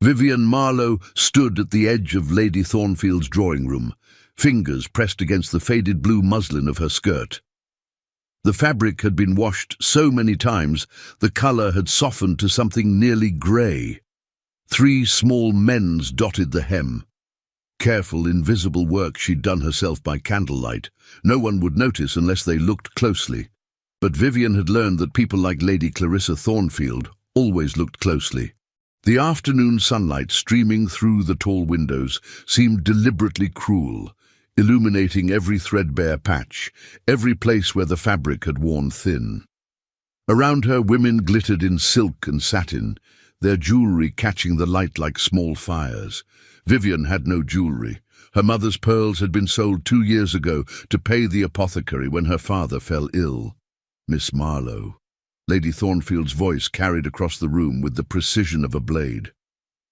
Vivian Marlowe stood at the edge of Lady Thornfield's drawing room, fingers pressed against the faded blue muslin of her skirt. The fabric had been washed so many times, the colour had softened to something nearly grey. 3 small mends dotted the hem. Careful, invisible work she'd done herself by candlelight. No one would notice unless they looked closely. But Vivian had learned that people like Lady Clarissa Thornfield always looked closely. The afternoon sunlight streaming through the tall windows seemed deliberately cruel, illuminating every threadbare patch, every place where the fabric had worn thin. Around her, women glittered in silk and satin, their jewellery catching the light like small fires. Vivian had no jewellery. Her mother's pearls had been sold 2 years ago to pay the apothecary when her father fell ill. Miss Marlowe. Lady Thornfield's voice carried across the room with the precision of a blade.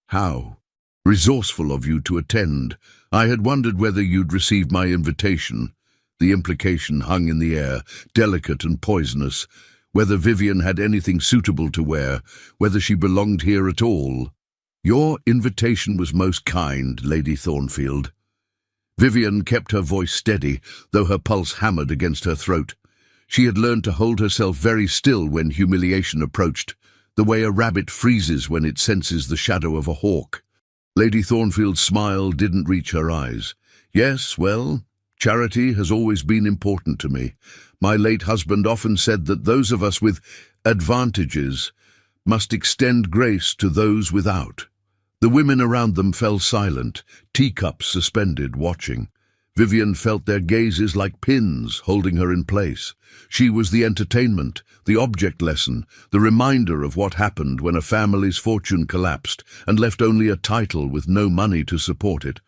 How resourceful of you to attend. I had wondered whether you'd received my invitation. The implication hung in the air, delicate and poisonous. Whether Vivian had anything suitable to wear, whether she belonged here at all. Your invitation was most kind, Lady Thornfield. Vivian kept her voice steady, though her pulse hammered against her throat. She had learned to hold herself very still when humiliation approached, the way a rabbit freezes when it senses the shadow of a hawk. Lady Thornfield's smile didn't reach her eyes. Yes, well, charity has always been important to me. My late husband often said that those of us with advantages must extend grace to those without. The women around them fell silent, teacups suspended, watching. Vivian felt their gazes like pins holding her in place. She was the entertainment, the object lesson, the reminder of what happened when a family's fortune collapsed and left only a title with no money to support it.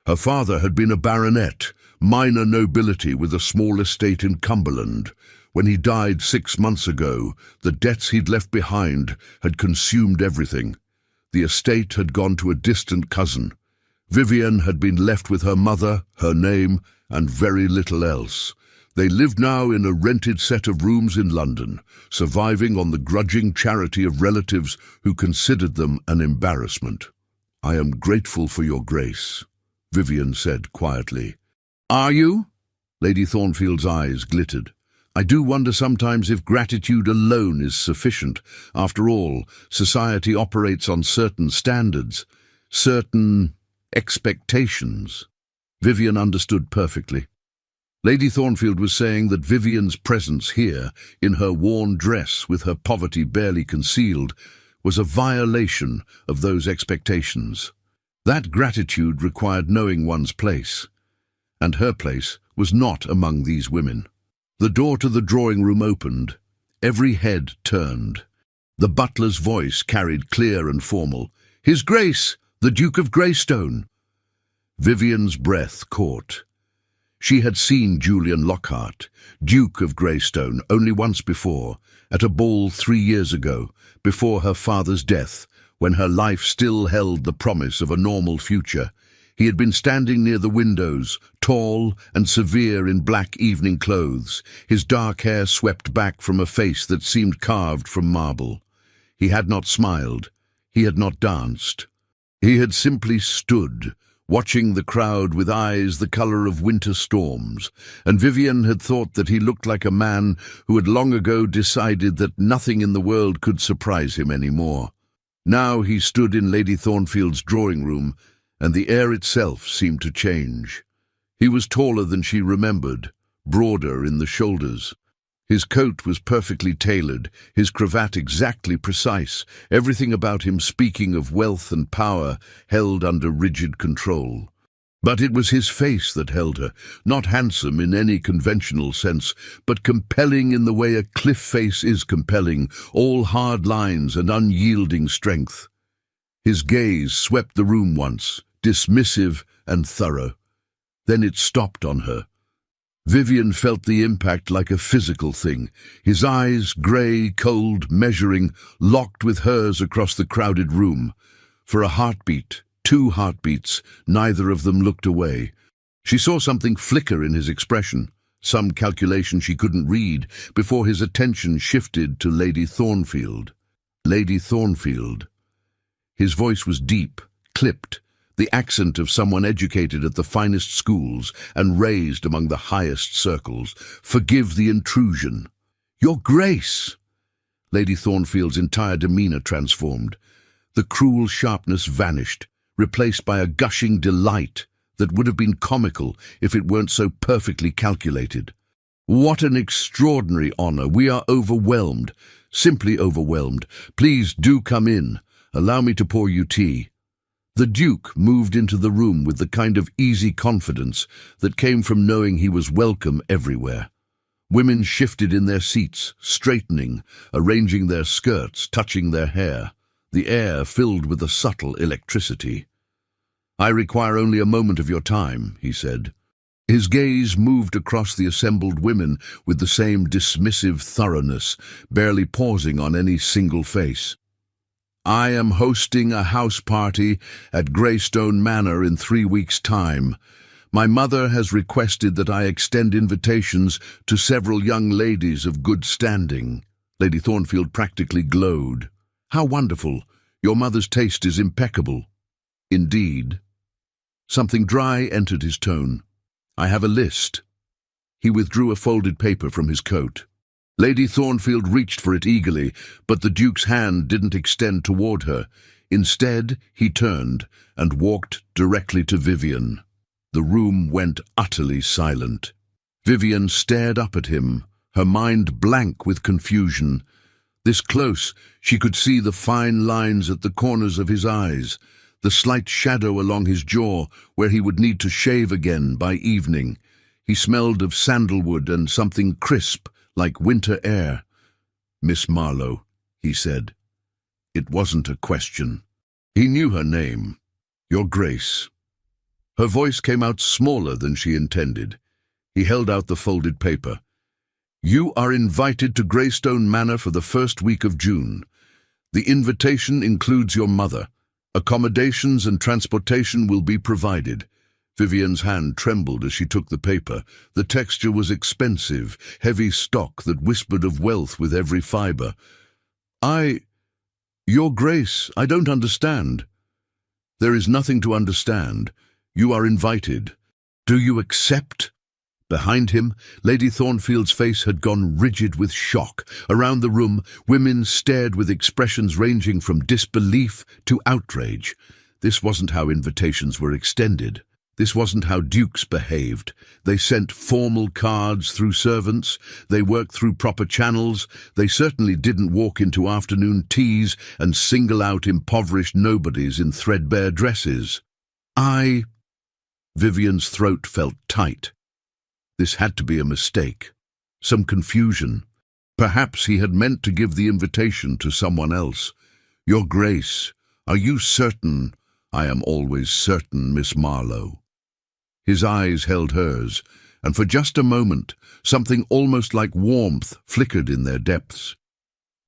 Her father had been a baronet, minor nobility with a small estate in Cumberland. When he died 6 months ago, the debts he'd left behind had consumed everything. The estate had gone to a distant cousin. Vivian had been left with her mother, her name, and very little else. They lived now in a rented set of rooms in London, surviving on the grudging charity of relatives who considered them an embarrassment. I am grateful for your grace, Vivian said quietly. Are you? Lady Thornfield's eyes glittered. I do wonder sometimes if gratitude alone is sufficient. After all, society operates on certain standards, certain expectations. Vivian understood perfectly. Lady Thornfield was saying that Vivian's presence here, in her worn dress with her poverty barely concealed, was a violation of those expectations. That gratitude required knowing one's place, and her place was not among these women. The door to the drawing room opened. Every head turned. The butler's voice carried clear and formal. His Grace, the Duke of Greystone. Vivian's breath caught. She had seen Julian Lockhart, Duke of Greystone, only once before, at a ball 3 years ago, before her father's death, when her life still held the promise of a normal future. He had been standing near the windows, tall and severe in black evening clothes, his dark hair swept back from a face that seemed carved from marble. He had not smiled. He had not danced. He had simply stood, watching the crowd with eyes the colour of winter storms, and Vivian had thought that he looked like a man who had long ago decided that nothing in the world could surprise him any more. Now he stood in Lady Thornfield's drawing room, and the air itself seemed to change. He was taller than she remembered, broader in the shoulders. His coat was perfectly tailored, his cravat exactly precise, everything about him speaking of wealth and power held under rigid control. But it was his face that held her, not handsome in any conventional sense, but compelling in the way a cliff face is compelling, all hard lines and unyielding strength. His gaze swept the room once, dismissive and thorough. Then it stopped on her. Vivian felt the impact like a physical thing, his eyes, grey, cold, measuring, locked with hers across the crowded room. For a heartbeat, 2 heartbeats, neither of them looked away. She saw something flicker in his expression, some calculation she couldn't read, before his attention shifted to Lady Thornfield. Lady Thornfield. His voice was deep, clipped, the accent of someone educated at the finest schools and raised among the highest circles. "Forgive the intrusion." "Your Grace!" Lady Thornfield's entire demeanour transformed. The cruel sharpness vanished, replaced by a gushing delight that would have been comical if it weren't so perfectly calculated. "What an extraordinary honour! We are overwhelmed, simply overwhelmed. Please do come in. Allow me to pour you tea." The Duke moved into the room with the kind of easy confidence that came from knowing he was welcome everywhere. Women shifted in their seats, straightening, arranging their skirts, touching their hair, the air filled with a subtle electricity. "I require only a moment of your time," he said. His gaze moved across the assembled women with the same dismissive thoroughness, barely pausing on any single face. "I am hosting a house party at Greystone Manor in 3 weeks' time. My mother has requested that I extend invitations to several young ladies of good standing." Lady Thornfield practically glowed. "How wonderful! Your mother's taste is impeccable." "Indeed." Something dry entered his tone. "I have a list." He withdrew a folded paper from his coat. Lady Thornfield reached for it eagerly, but the Duke's hand didn't extend toward her. Instead, he turned and walked directly to Vivian. The room went utterly silent. Vivian stared up at him, her mind blank with confusion. This close, she could see the fine lines at the corners of his eyes, the slight shadow along his jaw where he would need to shave again by evening. He smelled of sandalwood and something crisp, like winter air. "Miss Marlowe," he said. It wasn't a question. He knew her name. "Your Grace." Her voice came out smaller than she intended. He held out the folded paper. "You are invited to Greystone Manor for the first week of June. The invitation includes your mother. Accommodations and transportation will be provided." Vivian's hand trembled as she took the paper. The texture was expensive, heavy stock that whispered of wealth with every fibre. Your Grace, I don't understand." "There is nothing to understand. You are invited. Do you accept?" Behind him, Lady Thornfield's face had gone rigid with shock. Around the room, women stared with expressions ranging from disbelief to outrage. This wasn't how invitations were extended. This wasn't how dukes behaved. They sent formal cards through servants. They worked through proper channels. They certainly didn't walk into afternoon teas and single out impoverished nobodies in threadbare dresses. Vivian's throat felt tight. This had to be a mistake. Some confusion. Perhaps he had meant to give the invitation to someone else. "Your Grace, are you certain?" "I am always certain, Miss Marlowe." His eyes held hers, and for just a moment, something almost like warmth flickered in their depths.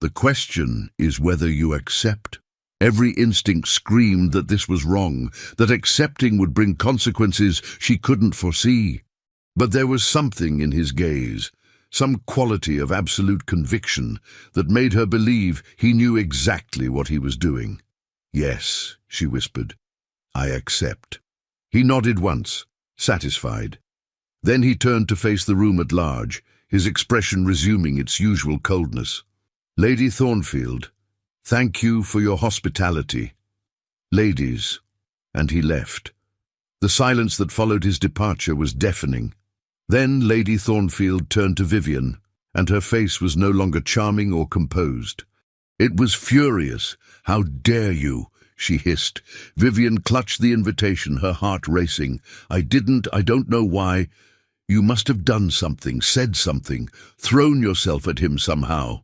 "The question is whether you accept." Every instinct screamed that this was wrong, that accepting would bring consequences she couldn't foresee. But there was something in his gaze, some quality of absolute conviction that made her believe he knew exactly what he was doing. "Yes," she whispered, "I accept." He nodded once, satisfied. Then he turned to face the room at large, his expression resuming its usual coldness. "Lady Thornfield, thank you for your hospitality. Ladies," and he left. The silence that followed his departure was deafening. Then Lady Thornfield turned to Vivian, and her face was no longer charming or composed. It was furious. "How dare you?" she hissed. Vivian clutched the invitation, her heart racing. I don't know why." "You must have done something, said something, thrown yourself at him somehow."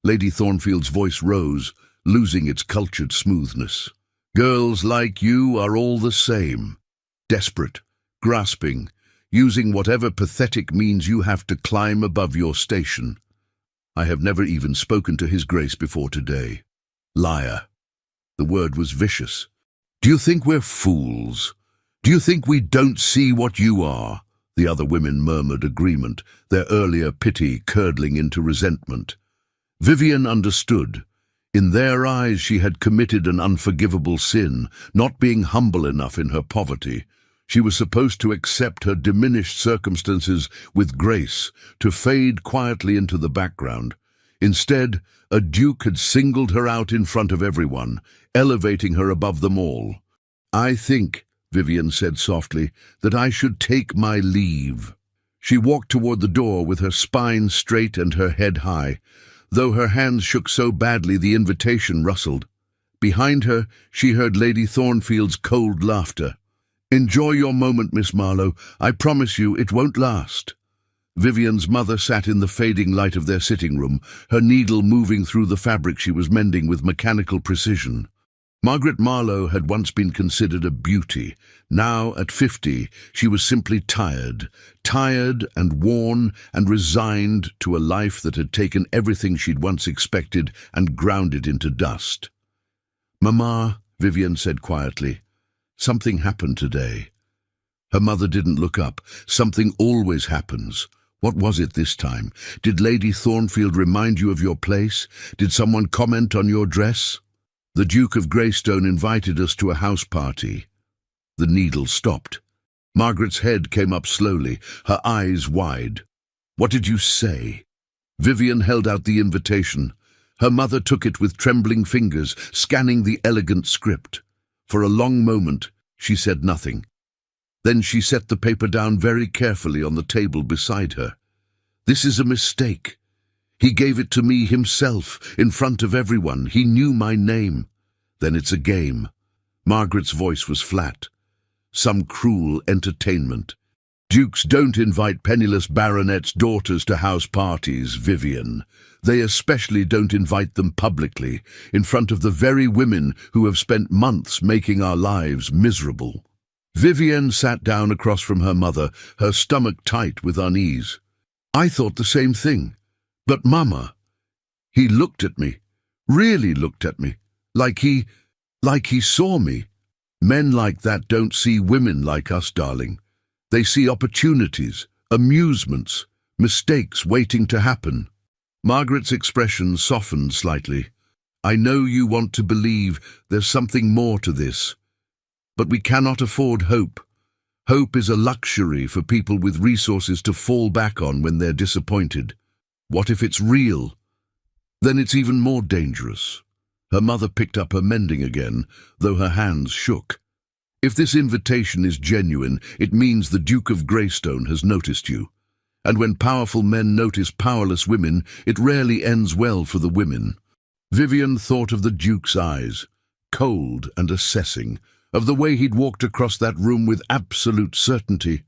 Lady Thornfield's voice rose, losing its cultured smoothness. "Girls like you are all the same. Desperate, grasping, using whatever pathetic means you have to climb above your station." I have never even spoken to His Grace before today. Liar. The word was vicious. "Do you think we're fools? Do you think we don't see what you are?" The other women murmured agreement, their earlier pity curdling into resentment. Vivian understood. In their eyes she had committed an unforgivable sin, not being humble enough in her poverty. She was supposed to accept her diminished circumstances with grace, to fade quietly into the background. Instead, a duke had singled her out in front of everyone, elevating her above them all. "I think," Vivian said softly, "that I should take my leave." She walked toward the door with her spine straight and her head high. Though her hands shook so badly the invitation rustled. Behind her, she heard Lady Thornfield's cold laughter. "Enjoy your moment, Miss Marlowe. I promise you it won't last." Vivian's mother sat in the fading light of their sitting room, her needle moving through the fabric she was mending with mechanical precision. Margaret Marlowe had once been considered a beauty. Now, at 50, she was simply tired and worn and resigned to a life that had taken everything she'd once expected and ground it into dust. "Mama," Vivian said quietly, "something happened today." Her mother didn't look up. Something always happens. What was it this time? Did Lady Thornfield remind you of your place? Did someone comment on your dress? "The Duke of Greystone invited us to a house party." The needle stopped. Margaret's head came up slowly, her eyes wide. "What did you say?" Vivian held out the invitation. Her mother took it with trembling fingers, scanning the elegant script. For a long moment, she said nothing. Then she set the paper down very carefully on the table beside her. "This is a mistake. He gave it to me himself, in front of everyone. He knew my name." "Then it's a game." Margaret's voice was flat. "Some cruel entertainment. Dukes don't invite penniless baronets' daughters to house parties, Vivian. They especially don't invite them publicly, in front of the very women who have spent months making our lives miserable." Vivian sat down across from her mother, her stomach tight with unease. "I thought the same thing. But, Mama," he looked at me, really looked at me, like he saw me. "Men like that don't see women like us, darling. They see opportunities, amusements, mistakes waiting to happen." Margaret's expression softened slightly. "I know you want to believe there's something more to this. But we cannot afford hope. Hope is a luxury for people with resources to fall back on when they're disappointed. What if it's real? Then it's even more dangerous." Her mother picked up her mending again, though her hands shook. "If this invitation is genuine, it means the Duke of Greystone has noticed you. And when powerful men notice powerless women, it rarely ends well for the women." Vivian thought of the Duke's eyes, cold and assessing, of the way he'd walked across that room with absolute certainty,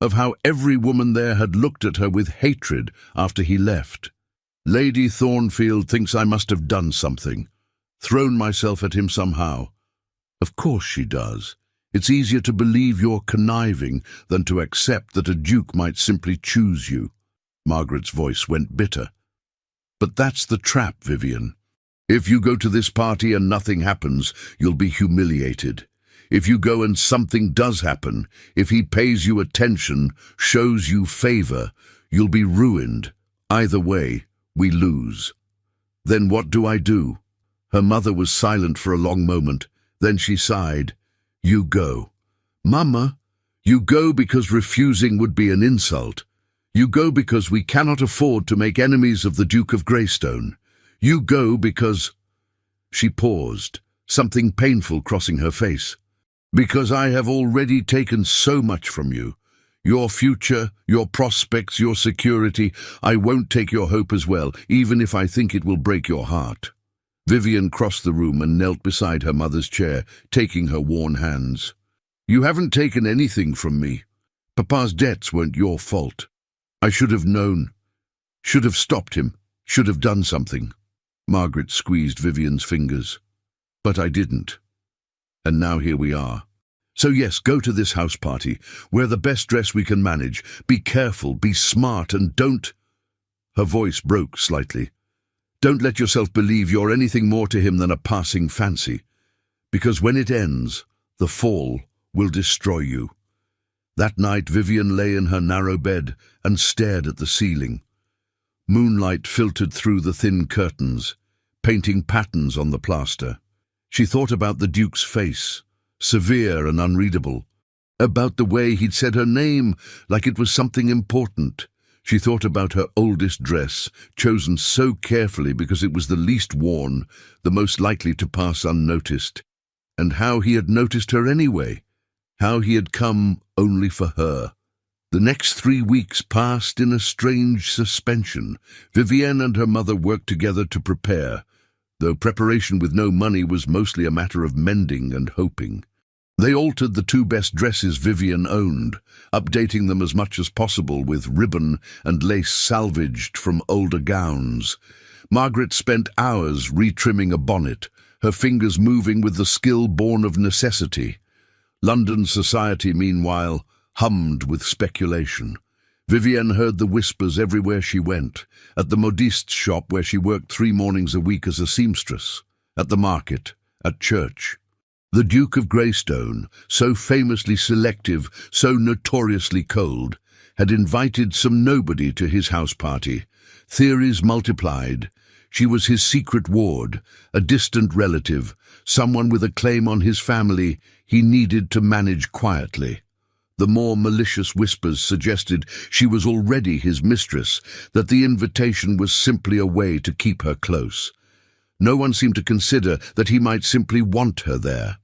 of how every woman there had looked at her with hatred after he left. "Lady Thornfield thinks I must have done something, thrown myself at him somehow. Of course she does. It's easier to believe you're conniving than to accept that a duke might simply choose you." Margaret's voice went bitter. "But that's the trap, Vivian. If you go to this party and nothing happens, you'll be humiliated. If you go and something does happen, if he pays you attention, shows you favor, you'll be ruined. Either way, we lose." "Then what do I do?" Her mother was silent for a long moment. Then she sighed. "You go." "Mama, you go because refusing would be an insult. You go because we cannot afford to make enemies of the Duke of Greystone. You go because—" She paused, something painful crossing her face. "Because I have already taken so much from you. Your future, your prospects, your security. I won't take your hope as well, even if I think it will break your heart." Vivian crossed the room and knelt beside her mother's chair, taking her worn hands. "You haven't taken anything from me. Papa's debts weren't your fault. I should have known. Should have stopped him. Should have done something." Margaret squeezed Vivian's fingers. "But I didn't. And now here we are. So yes, go to this house party. Wear the best dress we can manage. Be careful, be smart, and don't—" Her voice broke slightly. "Don't let yourself believe you're anything more to him than a passing fancy. Because when it ends, the fall will destroy you." That night Vivian lay in her narrow bed and stared at the ceiling. Moonlight filtered through the thin curtains. painting patterns on the plaster. She thought about the Duke's face, severe and unreadable, about the way he'd said her name like it was something important. She thought about her oldest dress, chosen so carefully because it was the least worn, the most likely to pass unnoticed, and how he had noticed her anyway, how he had come only for her. The next 3 weeks passed in a strange suspension. Vivienne and her mother worked together to prepare, though preparation with no money was mostly a matter of mending and hoping. They altered the 2 best dresses Vivienne owned, updating them as much as possible with ribbon and lace salvaged from older gowns. Margaret spent hours retrimming a bonnet, her fingers moving with the skill born of necessity. London society, meanwhile, hummed with speculation. Vivienne heard the whispers everywhere she went, at the modiste's shop where she worked 3 mornings a week as a seamstress, at the market, at church. The Duke of Greystone, so famously selective, so notoriously cold, had invited some nobody to his house party. Theories multiplied. She was his secret ward, a distant relative, someone with a claim on his family he needed to manage quietly. The more malicious whispers suggested she was already his mistress, that the invitation was simply a way to keep her close. No one seemed to consider that he might simply want her there.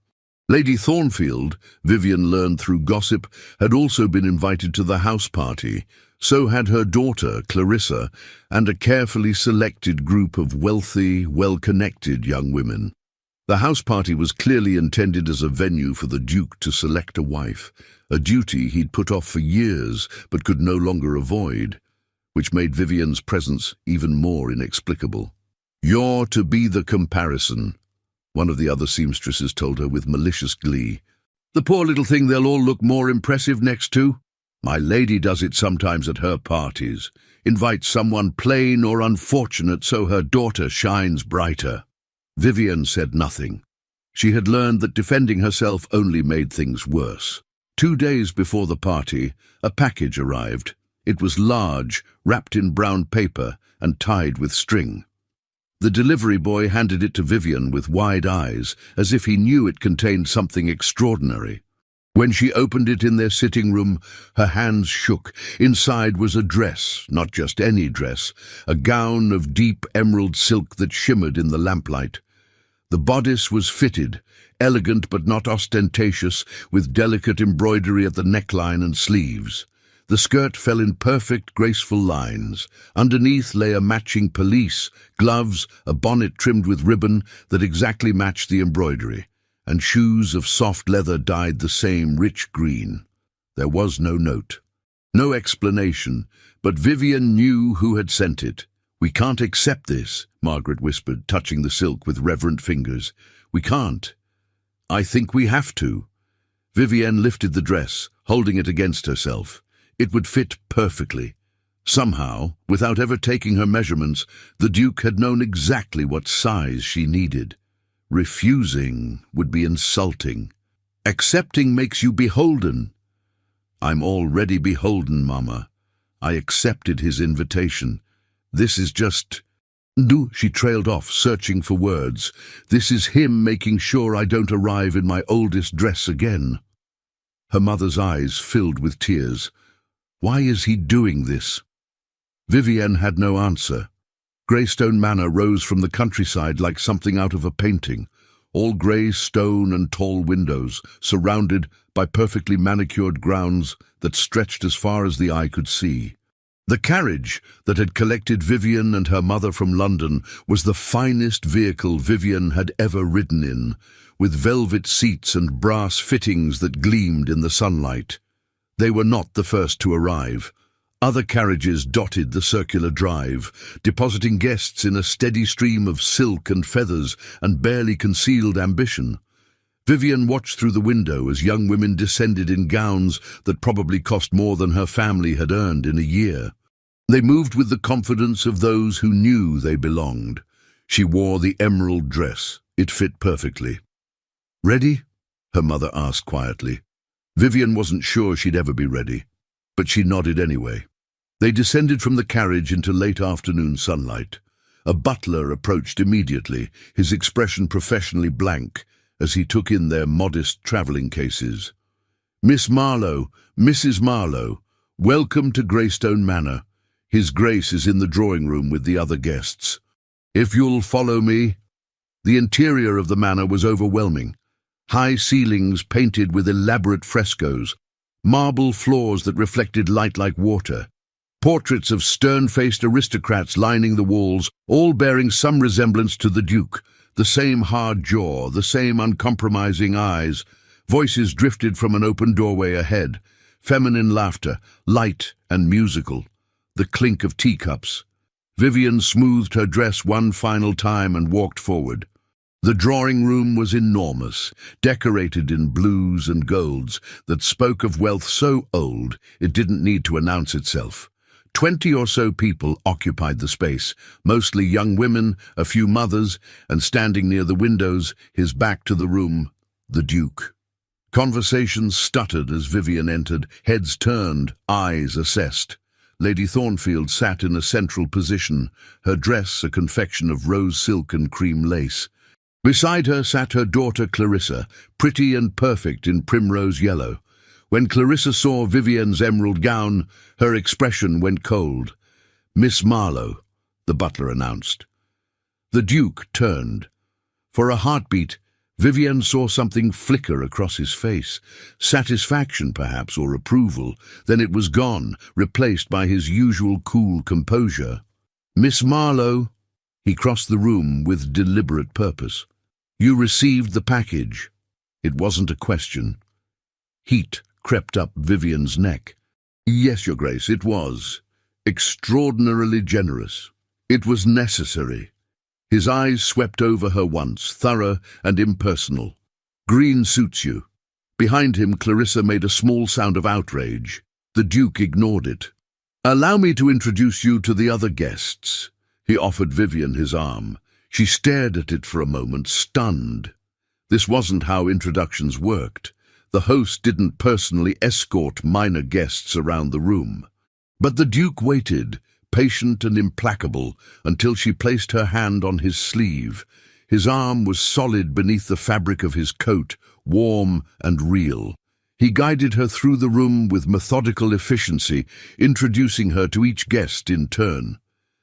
Lady Thornfield, Vivienne learned through gossip, had also been invited to the house party. So had her daughter, Clarissa, and a carefully selected group of wealthy, well-connected young women. The house party was clearly intended as a venue for the Duke to select a wife, a duty he'd put off for years but could no longer avoid, which made Vivienne's presence even more inexplicable. "You're to be the comparison," one of the other seamstresses told her with malicious glee. "The poor little thing they'll all look more impressive next to. My lady does it sometimes at her parties, invites someone plain or unfortunate so her daughter shines brighter." Vivienne said nothing. She had learned that defending herself only made things worse. 2 days before the party, a package arrived. It was large, wrapped in brown paper and tied with string. The delivery boy handed it to Vivienne with wide eyes, as if he knew it contained something extraordinary. When she opened it in their sitting room, her hands shook. Inside was a dress, not just any dress, a gown of deep emerald silk that shimmered in the lamplight. The bodice was fitted, elegant but not ostentatious, with delicate embroidery at the neckline and sleeves. The skirt fell in perfect, graceful lines. Underneath lay a matching pelisse, gloves, a bonnet trimmed with ribbon that exactly matched the embroidery, and shoes of soft leather dyed the same rich green. There was no note, no explanation, but Vivienne knew who had sent it. "We can't accept this," Margaret whispered, touching the silk with reverent fingers. "We can't." "I think we have to." Vivienne lifted the dress, holding it against herself. It would fit perfectly. Somehow, without ever taking her measurements, the Duke had known exactly what size she needed. Refusing would be insulting. Accepting makes you beholden. "I'm already beholden, Mama. I accepted his invitation. This is just—" She trailed off, searching for words. "This is him making sure I don't arrive in my oldest dress again." Her mother's eyes filled with tears. Why is he doing this? Vivienne had no answer. Greystone Manor rose from the countryside like something out of a painting, all grey stone and tall windows, surrounded by perfectly manicured grounds that stretched as far as the eye could see. The carriage that had collected Vivienne and her mother from London was the finest vehicle Vivienne had ever ridden in, with velvet seats and brass fittings that gleamed in the sunlight. They were not the first to arrive. Other carriages dotted the circular drive, depositing guests in a steady stream of silk and feathers and barely concealed ambition. Vivienne watched through the window as young women descended in gowns that probably cost more than her family had earned in a year. They moved with the confidence of those who knew they belonged. She wore the emerald dress. It fit perfectly. "Ready?" her mother asked quietly. Vivienne wasn't sure she'd ever be ready, but she nodded anyway. They descended from the carriage into late afternoon sunlight. A butler approached immediately, his expression professionally blank, as he took in their modest travelling cases. "Miss Marlowe, Mrs. Marlowe, welcome to Greystone Manor. His Grace is in the drawing room with the other guests. If you'll follow me." The interior of the manor was overwhelming. High ceilings painted with elaborate frescoes, marble floors that reflected light like water, portraits of stern-faced aristocrats lining the walls, all bearing some resemblance to the Duke, the same hard jaw, the same uncompromising eyes. Voices drifted from an open doorway ahead, feminine laughter, light and musical, the clink of teacups. Vivian smoothed her dress one final time and walked forward. The drawing room was enormous, decorated in blues and golds that spoke of wealth so old it didn't need to announce itself. 20 or so people occupied the space, mostly young women, a few mothers, and standing near the windows, his back to the room, the Duke. Conversations stuttered as Vivian entered, heads turned, eyes assessed. Lady Thornfield sat in a central position, her dress a confection of rose silk and cream lace. Beside her sat her daughter Clarissa, pretty and perfect in primrose yellow. When Clarissa saw Vivian's emerald gown, her expression went cold. "Miss Marlowe," the butler announced. The Duke turned. For a heartbeat, Vivian saw something flicker across his face. Satisfaction, perhaps, or approval. Then it was gone, replaced by his usual cool composure. "Miss Marlowe," he crossed the room with deliberate purpose. "You received the package." It wasn't a question. Heat crept up Vivian's neck. "Yes, Your Grace, it was. Extraordinarily generous. It was necessary." His eyes swept over her once, thorough and impersonal. "Green suits you." Behind him, Clarissa made a small sound of outrage. The Duke ignored it. "Allow me to introduce you to the other guests." He offered Vivian his arm. She stared at it for a moment, stunned. This wasn't how introductions worked. The host didn't personally escort minor guests around the room. But the Duke waited, patient and implacable, until she placed her hand on his sleeve. His arm was solid beneath the fabric of his coat, warm and real. He guided her through the room with methodical efficiency, introducing her to each guest in turn.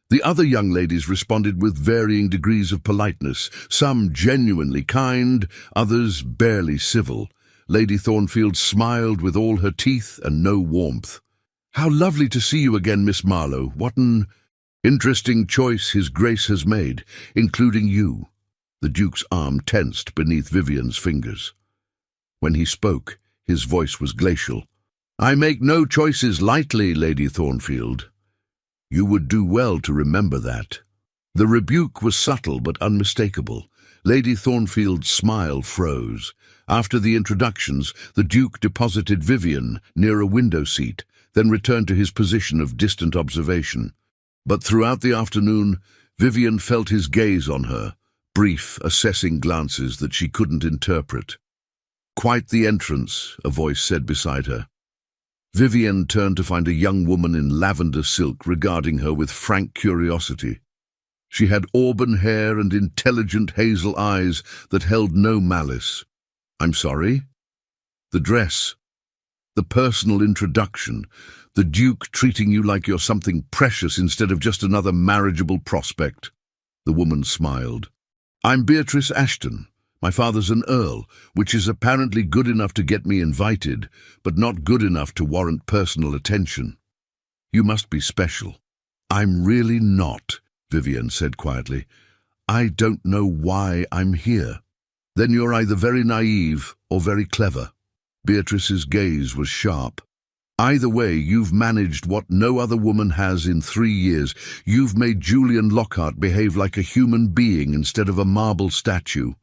The other young ladies responded with varying degrees of politeness, some genuinely kind, others barely civil. Lady Thornfield smiled with all her teeth and no warmth. "How lovely to see you again, Miss Marlowe. What an interesting choice His Grace has made, including you." The Duke's arm tensed beneath Vivian's fingers. When he spoke, his voice was glacial. "I make no choices lightly, Lady Thornfield. You would do well to remember that." The rebuke was subtle but unmistakable. Lady Thornfield's smile froze. After the introductions, the Duke deposited Vivian near a window seat, then returned to his position of distant observation. But throughout the afternoon, Vivian felt his gaze on her, brief, assessing glances that she couldn't interpret. "Quite the entrance," a voice said beside her. Vivian turned to find a young woman in lavender silk regarding her with frank curiosity. She had auburn hair and intelligent hazel eyes that held no malice. "I'm sorry?" "The dress. The personal introduction. The Duke treating you like you're something precious instead of just another marriageable prospect." The woman smiled. "I'm Beatrice Ashton. My father's an earl, which is apparently good enough to get me invited, but not good enough to warrant personal attention. You must be special." "I'm really not," Vivian said quietly. "I don't know why I'm here." "Then you're either very naive or very clever." Beatrice's gaze was sharp. "Either way, you've managed what no other woman has in 3 years. You've made Julian Lockhart behave like a human being instead of a marble statue.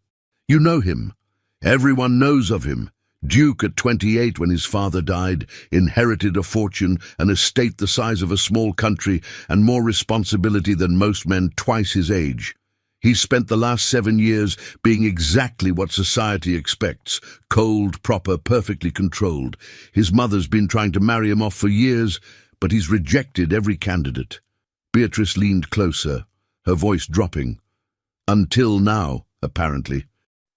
You know him. Everyone knows of him. Duke at 28 when his father died, inherited a fortune, an estate the size of a small country, and more responsibility than most men twice his age. He's spent the last 7 years being exactly what society expects, cold, proper, perfectly controlled. His mother's been trying to marry him off for years, but he's rejected every candidate." Beatrice leaned closer, her voice dropping. Until now, apparently.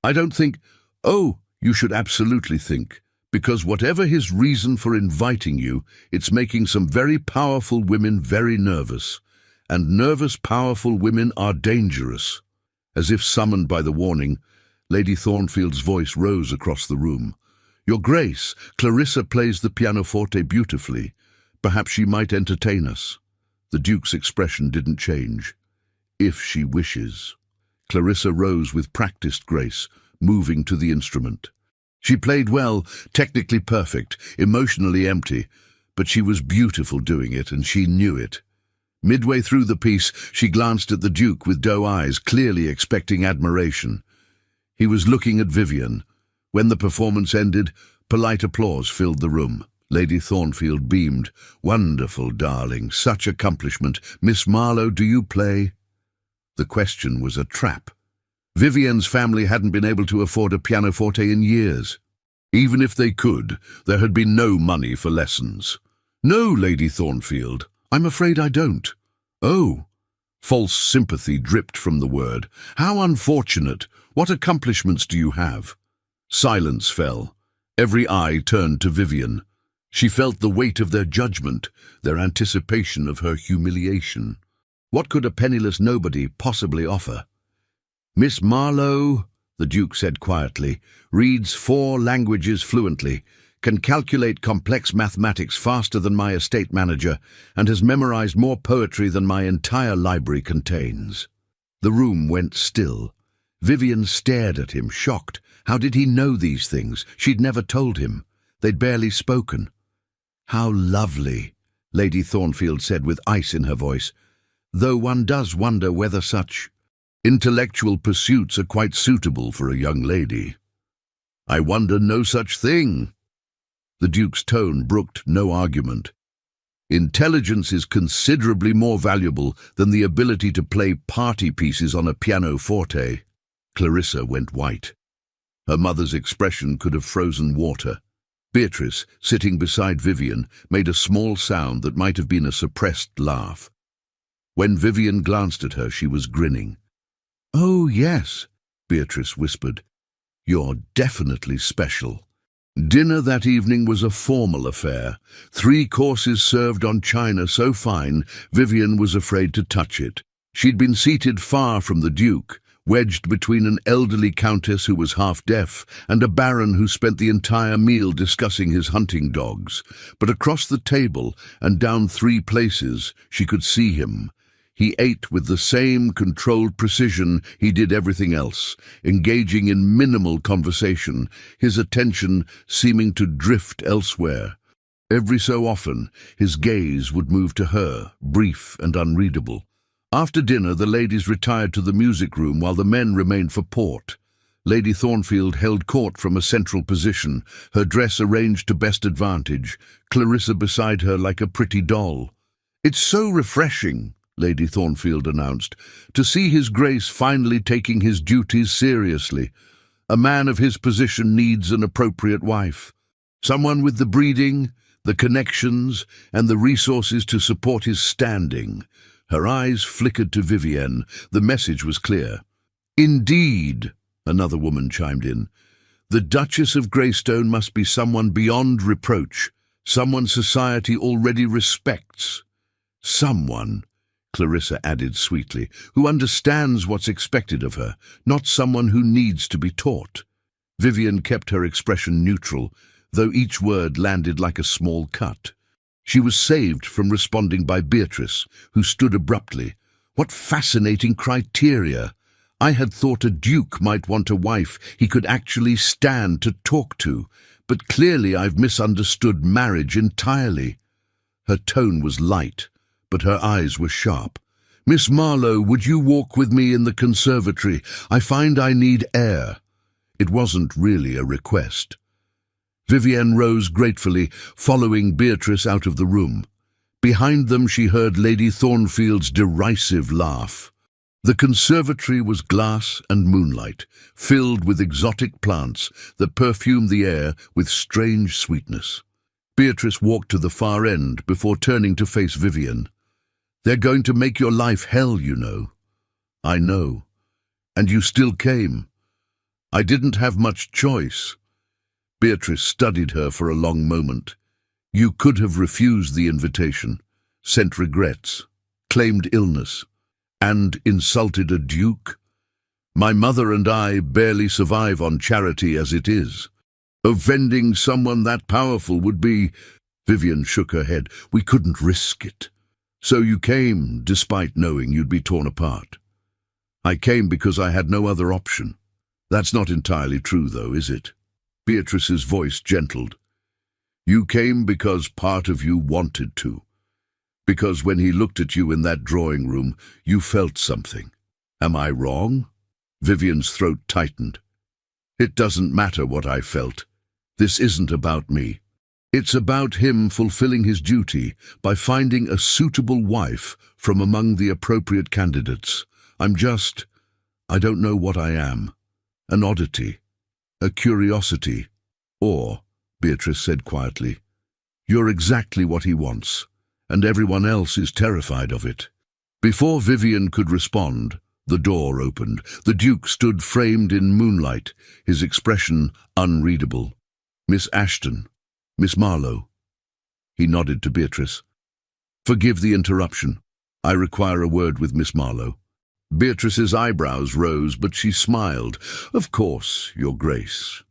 I don't think... Oh, you should absolutely think. Because whatever his reason for inviting you, it's making some very powerful women very nervous. And nervous, powerful women are dangerous. As if summoned by the warning, Lady Thornfield's voice rose across the room. Your Grace, Clarissa plays the pianoforte beautifully. Perhaps she might entertain us. The Duke's expression didn't change. If she wishes. Clarissa rose with practiced grace, moving to the instrument. She played well, technically perfect, emotionally empty, but she was beautiful doing it, and she knew it. Midway through the piece, she glanced at the Duke with doe eyes, clearly expecting admiration. He was looking at Vivian. When the performance ended, polite applause filled the room. Lady Thornfield beamed. Wonderful, darling, such accomplishment. Miss Marlowe, do you play? The question was a trap. Vivian's family hadn't been able to afford a pianoforte in years. Even if they could, there had been no money for lessons. No, Lady Thornfield, I'm afraid I don't. Oh. False sympathy dripped from the word. How unfortunate. What accomplishments do you have? Silence fell. Every eye turned to Vivian. She felt the weight of their judgment, their anticipation of her humiliation. What could a penniless nobody possibly offer? Miss Marlowe, the Duke said quietly, reads 4 languages fluently, can calculate complex mathematics faster than my estate manager, and has memorized more poetry than my entire library contains. The room went still. Vivian stared at him, shocked. How did he know these things? She'd never told him. They'd barely spoken. How lovely, Lady Thornfield said with ice in her voice, though one does wonder whether such intellectual pursuits are quite suitable for a young lady. I wonder no such thing. The Duke's tone brooked no argument. Intelligence is considerably more valuable than the ability to play party pieces on a pianoforte. Clarissa went white. Her mother's expression could have frozen water. Beatrice, sitting beside Vivian, made a small sound that might have been a suppressed laugh. When Vivian glanced at her, she was grinning. "Oh, yes," Beatrice whispered. "You're definitely special." Dinner that evening was a formal affair. 3 courses served on china so fine, Vivian was afraid to touch it. She'd been seated far from the Duke, wedged between an elderly countess who was half-deaf and a baron who spent the entire meal discussing his hunting dogs. But across the table and down 3 places, she could see him. He ate with the same controlled precision he did everything else, engaging in minimal conversation, his attention seeming to drift elsewhere. Every so often, his gaze would move to her, brief and unreadable. After dinner, the ladies retired to the music room while the men remained for port. Lady Thornfield held court from a central position, her dress arranged to best advantage, Clarissa beside her like a pretty doll. "It's so refreshing," Lady Thornfield announced, "to see His Grace finally taking his duties seriously. A man of his position needs an appropriate wife. Someone with the breeding, the connections, and the resources to support his standing." Her eyes flickered to Vivienne. The message was clear. "Indeed," another woman chimed in. "The Duchess of Greystone must be someone beyond reproach, someone society already respects. Someone," Clarissa added sweetly, "who understands what's expected of her, not someone who needs to be taught." Vivian kept her expression neutral, though each word landed like a small cut. She was saved from responding by Beatrice, who stood abruptly. "What fascinating criteria! I had thought a duke might want a wife he could actually stand to talk to, but clearly I've misunderstood marriage entirely." Her tone was light, but her eyes were sharp. "Miss Marlowe, would you walk with me in the conservatory? I find I need air." It wasn't really a request. Vivienne rose gratefully, following Beatrice out of the room. Behind them she heard Lady Thornfield's derisive laugh. The conservatory was glass and moonlight, filled with exotic plants that perfumed the air with strange sweetness. Beatrice walked to the far end before turning to face Vivienne. "They're going to make your life hell, you know." I know. And you still came. I didn't have much choice. Beatrice studied her for a long moment. You could have refused the invitation, sent regrets, claimed illness, and insulted a duke. My mother and I barely survive on charity as it is. Offending someone that powerful would be... Vivian shook her head. We couldn't risk it. So you came, despite knowing you'd be torn apart. I came because I had no other option. That's not entirely true, though, is it? Beatrice's voice gentled. You came because part of you wanted to. Because when he looked at you in that drawing room, you felt something. Am I wrong? Vivian's throat tightened. It doesn't matter what I felt. This isn't about me. It's about him fulfilling his duty by finding a suitable wife from among the appropriate candidates. I don't know what I am. An oddity, a curiosity, or, Beatrice said quietly, you're exactly what he wants, and everyone else is terrified of it. Before Vivian could respond, the door opened. The Duke stood framed in moonlight, his expression unreadable. Miss Ashton, Miss Marlowe. He nodded to Beatrice. Forgive the interruption. I require a word with Miss Marlowe. Beatrice's eyebrows rose, but she smiled. Of course, Your Grace.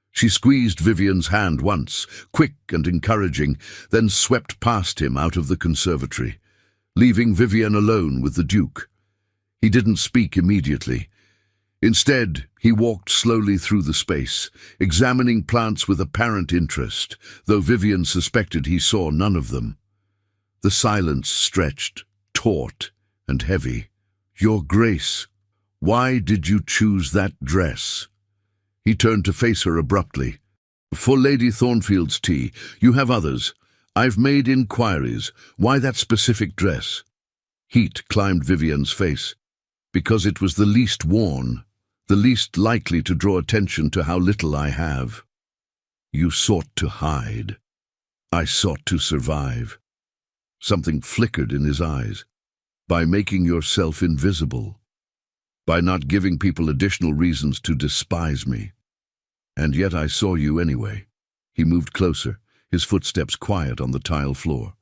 She squeezed Vivian's hand once, quick and encouraging, then swept past him out of the conservatory, leaving Vivian alone with the Duke. He didn't speak immediately. Instead, he walked slowly through the space, examining plants with apparent interest, though Vivian suspected he saw none of them. The silence stretched, taut and heavy. Your Grace, why did you choose that dress? He turned to face her abruptly. For Lady Thornfield's tea, you have others. I've made inquiries. Why that specific dress? Heat climbed Vivian's face. Because it was the least worn, the least likely to draw attention to how little I have. You sought to hide. I sought to survive. Something flickered in his eyes. By making yourself invisible. By not giving people additional reasons to despise me. And yet I saw you anyway. He moved closer, his footsteps quiet on the tile floor.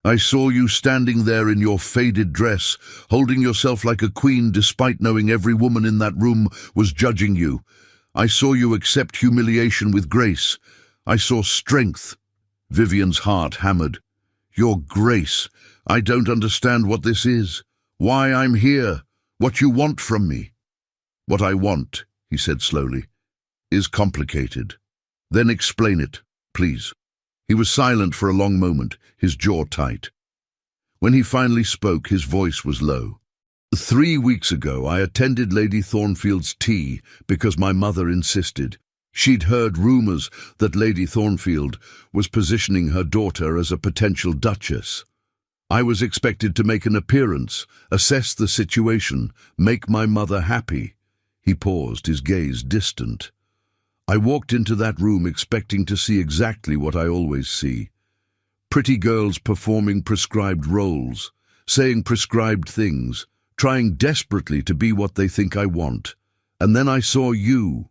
I saw you standing there in your faded dress, holding yourself like a queen despite knowing every woman in that room was judging you. I saw you accept humiliation with grace. I saw strength. Vivian's heart hammered. Your Grace, I don't understand what this is, why I'm here, what you want from me. What I want, he said slowly, is complicated. Then explain it, please. He was silent for a long moment, his jaw tight. When he finally spoke, his voice was low. 3 weeks ago, I attended Lady Thornfield's tea because my mother insisted. She'd heard rumors that Lady Thornfield was positioning her daughter as a potential duchess. I was expected to make an appearance, assess the situation, make my mother happy. He paused, his gaze distant. I walked into that room expecting to see exactly what I always see. Pretty girls performing prescribed roles, saying prescribed things, trying desperately to be what they think I want. And then I saw you.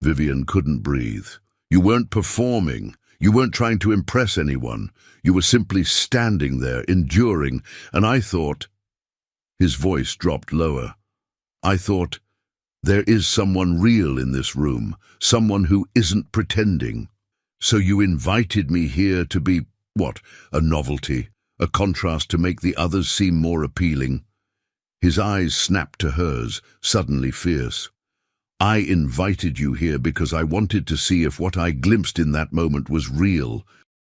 Vivian couldn't breathe. You weren't performing. You weren't trying to impress anyone. You were simply standing there, enduring, and I thought... His voice dropped lower. I thought, there is someone real in this room, someone who isn't pretending. So you invited me here to be, what, a novelty, a contrast to make the others seem more appealing. His eyes snapped to hers, suddenly fierce. I invited you here because I wanted to see if what I glimpsed in that moment was real.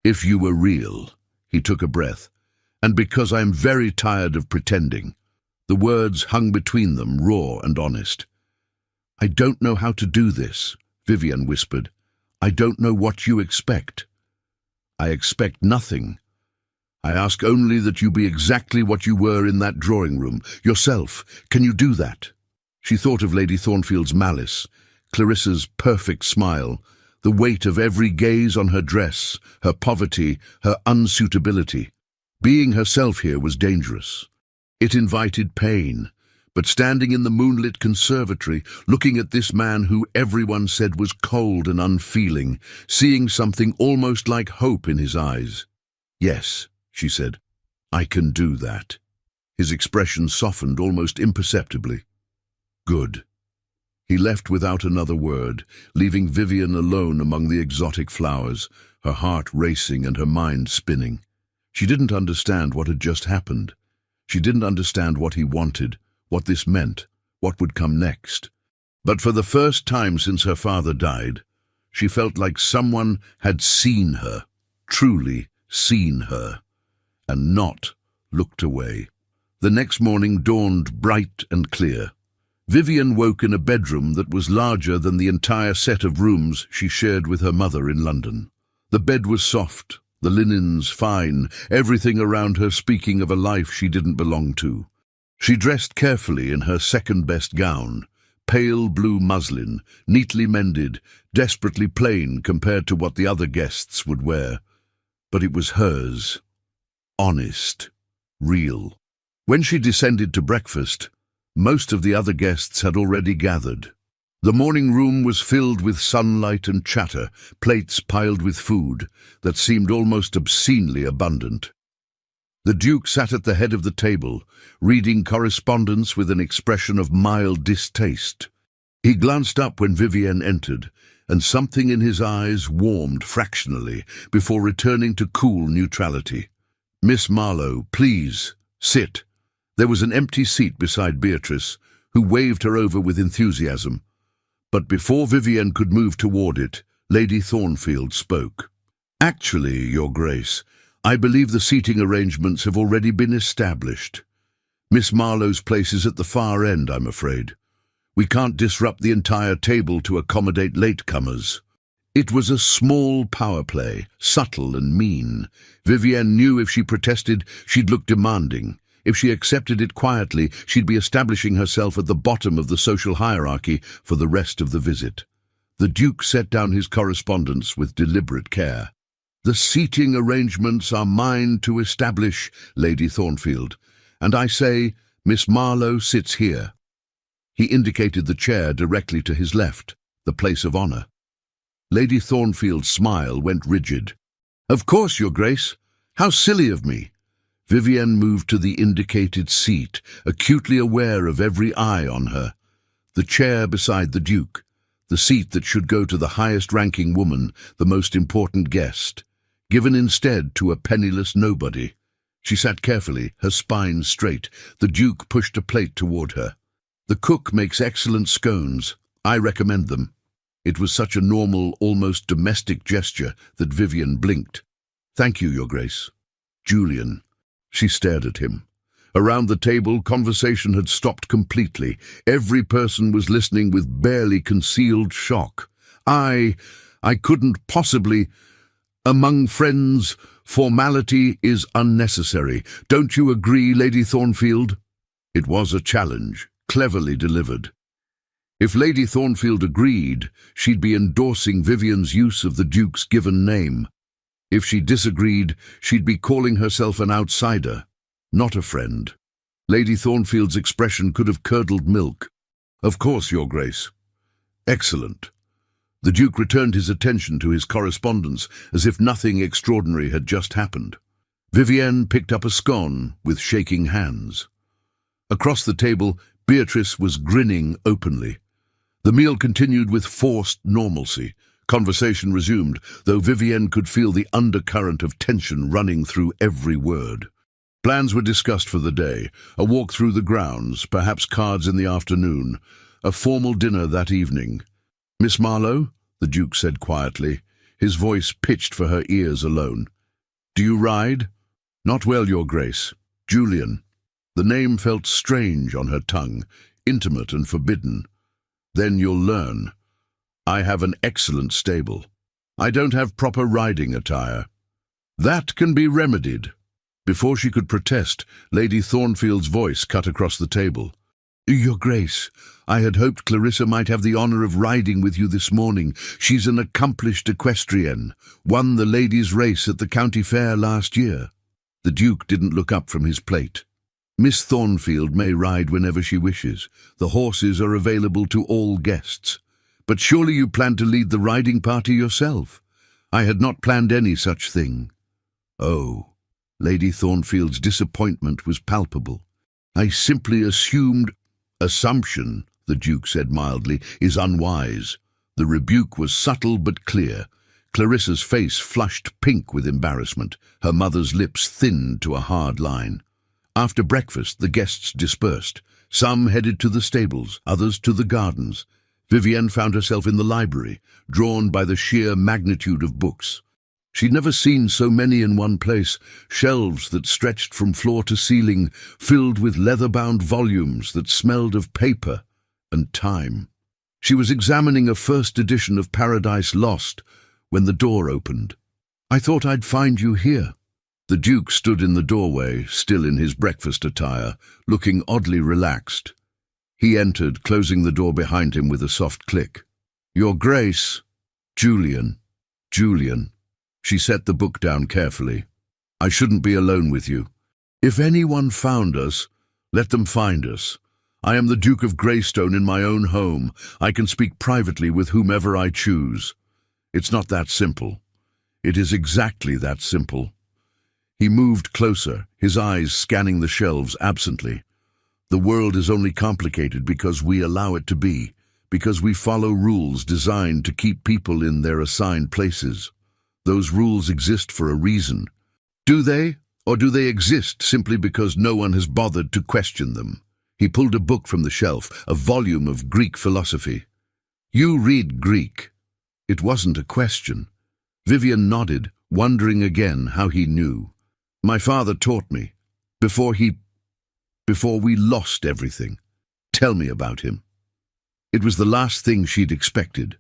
If you were real. He took a breath. And because I'm very tired of pretending. The words hung between them, raw and honest. I don't know how to do this, Vivian whispered. I don't know what you expect. I expect nothing. I ask only that you be exactly what you were in that drawing room, yourself. Can you do that? She thought of Lady Thornfield's malice, Clarissa's perfect smile, the weight of every gaze on her dress, her poverty, her unsuitability. Being herself here was dangerous. It invited pain, But standing in the moonlit conservatory, looking at this man who everyone said was cold and unfeeling, seeing something almost like hope in his eyes. "Yes," she said, "I can do that." His expression softened almost imperceptibly. "Good." He left without another word, leaving Vivian alone among the exotic flowers, her heart racing and her mind spinning. She didn't understand what had just happened. She didn't understand what he wanted, what this meant, what would come next. But for the first time since her father died, she felt like someone had seen her, truly seen her, and not looked away. The next morning dawned bright and clear. Vivian woke in a bedroom that was larger than the entire set of rooms she shared with her mother in London. The bed was soft, the linens fine, everything around her speaking of a life she didn't belong to. She dressed carefully in her second-best gown, pale blue muslin, neatly mended, desperately plain compared to what the other guests would wear. But it was hers. Honest. Real. When she descended to breakfast, most of the other guests had already gathered. The morning room was filled with sunlight and chatter, plates piled with food that seemed almost obscenely abundant. The Duke sat at the head of the table, reading correspondence with an expression of mild distaste. He glanced up when Vivienne entered, and something in his eyes warmed fractionally before returning to cool neutrality. "Miss Marlowe, please, sit." There was an empty seat beside Beatrice, who waved her over with enthusiasm. But before Vivienne could move toward it, Lady Thornfield spoke. "Actually, Your Grace, I believe the seating arrangements have already been established. Miss Marlowe's place is at the far end, I'm afraid. We can't disrupt the entire table to accommodate latecomers." It was a small power play, subtle and mean. Vivienne knew if she protested, she'd look demanding. If she accepted it quietly, she'd be establishing herself at the bottom of the social hierarchy for the rest of the visit. The Duke set down his correspondence with deliberate care. "The seating arrangements are mine to establish, Lady Thornfield, and I say, Miss Marlowe sits here." He indicated the chair directly to his left, the place of honor. Lady Thornfield's smile went rigid. "Of course, Your Grace. How silly of me." Vivienne moved to the indicated seat, acutely aware of every eye on her. The chair beside the Duke, the seat that should go to the highest-ranking woman, the most important guest, given instead to a penniless nobody. She sat carefully, her spine straight. The Duke pushed a plate toward her. "The cook makes excellent scones. I recommend them." It was such a normal, almost domestic gesture that Vivienne blinked. "Thank you, Your Grace." "Julian." She stared at him. Around the table, conversation had stopped completely. Every person was listening with barely concealed shock. I couldn't possibly. Among friends, formality is unnecessary. Don't you agree, Lady Thornfield?" It was a challenge, cleverly delivered. If Lady Thornfield agreed, she'd be endorsing Vivian's use of the Duke's given name. If she disagreed, she'd be calling herself an outsider, not a friend. Lady Thornfield's expression could have curdled milk. "Of course, Your Grace." "Excellent." The Duke returned his attention to his correspondence as if nothing extraordinary had just happened. Vivienne picked up a scone with shaking hands. Across the table, Beatrice was grinning openly. The meal continued with forced normalcy. Conversation resumed, though Vivienne could feel the undercurrent of tension running through every word. Plans were discussed for the day, a walk through the grounds, perhaps cards in the afternoon, a formal dinner that evening. "Miss Marlowe," the Duke said quietly, his voice pitched for her ears alone. "Do you ride?" "Not well, Your Grace. Julian." The name felt strange on her tongue, intimate and forbidden. "Then you'll learn. I have an excellent stable. I don't have proper riding attire." "That can be remedied." Before she could protest, Lady Thornfield's voice cut across the table. "Your Grace, I had hoped Clarissa might have the honor of riding with you this morning. She's an accomplished equestrienne, won the ladies' race at the county fair last year." The Duke didn't look up from his plate. Miss Thornfield may ride whenever she wishes. The horses are available to all guests. But surely you plan to lead the riding party yourself? I had not planned any such thing. Oh, Lady Thornfield's disappointment was palpable. I simply assumed— Assumption, the Duke said mildly, is unwise. The rebuke was subtle but clear. Clarissa's face flushed pink with embarrassment. Her mother's lips thinned to a hard line. After breakfast, the guests dispersed. Some headed to the stables, others to the gardens. Vivienne found herself in the library, drawn by the sheer magnitude of books. She'd never seen so many in one place, shelves that stretched from floor to ceiling, filled with leather-bound volumes that smelled of paper and time. She was examining a first edition of Paradise Lost when the door opened. "I thought I'd find you here." The Duke stood in the doorway, still in his breakfast attire, looking oddly relaxed. He entered, closing the door behind him with a soft click. "Your Grace." "Julian." "Julian." She set the book down carefully. "I shouldn't be alone with you. If anyone found us, let them find us. I am the Duke of Greystone in my own home. I can speak privately with whomever I choose. It's not that simple. It is exactly that simple." He moved closer, his eyes scanning the shelves absently. "The world is only complicated because we allow it to be, because we follow rules designed to keep people in their assigned places. Those rules exist for a reason. Do they? Or do they exist simply because no one has bothered to question them?" He pulled a book from the shelf, a volume of Greek philosophy. "You read Greek." It wasn't a question. Vivienne nodded, wondering again how he knew. "My father taught me, before we lost everything." "Tell me about him." It was the last thing she'd expected.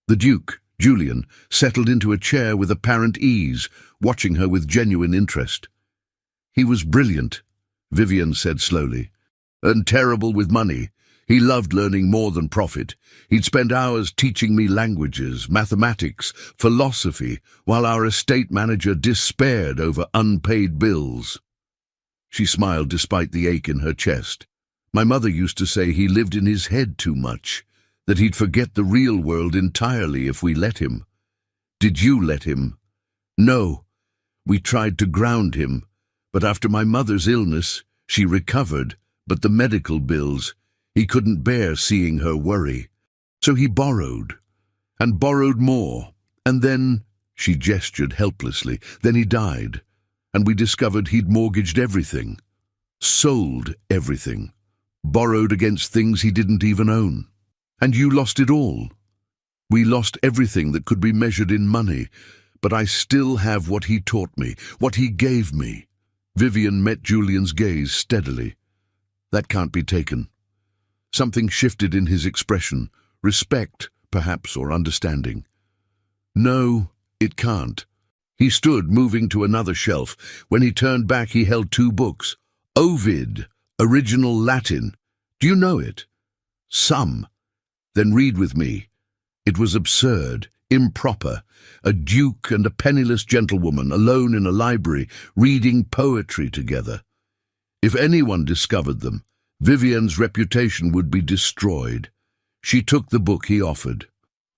The Duke, Julian, settled into a chair with apparent ease, watching her with genuine interest. "He was brilliant," Vivienne said slowly, "and terrible with money. He loved learning more than profit. He'd spend hours teaching me languages, mathematics, philosophy, while our estate manager despaired over unpaid bills." She smiled despite the ache in her chest. "My mother used to say he lived in his head too much, that he'd forget the real world entirely if we let him." "Did you let him?" "No. We tried to ground him, but after my mother's illness, she recovered, but the medical bills, he couldn't bear seeing her worry. So he borrowed, and borrowed more, and then," she gestured helplessly, "then he died, and we discovered he'd mortgaged everything, sold everything, borrowed against things he didn't even own. And you lost it all." "We lost everything that could be measured in money, but I still have what he taught me, what he gave me." Vivienne met Julian's gaze steadily. "That can't be taken." Something shifted in his expression, respect, perhaps, or understanding. "No, it can't." He stood, moving to another shelf. When he turned back, he held two books. "Ovid, original Latin. Do you know it?" "Some." "Then read with me." It was absurd, improper. A duke and a penniless gentlewoman, alone in a library, reading poetry together. If anyone discovered them, Vivienne's reputation would be destroyed. She took the book he offered.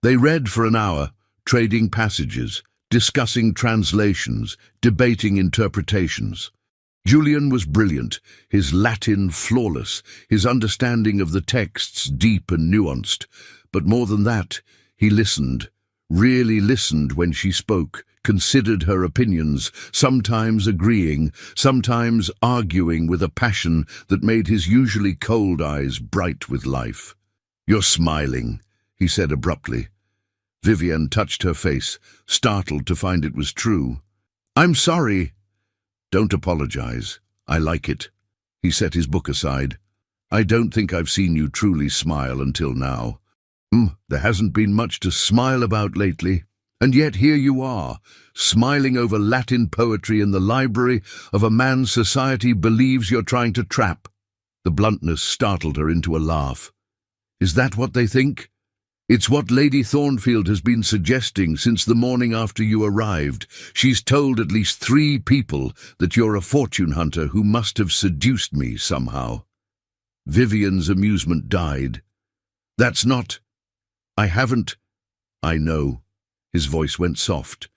They read for an hour, trading passages, discussing translations, debating interpretations. Julian was brilliant, his Latin flawless, his understanding of the texts deep and nuanced. But more than that, he listened, really listened when she spoke, considered her opinions, sometimes agreeing, sometimes arguing with a passion that made his usually cold eyes bright with life. "You're smiling," he said abruptly. Vivienne touched her face, startled to find it was true. "I'm sorry." "Don't apologize. I like it." He set his book aside. "I don't think I've seen you truly smile until now." There hasn't been much to smile about lately. And yet here you are, smiling over Latin poetry in the library of a man society believes you're trying to trap." The bluntness startled her into a laugh. "Is that what they think?" It's what Lady Thornfield has been suggesting since the morning after you arrived. She's told at least 3 people that you're a fortune hunter who must have seduced me somehow." Vivian's amusement died. "That's not... I haven't... I know." His voice went soft.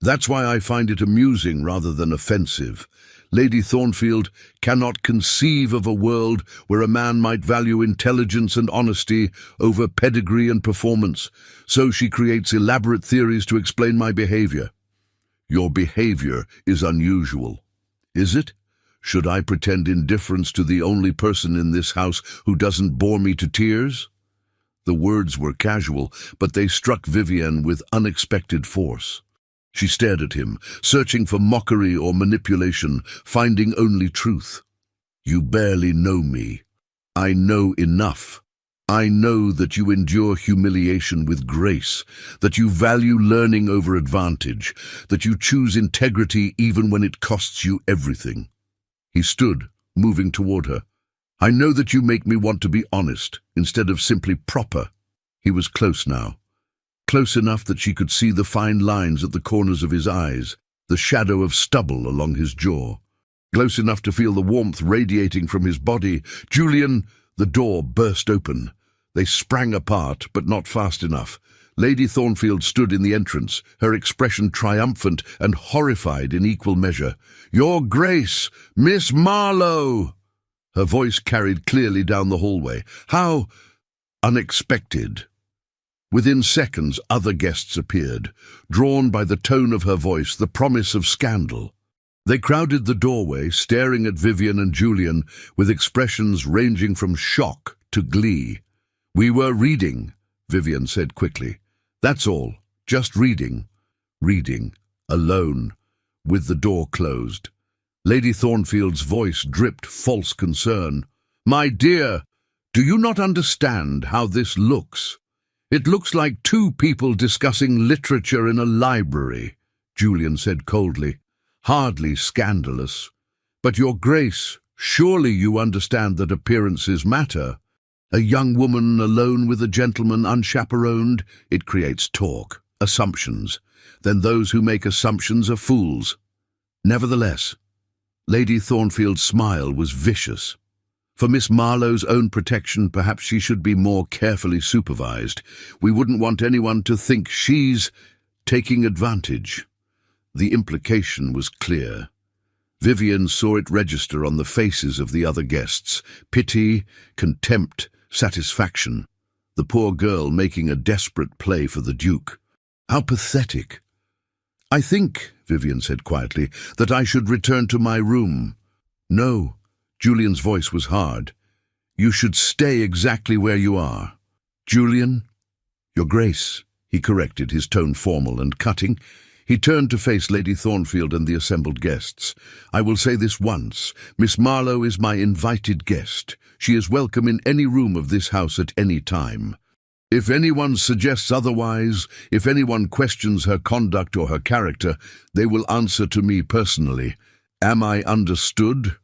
"That's why I find it amusing rather than offensive. Lady Thornfield cannot conceive of a world where a man might value intelligence and honesty over pedigree and performance, so she creates elaborate theories to explain my behavior." "Your behavior is unusual." "Is it? Should I pretend indifference to the only person in this house who doesn't bore me to tears?" The words were casual, but they struck Vivian with unexpected force. She stared at him, searching for mockery or manipulation, finding only truth. "You barely know me. I know enough. I know that you endure humiliation with grace, that you value learning over advantage, that you choose integrity even when it costs you everything." He stood, moving toward her. "I know that you make me want to be honest, instead of simply proper." He was close now. Close enough that she could see the fine lines at the corners of his eyes, the shadow of stubble along his jaw. Close enough to feel the warmth radiating from his body. "Julian!" The door burst open. They sprang apart, but not fast enough. Lady Thornfield stood in the entrance, her expression triumphant and horrified in equal measure. "Your Grace! Miss Marlowe!" Her voice carried clearly down the hallway. "How unexpected!" Within seconds, other guests appeared, drawn by the tone of her voice, the promise of scandal. They crowded the doorway, staring at Vivian and Julian with expressions ranging from shock to glee. "We were reading," Vivian said quickly. "That's all. Just reading." Reading. Alone. With the door closed. Lady Thornfield's voice dripped false concern. "My dear, do you not understand how this looks? It looks like 2 people discussing literature in a library," Julian said coldly. "Hardly scandalous. But Your Grace, surely you understand that appearances matter. A young woman alone with a gentleman unchaperoned, it creates talk, assumptions. Then those who make assumptions are fools." Nevertheless, Lady Thornfield's smile was vicious. "For Miss Marlowe's own protection, perhaps she should be more carefully supervised. We wouldn't want anyone to think she's taking advantage." The implication was clear. Vivian saw it register on the faces of the other guests. Pity, contempt, satisfaction. The poor girl making a desperate play for the Duke. How pathetic. "I think," Vivian said quietly, "that I should return to my room." "No." Julian's voice was hard. "You should stay exactly where you are." "Julian?" "Your Grace," he corrected, his tone formal and cutting. He turned to face Lady Thornfield and the assembled guests. "I will say this once. Miss Marlowe is my invited guest. She is welcome in any room of this house at any time. If anyone suggests otherwise, if anyone questions her conduct or her character, they will answer to me personally. Am I understood?"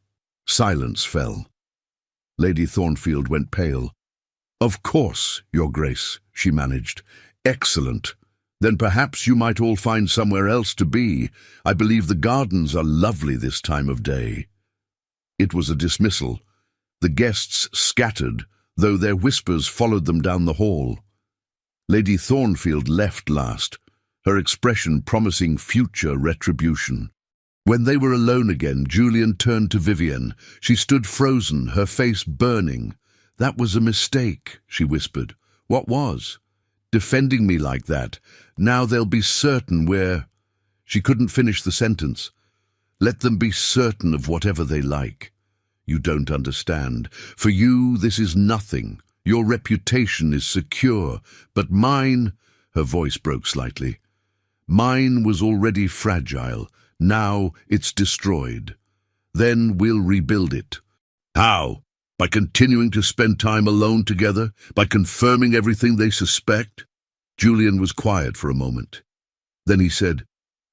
Silence fell. Lady Thornfield went pale. "Of course, Your Grace," she managed. "Excellent. Then perhaps you might all find somewhere else to be. I believe the gardens are lovely this time of day." It was a dismissal. The guests scattered, though their whispers followed them down the hall. Lady Thornfield left last, her expression promising future retribution. When they were alone again, Julian turned to Vivian. She stood frozen, her face burning. "That was a mistake," she whispered. "What was?" "Defending me like that. Now they'll be certain where—" She couldn't finish the sentence. "Let them be certain of whatever they like. You don't understand. For you, this is nothing. Your reputation is secure. But mine—" Her voice broke slightly. "Mine was already fragile. Now it's destroyed. Then we'll rebuild it." "How? By continuing to spend time alone together? By confirming everything they suspect?" Julian was quiet for a moment. Then he said,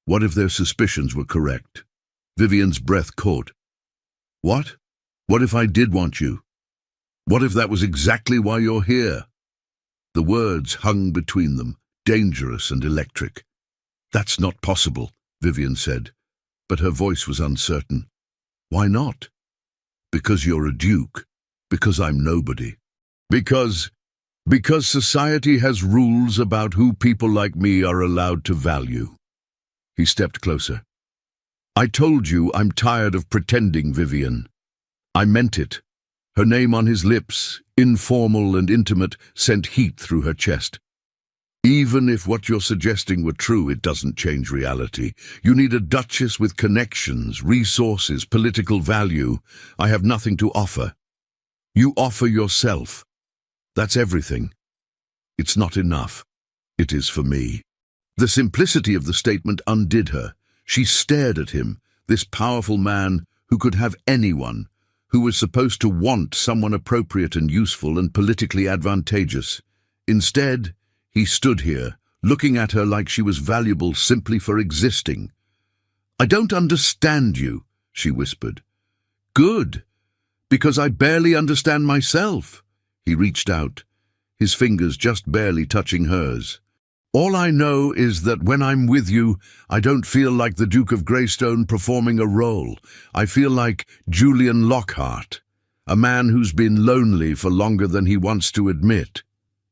"What if their suspicions were correct?" Vivian's breath caught. "What? What if I did want you? What if that was exactly why you're here?" The words hung between them, dangerous and electric. "That's not possible," Vivian said, but her voice was uncertain. "Why not?" "Because you're a duke. Because I'm nobody. Because society has rules about who people like me are allowed to value." He stepped closer. "I told you I'm tired of pretending, Vivian. I meant it." Her name on his lips, informal and intimate, sent heat through her chest. "Even if what you're suggesting were true, it doesn't change reality. You need a duchess with connections, resources, political value. I have nothing to offer. You offer yourself. That's everything. It's not enough. It is for me." The simplicity of the statement undid her. She stared at him, this powerful man who could have anyone, who was supposed to want someone appropriate and useful and politically advantageous. Instead, he stood here, looking at her like she was valuable simply for existing. "I don't understand you," she whispered. "Good, because I barely understand myself." He reached out, his fingers just barely touching hers. "All I know is that when I'm with you, I don't feel like the Duke of Greystone performing a role. I feel like Julian Lockhart, a man who's been lonely for longer than he wants to admit."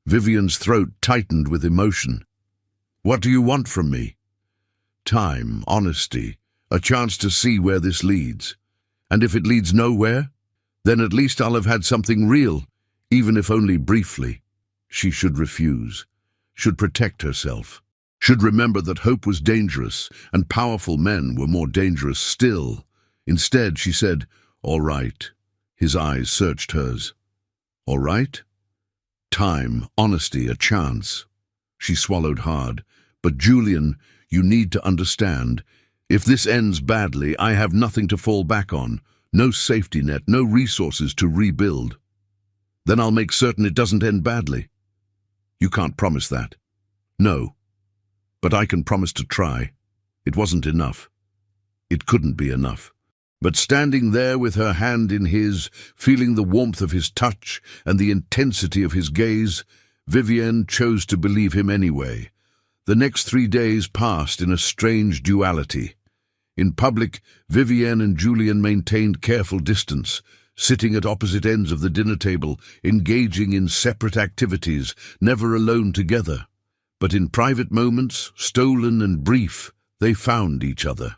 Vivian's throat tightened with emotion. "What do you want from me?" "Time, honesty, a chance to see where this leads. And if it leads nowhere, then at least I'll have had something real, even if only briefly." She should refuse. Should protect herself, should remember that hope was dangerous and powerful men were more dangerous still. Instead, she said, "All right." His eyes searched hers. "All right?" Time, honesty, a chance. She swallowed hard. "But Julian, you need to understand. If this ends badly, I have nothing to fall back on. No safety net, no resources to rebuild. Then I'll make certain it doesn't end badly." "You can't promise that." "No, but I can promise to try." It wasn't enough. It couldn't be enough. But standing there with her hand in his, feeling the warmth of his touch and the intensity of his gaze, Vivienne chose to believe him anyway. The next 3 days passed in a strange duality. In public, Vivienne and Julian maintained careful distance, sitting at opposite ends of the dinner table, engaging in separate activities, never alone together. But in private moments, stolen and brief, they found each other.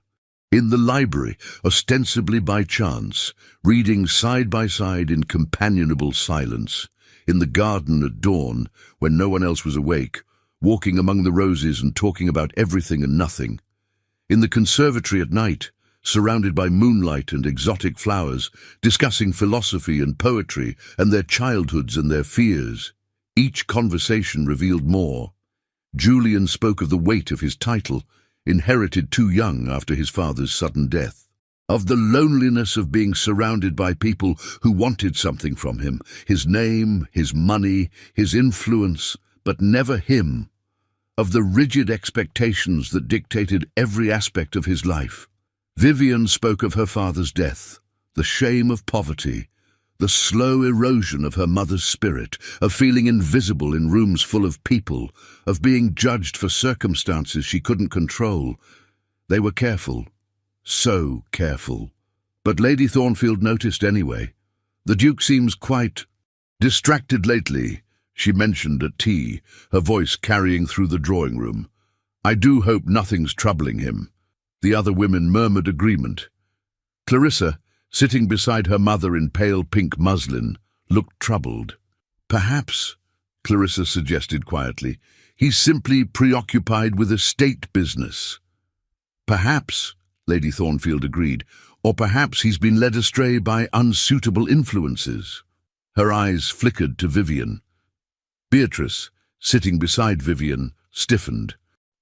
In the library, ostensibly by chance, reading side by side in companionable silence. In the garden at dawn, when no one else was awake, walking among the roses and talking about everything and nothing. In the conservatory at night, surrounded by moonlight and exotic flowers, discussing philosophy and poetry and their childhoods and their fears. Each conversation revealed more. Julian spoke of the weight of his title, inherited too young after his father's sudden death. Of the loneliness of being surrounded by people who wanted something from him, his name, his money, his influence, but never him. Of the rigid expectations that dictated every aspect of his life. Vivian spoke of her father's death, the shame of poverty, the slow erosion of her mother's spirit, of feeling invisible in rooms full of people, of being judged for circumstances she couldn't control. They were careful, so careful. But Lady Thornfield noticed anyway. "The Duke seems quite distracted lately," she mentioned at tea, her voice carrying through the drawing room. "I do hope nothing's troubling him." The other women murmured agreement. Clarissa, sitting beside her mother in pale pink muslin, looked troubled. "Perhaps," Clarissa suggested quietly, "he's simply preoccupied with estate business." "Perhaps," Lady Thornfield agreed, "or perhaps he's been led astray by unsuitable influences." Her eyes flickered to Vivian. Beatrice, sitting beside Vivian, stiffened.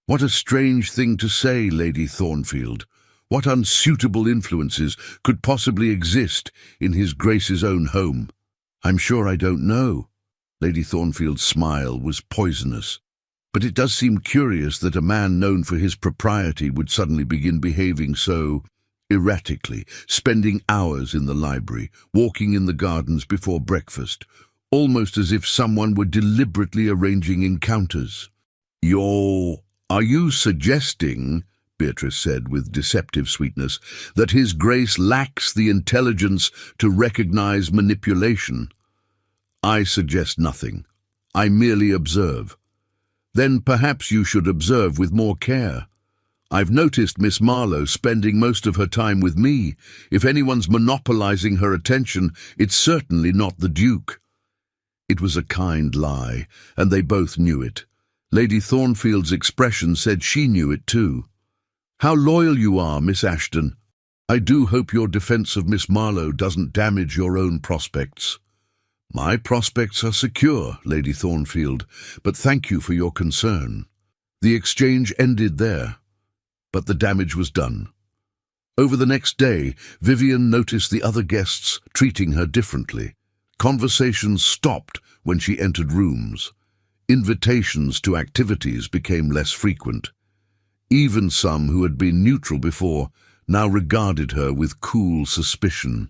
"What a strange thing to say, Lady Thornfield. What unsuitable influences could possibly exist in His Grace's own home?" "I'm sure I don't know." Lady Thornfield's smile was poisonous. "But it does seem curious that a man known for his propriety would suddenly begin behaving so erratically, spending hours in the library, walking in the gardens before breakfast, almost as if someone were deliberately arranging encounters. Are you suggesting, Beatrice said with deceptive sweetness, that His Grace lacks the intelligence to recognize manipulation? I suggest nothing. I merely observe. Then perhaps you should observe with more care. I've noticed Miss Marlowe spending most of her time with me. If anyone's monopolizing her attention, it's certainly not the Duke. It was a kind lie, and they both knew it. Lady Thornfield's expression said she knew it too. How loyal you are, Miss Ashton. I do hope your defense of Miss Marlowe doesn't damage your own prospects. My prospects are secure, Lady Thornfield, but thank you for your concern. The exchange ended there, but the damage was done. Over the next day, Vivian noticed the other guests treating her differently. Conversations stopped when she entered rooms. Invitations to activities became less frequent. Even some who had been neutral before now regarded her with cool suspicion.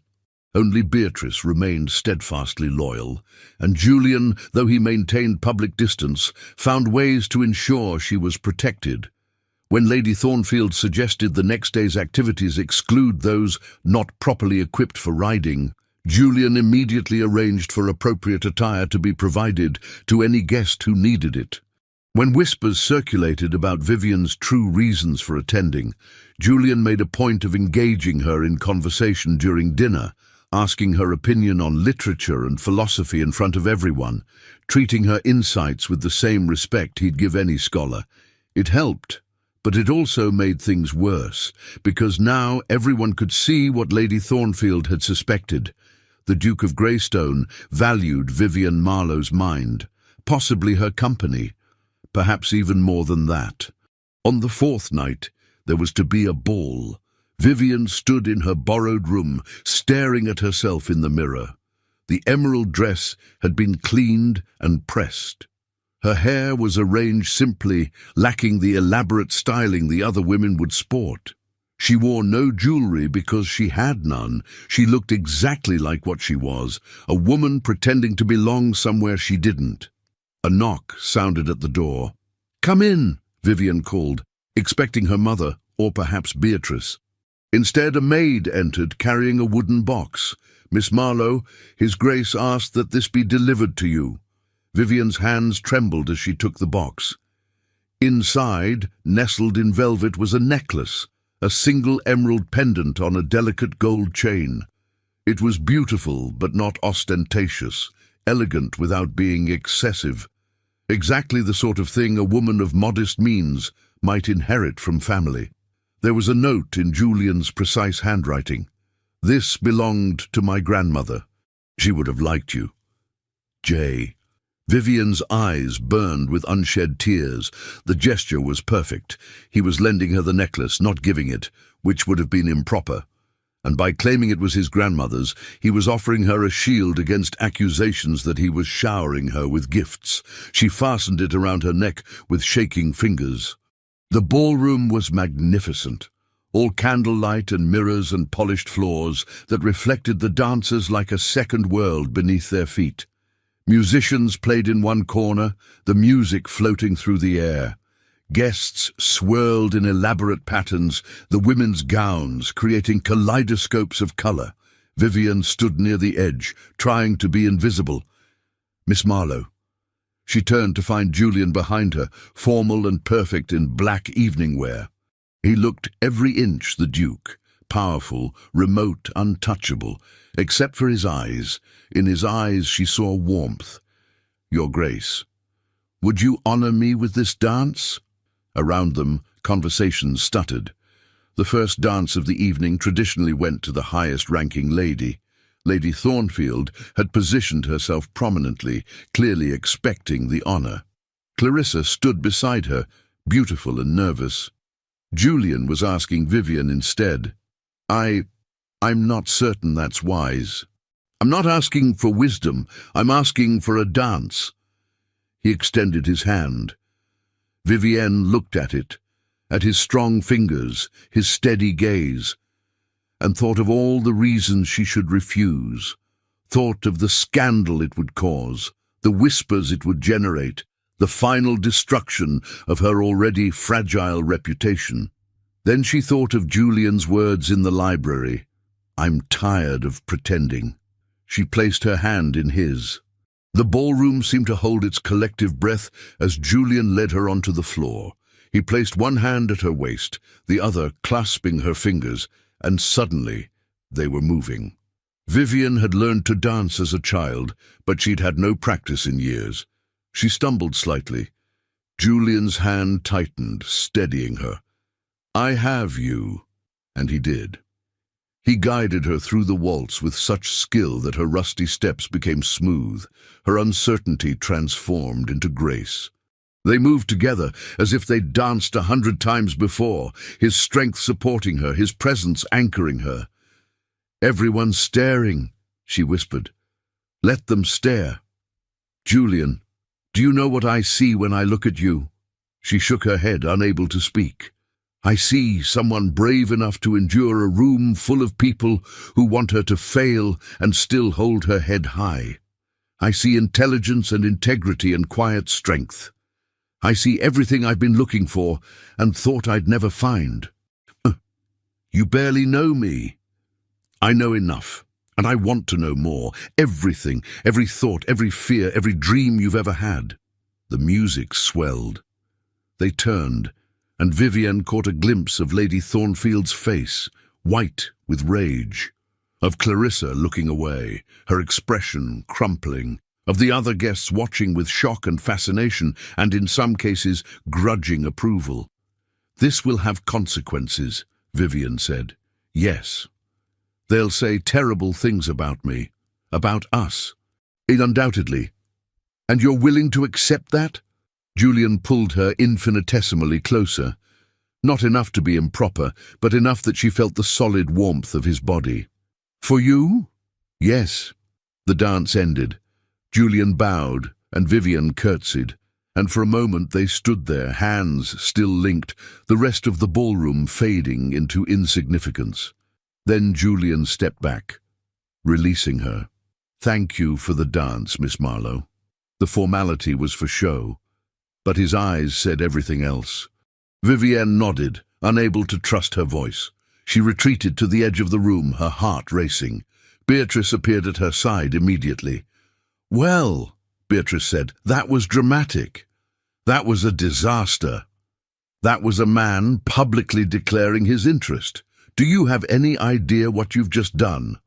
Only Beatrice remained steadfastly loyal, and Julian, though he maintained public distance, found ways to ensure she was protected. When Lady Thornfield suggested the next day's activities exclude those not properly equipped for riding, Julian immediately arranged for appropriate attire to be provided to any guest who needed it. When whispers circulated about Vivian's true reasons for attending, Julian made a point of engaging her in conversation during dinner, asking her opinion on literature and philosophy in front of everyone, treating her insights with the same respect he'd give any scholar. It helped, but it also made things worse, because now everyone could see what Lady Thornfield had suspected. The Duke of Greystone valued Vivian Marlowe's mind, possibly her company, perhaps even more than that. On the fourth night, there was to be a ball. Vivian stood in her borrowed room, staring at herself in the mirror. The emerald dress had been cleaned and pressed. Her hair was arranged simply, lacking the elaborate styling the other women would sport. She wore no jewelry because she had none. She looked exactly like what she was, a woman pretending to belong somewhere she didn't. A knock sounded at the door. "Come in," Vivian called, expecting her mother, or perhaps Beatrice. Instead, a maid entered carrying a wooden box. "Miss Marlowe, His Grace asked that this be delivered to you." Vivian's hands trembled as she took the box. Inside, nestled in velvet, was a necklace, a single emerald pendant on a delicate gold chain. It was beautiful but not ostentatious, elegant without being excessive. Exactly the sort of thing a woman of modest means might inherit from family. There was a note in Julian's precise handwriting. "This belonged to my grandmother. She would have liked you. J." Vivian's eyes burned with unshed tears. The gesture was perfect. He was lending her the necklace, not giving it, which would have been improper. And by claiming it was his grandmother's, he was offering her a shield against accusations that he was showering her with gifts. She fastened it around her neck with shaking fingers. The ballroom was magnificent, all candlelight and mirrors and polished floors that reflected the dancers like a second world beneath their feet. Musicians played in one corner, the music floating through the air. Guests swirled in elaborate patterns, the women's gowns creating kaleidoscopes of color. Vivian stood near the edge, trying to be invisible. "Miss Marlowe." She turned to find Julian behind her, formal and perfect in black evening wear. He looked every inch the Duke, powerful, remote, untouchable, except for his eyes. In his eyes she saw warmth. "Your Grace, would you honor me with this dance?" Around them, conversations stuttered. The first dance of the evening traditionally went to the highest-ranking lady. Lady Thornfield had positioned herself prominently, clearly expecting the honor. Clarissa stood beside her, beautiful and nervous. Julian was asking Vivian instead. I'm not certain that's wise. I'm not asking for wisdom, I'm asking for a dance." He extended his hand. Vivienne looked at it, at his strong fingers, his steady gaze, and thought of all the reasons she should refuse, thought of the scandal it would cause, the whispers it would generate, the final destruction of her already fragile reputation. Then she thought of Julian's words in the library. "I'm tired of pretending." She placed her hand in his. The ballroom seemed to hold its collective breath as Julian led her onto the floor. He placed one hand at her waist, the other clasping her fingers, and suddenly they were moving. Vivian had learned to dance as a child, but she'd had no practice in years. She stumbled slightly. Julian's hand tightened, steadying her. "I have you," and he did. He guided her through the waltz with such skill that her rusty steps became smooth, her uncertainty transformed into grace. They moved together as if they'd danced 100 times before, his strength supporting her, his presence anchoring her. "Everyone's staring," she whispered. "Let them stare." "Julian, do you know what I see when I look at you?" She shook her head, unable to speak. "I see someone brave enough to endure a room full of people who want her to fail and still hold her head high. I see intelligence and integrity and quiet strength. I see everything I've been looking for and thought I'd never find." "You barely know me." "I know enough, and I want to know more. Everything, every thought, every fear, every dream you've ever had." The music swelled. They turned, and Vivian caught a glimpse of Lady Thornfield's face, white with rage, of Clarissa looking away, her expression crumpling, of the other guests watching with shock and fascination, and in some cases grudging approval. "This will have consequences," Vivian said. "Yes. They'll say terrible things about me, about us. Undoubtedly. And you're willing to accept that?" Julian pulled her infinitesimally closer. Not enough to be improper, but enough that she felt the solid warmth of his body. "For you?" "Yes." The dance ended. Julian bowed, and Vivian curtsied, and for a moment they stood there, hands still linked, the rest of the ballroom fading into insignificance. Then Julian stepped back, releasing her. "Thank you for the dance, Miss Marlowe." The formality was for show, but his eyes said everything else. Vivienne nodded, unable to trust her voice. She retreated to the edge of the room, her heart racing. Beatrice appeared at her side immediately. "Well," Beatrice said, "that was dramatic. That was a disaster. That was a man publicly declaring his interest. Do you have any idea what you've just done?"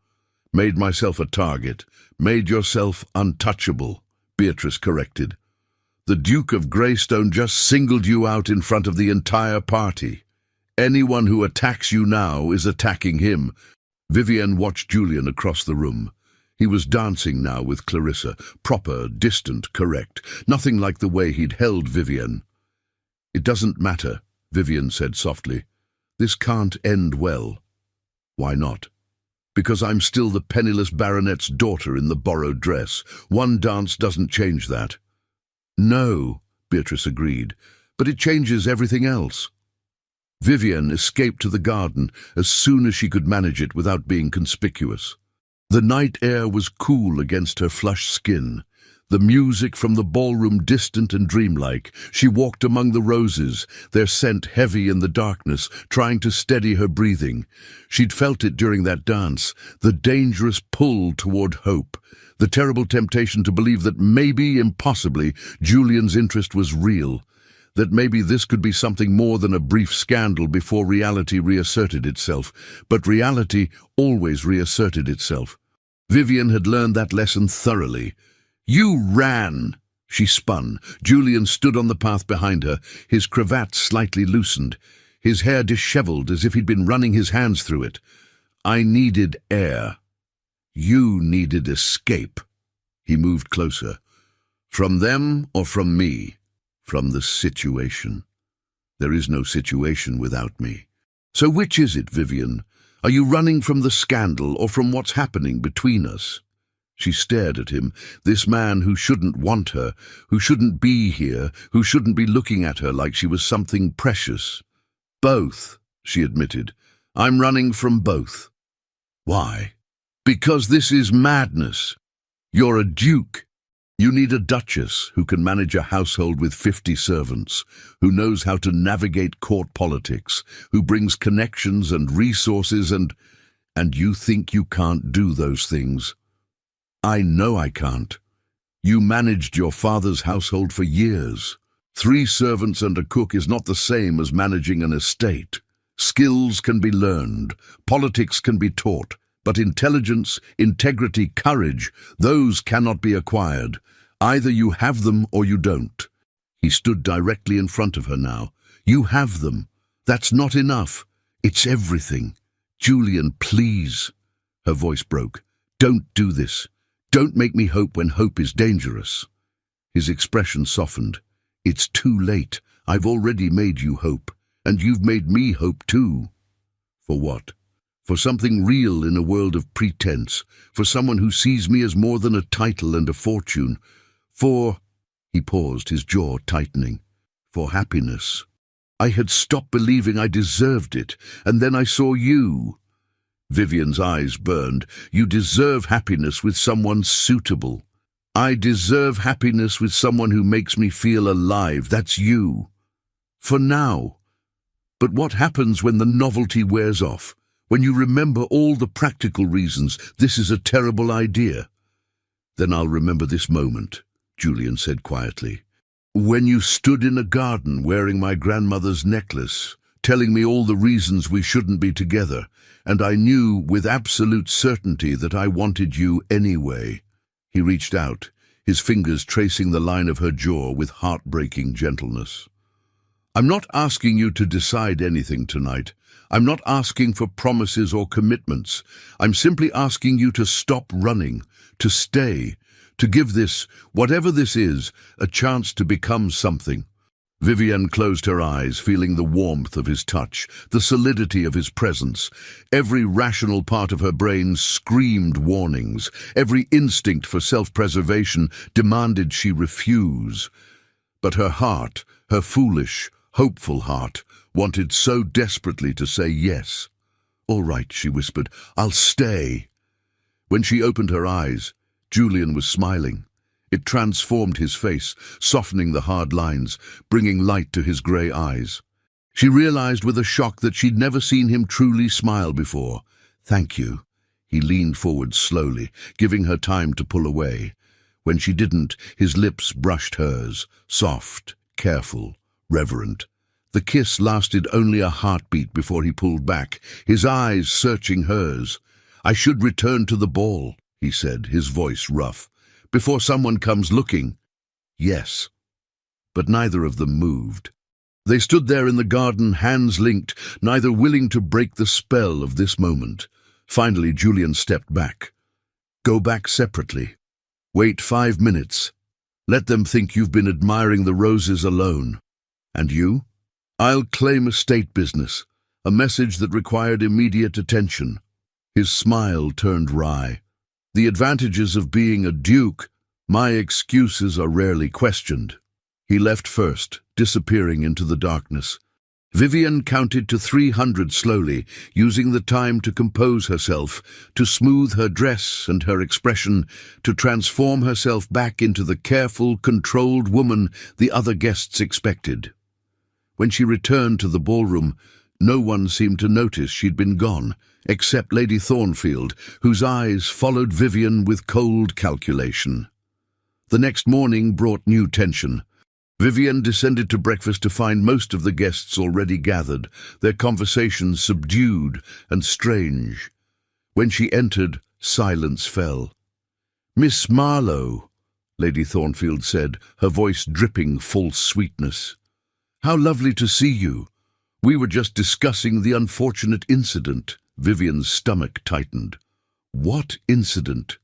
"Made myself a target. Made yourself untouchable," Beatrice corrected. "The Duke of Greystone just singled you out in front of the entire party. Anyone who attacks you now is attacking him." Vivienne watched Julian across the room. He was dancing now with Clarissa, proper, distant, correct, nothing like the way he'd held Vivienne. "It doesn't matter," Vivienne said softly. "This can't end well." "Why not?" "Because I'm still the penniless baronet's daughter in the borrowed dress. One dance doesn't change that." "No," Beatrice agreed, "but it changes everything else." Vivienne escaped to the garden as soon as she could manage it without being conspicuous. The night air was cool against her flushed skin, the music from the ballroom distant and dreamlike. She walked among the roses, their scent heavy in the darkness, trying to steady her breathing. She'd felt it during that dance, the dangerous pull toward hope, the terrible temptation to believe that maybe, impossibly, Julian's interest was real, that maybe this could be something more than a brief scandal before reality reasserted itself. But reality always reasserted itself. Vivian had learned that lesson thoroughly. "You ran!" She spun. Julian stood on the path behind her, his cravat slightly loosened, his hair disheveled as if he'd been running his hands through it. "I needed air. You needed escape." He moved closer. "From them or from me?" "From the situation. There is no situation without me." "So which is it, Vivian? Are you running from the scandal or from what's happening between us?" She stared at him, this man who shouldn't want her, who shouldn't be here, who shouldn't be looking at her like she was something precious. "Both," she admitted. "I'm running from both." "Why?" Because this is madness. You're a duke. You need a duchess who can manage a household with 50 servants, who knows how to navigate court politics, who brings connections and resources and you think you can't do those things. I know I can't. You managed your father's household for years. 3 servants and a cook is not the same as managing an estate. Skills can be learned, politics can be taught, but intelligence, integrity, courage, those cannot be acquired. Either you have them or you don't. He stood directly in front of her now. You have them. That's not enough. It's everything. Julian, please. Her voice broke. Don't do this. Don't make me hope when hope is dangerous. His expression softened. It's too late. I've already made you hope, and you've made me hope too. For what? For something real in a world of pretense, for someone who sees me as more than a title and a fortune, for, he paused, his jaw tightening, for happiness. I had stopped believing I deserved it, and then I saw you. Vivian's eyes burned. You deserve happiness with someone suitable. I deserve happiness with someone who makes me feel alive. That's you. For now. But what happens when the novelty wears off? When you remember all the practical reasons this is a terrible idea? Then I'll remember this moment, Julian said quietly. When you stood in a garden wearing my grandmother's necklace, telling me all the reasons we shouldn't be together, and I knew with absolute certainty that I wanted you anyway. He reached out, his fingers tracing the line of her jaw with heartbreaking gentleness. I'm not asking you to decide anything tonight. I'm not asking for promises or commitments. I'm simply asking you to stop running, to stay, to give this, whatever this is, a chance to become something. Vivian closed her eyes, feeling the warmth of his touch, the solidity of his presence. Every rational part of her brain screamed warnings. Every instinct for self-preservation demanded she refuse. But her heart, her foolish, hopeful heart, wanted so desperately to say yes. All right, she whispered, I'll stay. When she opened her eyes, Julian was smiling. It transformed his face, softening the hard lines, bringing light to his grey eyes. She realized with a shock that she'd never seen him truly smile before. Thank you. He leaned forward slowly, giving her time to pull away. When she didn't, his lips brushed hers, soft, careful, reverent. The kiss lasted only a heartbeat before he pulled back, his eyes searching hers. I should return to the ball, he said, his voice rough, before someone comes looking. Yes. But neither of them moved. They stood there in the garden, hands linked, neither willing to break the spell of this moment. Finally, Julian stepped back. Go back separately. Wait 5 minutes. Let them think you've been admiring the roses alone. And you? I'll claim estate business, a message that required immediate attention. His smile turned wry. The advantages of being a duke, my excuses are rarely questioned. He left first, disappearing into the darkness. Vivian counted to 300 slowly, using the time to compose herself, to smooth her dress and her expression, to transform herself back into the careful, controlled woman the other guests expected. When she returned to the ballroom, no one seemed to notice she'd been gone, except Lady Thornfield, whose eyes followed Vivian with cold calculation. The next morning brought new tension. Vivian descended to breakfast to find most of the guests already gathered, their conversations subdued and strange. When she entered, silence fell. Miss Marlowe, Lady Thornfield said, her voice dripping false sweetness. How lovely to see you. We were just discussing the unfortunate incident. Vivian's stomach tightened. What incident?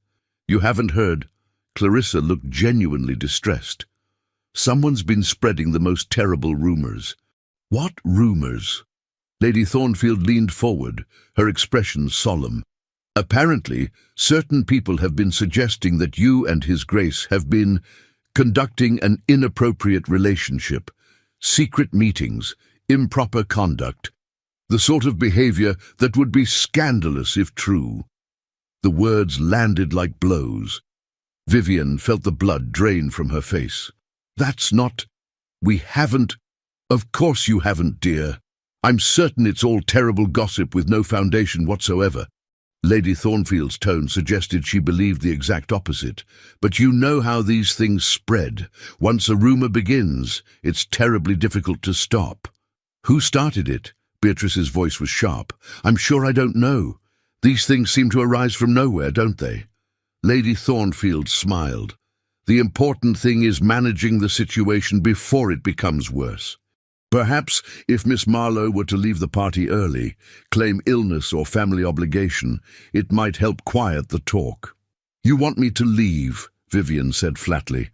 You haven't heard? Clarissa looked genuinely distressed. Someone's been spreading the most terrible rumors. What rumors? Lady Thornfield leaned forward, her expression solemn. Apparently, certain people have been suggesting that you and His Grace have been conducting an inappropriate relationship, secret meetings, improper conduct, the sort of behavior that would be scandalous if true. The words landed like blows. Vivian felt the blood drain from her face. "That's not... We haven't... Of course you haven't, dear. I'm certain it's all terrible gossip with no foundation whatsoever." Lady Thornfield's tone suggested she believed the exact opposite. "But you know how these things spread. Once a rumor begins, it's terribly difficult to stop." "Who started it?" Beatrice's voice was sharp. "I'm sure I don't know. These things seem to arise from nowhere, don't they?" Lady Thornfield smiled. "The important thing is managing the situation before it becomes worse. Perhaps if Miss Marlowe were to leave the party early, claim illness or family obligation, it might help quiet the talk." "You want me to leave," Vivian said flatly.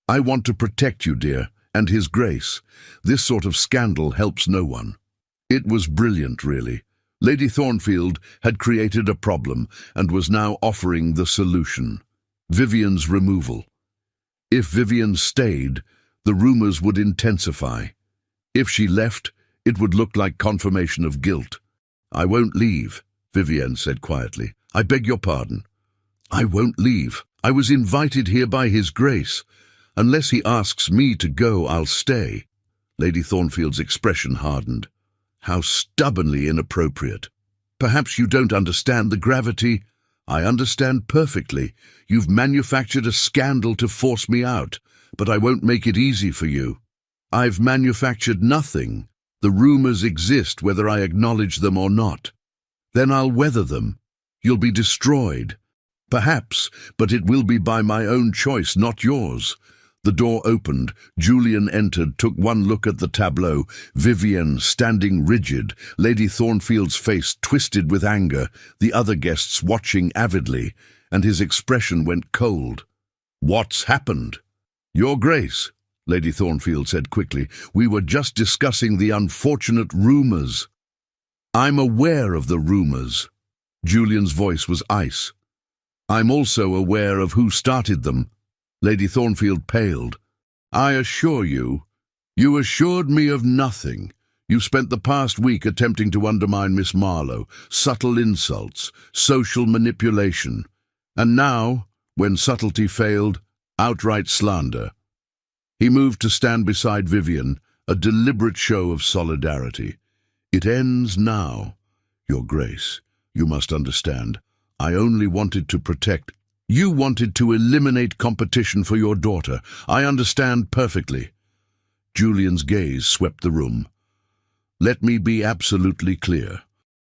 "I want to protect you, dear, and His Grace. This sort of scandal helps no one." It was brilliant, really. Lady Thornfield had created a problem and was now offering the solution: Vivian's removal. If Vivian stayed, the rumors would intensify. If she left, it would look like confirmation of guilt. "I won't leave," Vivian said quietly. "I beg your pardon." "I won't leave. I was invited here by His Grace. Unless he asks me to go, I'll stay." Lady Thornfield's expression hardened. How stubbornly inappropriate. "Perhaps you don't understand the gravity." "I understand perfectly. You've manufactured a scandal to force me out, but I won't make it easy for you." "I've manufactured nothing. The rumors exist whether I acknowledge them or not. Then I'll weather them. You'll be destroyed. Perhaps, but it will be by my own choice, not yours." The door opened. Julian entered, took one look at the tableau. Vivian standing rigid, Lady Thornfield's face twisted with anger, the other guests watching avidly, and his expression went cold. "What's happened?" "Your Grace," Lady Thornfield said quickly, "we were just discussing the unfortunate rumors." "I'm aware of the rumors." Julian's voice was ice. "I'm also aware of who started them." Lady Thornfield paled. "I assure you, you assured me of nothing. You spent the past week attempting to undermine Miss Marlowe, subtle insults, social manipulation. And now, when subtlety failed, outright slander." He moved to stand beside Vivian, a deliberate show of solidarity. "It ends now, Your Grace. You must understand. I only wanted to protect... You wanted to eliminate competition for your daughter. I understand perfectly." Julian's gaze swept the room. "Let me be absolutely clear.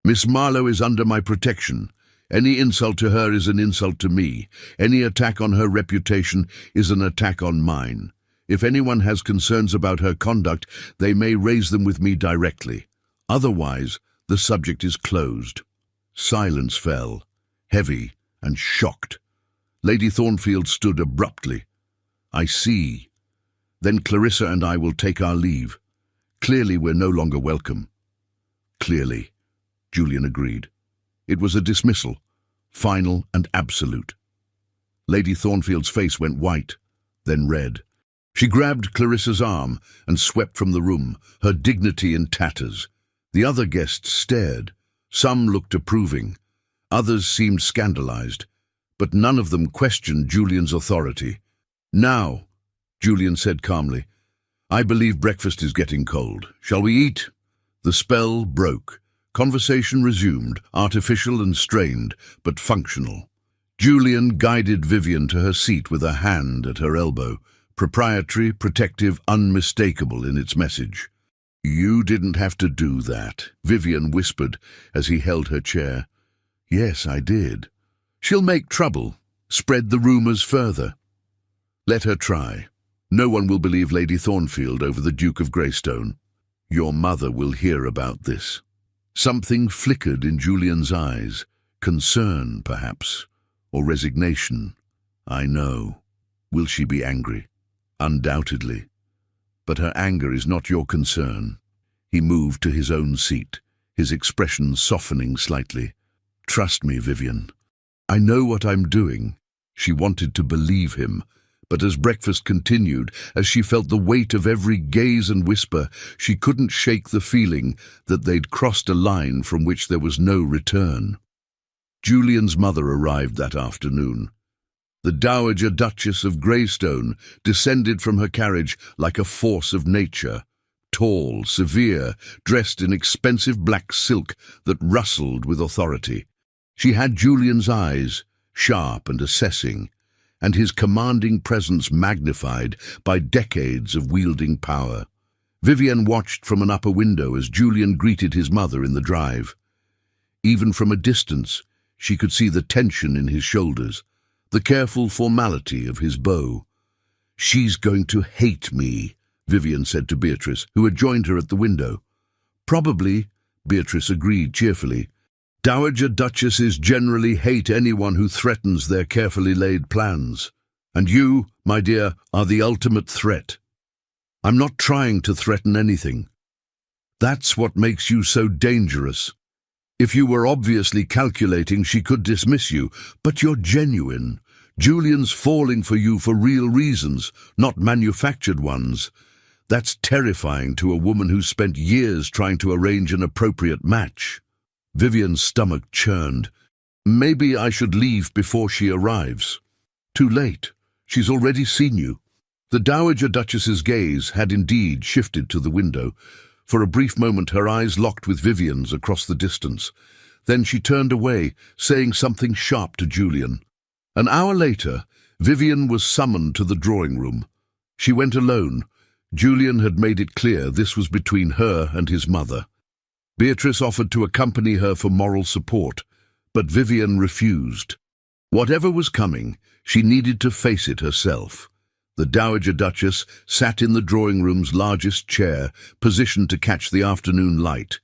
Miss Marlowe is under my protection. Any insult to her is an insult to me. Any attack on her reputation is an attack on mine. If anyone has concerns about her conduct, they may raise them with me directly. Otherwise, the subject is closed." Silence fell, heavy and shocked. Lady Thornfield stood abruptly. "I see. Then Clarissa and I will take our leave. Clearly we're no longer welcome." "Clearly," Julian agreed. It was a dismissal, final and absolute. Lady Thornfield's face went white, then red. She grabbed Clarissa's arm and swept from the room, her dignity in tatters. The other guests stared. Some looked approving. Others seemed scandalized. But none of them questioned Julian's authority. "Now," Julian said calmly, "I believe breakfast is getting cold. Shall we eat?" The spell broke. Conversation resumed, artificial and strained, but functional. Julian guided Vivian to her seat with a hand at her elbow, proprietary, protective, unmistakable in its message. "You didn't have to do that," Vivian whispered as he held her chair. "Yes, I did. She'll make trouble, spread the rumors further. Let her try. No one will believe Lady Thornfield over the Duke of Greystone. Your mother will hear about this." Something flickered in Julian's eyes, concern, perhaps, or resignation. "I know. Will she be angry?" "Undoubtedly. But her anger is not your concern." He moved to his own seat, his expression softening slightly. "Trust me, Vivian. I know what I'm doing." She wanted to believe him, but as breakfast continued, as she felt the weight of every gaze and whisper, she couldn't shake the feeling that they'd crossed a line from which there was no return. Julian's mother arrived that afternoon. The Dowager Duchess of Greystone descended from her carriage like a force of nature, tall, severe, dressed in expensive black silk that rustled with authority. She had Julian's eyes, sharp and assessing, and his commanding presence magnified by decades of wielding power. Vivian watched from an upper window as Julian greeted his mother in the drive. Even from a distance, she could see the tension in his shoulders, the careful formality of his bow. "She's going to hate me," Vivian said to Beatrice, who had joined her at the window. "Probably," Beatrice agreed cheerfully. "Dowager Duchesses generally hate anyone who threatens their carefully laid plans. And you, my dear, are the ultimate threat." "I'm not trying to threaten anything. That's what makes you so dangerous. If you were obviously calculating, she could dismiss you, but you're genuine. Julian's falling for you for real reasons, not manufactured ones. That's terrifying to a woman who spent years trying to arrange an appropriate match." Vivian's stomach churned. "Maybe I should leave before she arrives." "Too late. She's already seen you." The Dowager Duchess's gaze had indeed shifted to the window. For a brief moment her eyes locked with Vivian's across the distance. Then she turned away, saying something sharp to Julian. An hour later, Vivian was summoned to the drawing room. She went alone. Julian had made it clear this was between her and his mother. Beatrice offered to accompany her for moral support, but Vivian refused. Whatever was coming, she needed to face it herself. The Dowager Duchess sat in the drawing room's largest chair, positioned to catch the afternoon light.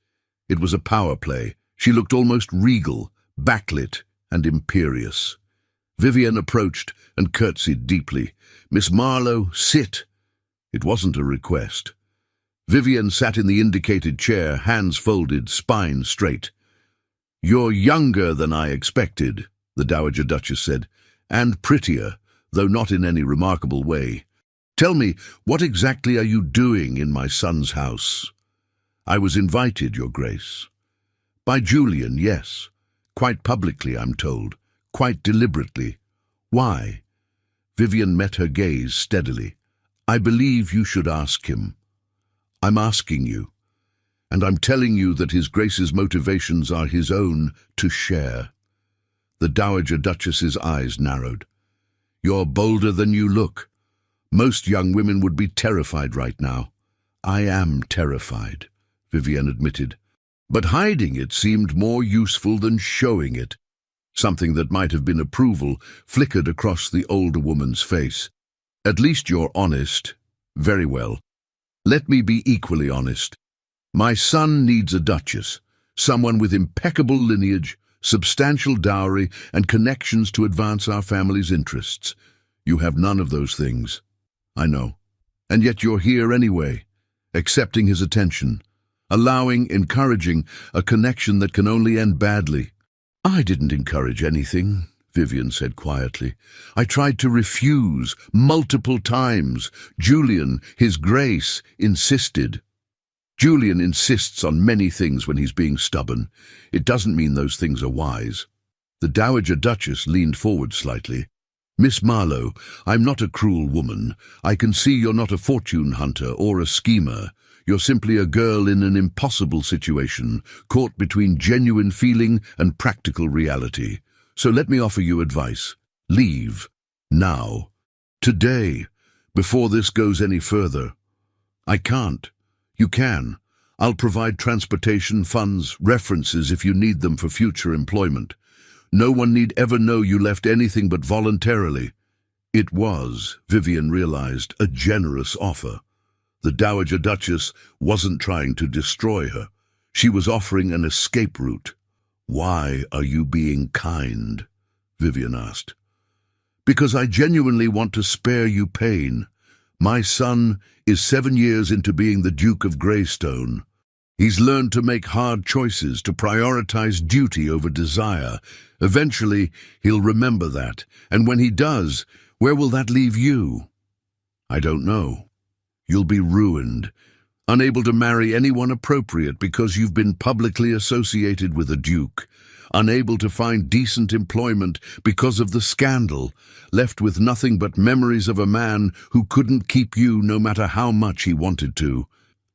It was a power play. She looked almost regal, backlit and imperious. Vivian approached and curtsied deeply. "Miss Marlowe, sit." It wasn't a request. Vivian sat in the indicated chair, hands folded, spine straight. "You're younger than I expected," the Dowager Duchess said, "and prettier, though not in any remarkable way. Tell me, what exactly are you doing in my son's house?" "I was invited, Your Grace." "By Julian, yes. Quite publicly, I'm told. Quite deliberately. Why?" Vivian met her gaze steadily. "I believe you should ask him." "I'm asking you. And I'm telling you that His Grace's motivations are his own to share." The Dowager Duchess's eyes narrowed. "You're bolder than you look. Most young women would be terrified right now." "I am terrified," Vivian admitted. "But hiding it seemed more useful than showing it." Something that might have been approval flickered across the older woman's face. "At least you're honest." "Very well. Let me be equally honest. My son needs a duchess, someone with impeccable lineage, substantial dowry, and connections to advance our family's interests. You have none of those things. I know. And yet you're here anyway, accepting his attention, allowing, encouraging a connection that can only end badly." "I didn't encourage anything," Vivian said quietly. "I tried to refuse multiple times. Julian, His Grace, insisted." "Julian insists on many things when he's being stubborn. It doesn't mean those things are wise." The Dowager Duchess leaned forward slightly. "Miss Marlowe, I'm not a cruel woman. I can see you're not a fortune hunter or a schemer. You're simply a girl in an impossible situation, caught between genuine feeling and practical reality. So let me offer you advice. Leave. Now. Today. Before this goes any further." "I can't." "You can. I'll provide transportation, funds, references if you need them for future employment. No one need ever know you left anything but voluntarily." It was, Vivian realized, a generous offer. The Dowager Duchess wasn't trying to destroy her. She was offering an escape route. "Why are you being kind?" Vivian asked. "Because I genuinely want to spare you pain. My son is 7 years into being the Duke of Greystone. He's learned to make hard choices, to prioritize duty over desire. Eventually, he'll remember that. And when he does, where will that leave you?" "I don't know. You'll be ruined, unable to marry anyone appropriate because you've been publicly associated with a duke, unable to find decent employment because of the scandal, left with nothing but memories of a man who couldn't keep you no matter how much he wanted to.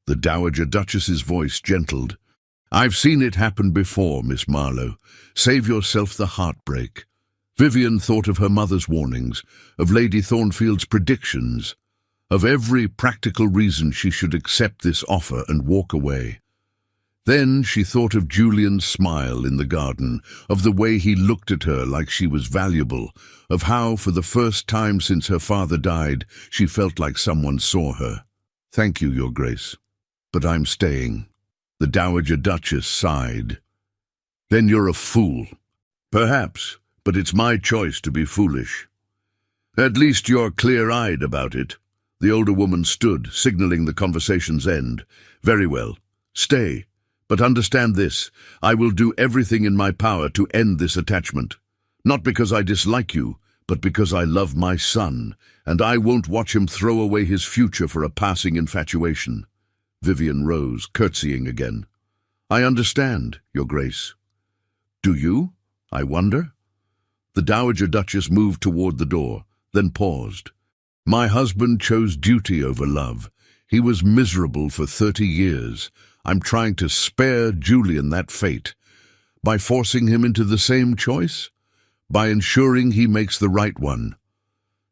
The Dowager Duchess's voice gentled. "I've seen it happen before, Miss Marlowe. Save yourself the heartbreak." Vivian thought of her mother's warnings, of Lady Thornfield's predictions, of every practical reason she should accept this offer and walk away. Then she thought of Julian's smile in the garden, of the way he looked at her like she was valuable, of how, for the first time since her father died, she felt like someone saw her. "Thank you, Your Grace, but I'm staying." The Dowager Duchess sighed. "Then you're a fool." "Perhaps, but it's my choice to be foolish." "At least you're clear-eyed about it." The older woman stood, signaling the conversation's end. "Very well. Stay. But understand this, I will do everything in my power to end this attachment. Not because I dislike you, but because I love my son, and I won't watch him throw away his future for a passing infatuation." Vivian rose, curtsying again. "I understand, Your Grace." "Do you? I wonder?" The Dowager Duchess moved toward the door, then paused. "My husband chose duty over love. He was miserable for 30 years. I'm trying to spare Julian that fate. By forcing him into the same choice? By ensuring he makes the right one."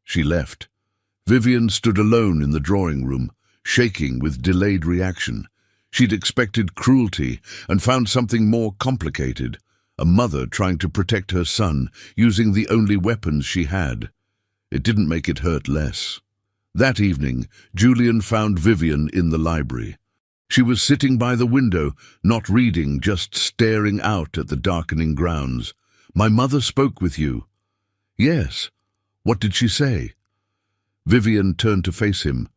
She left. Vivian stood alone in the drawing room, shaking with delayed reaction. She'd expected cruelty and found something more complicated. A mother trying to protect her son, using the only weapons she had. It didn't make it hurt less. That evening, Julian found Vivian in the library. She was sitting by the window, not reading, just staring out at the darkening grounds. "My mother spoke with you." "Yes. What did she say?" Vivian turned to face him.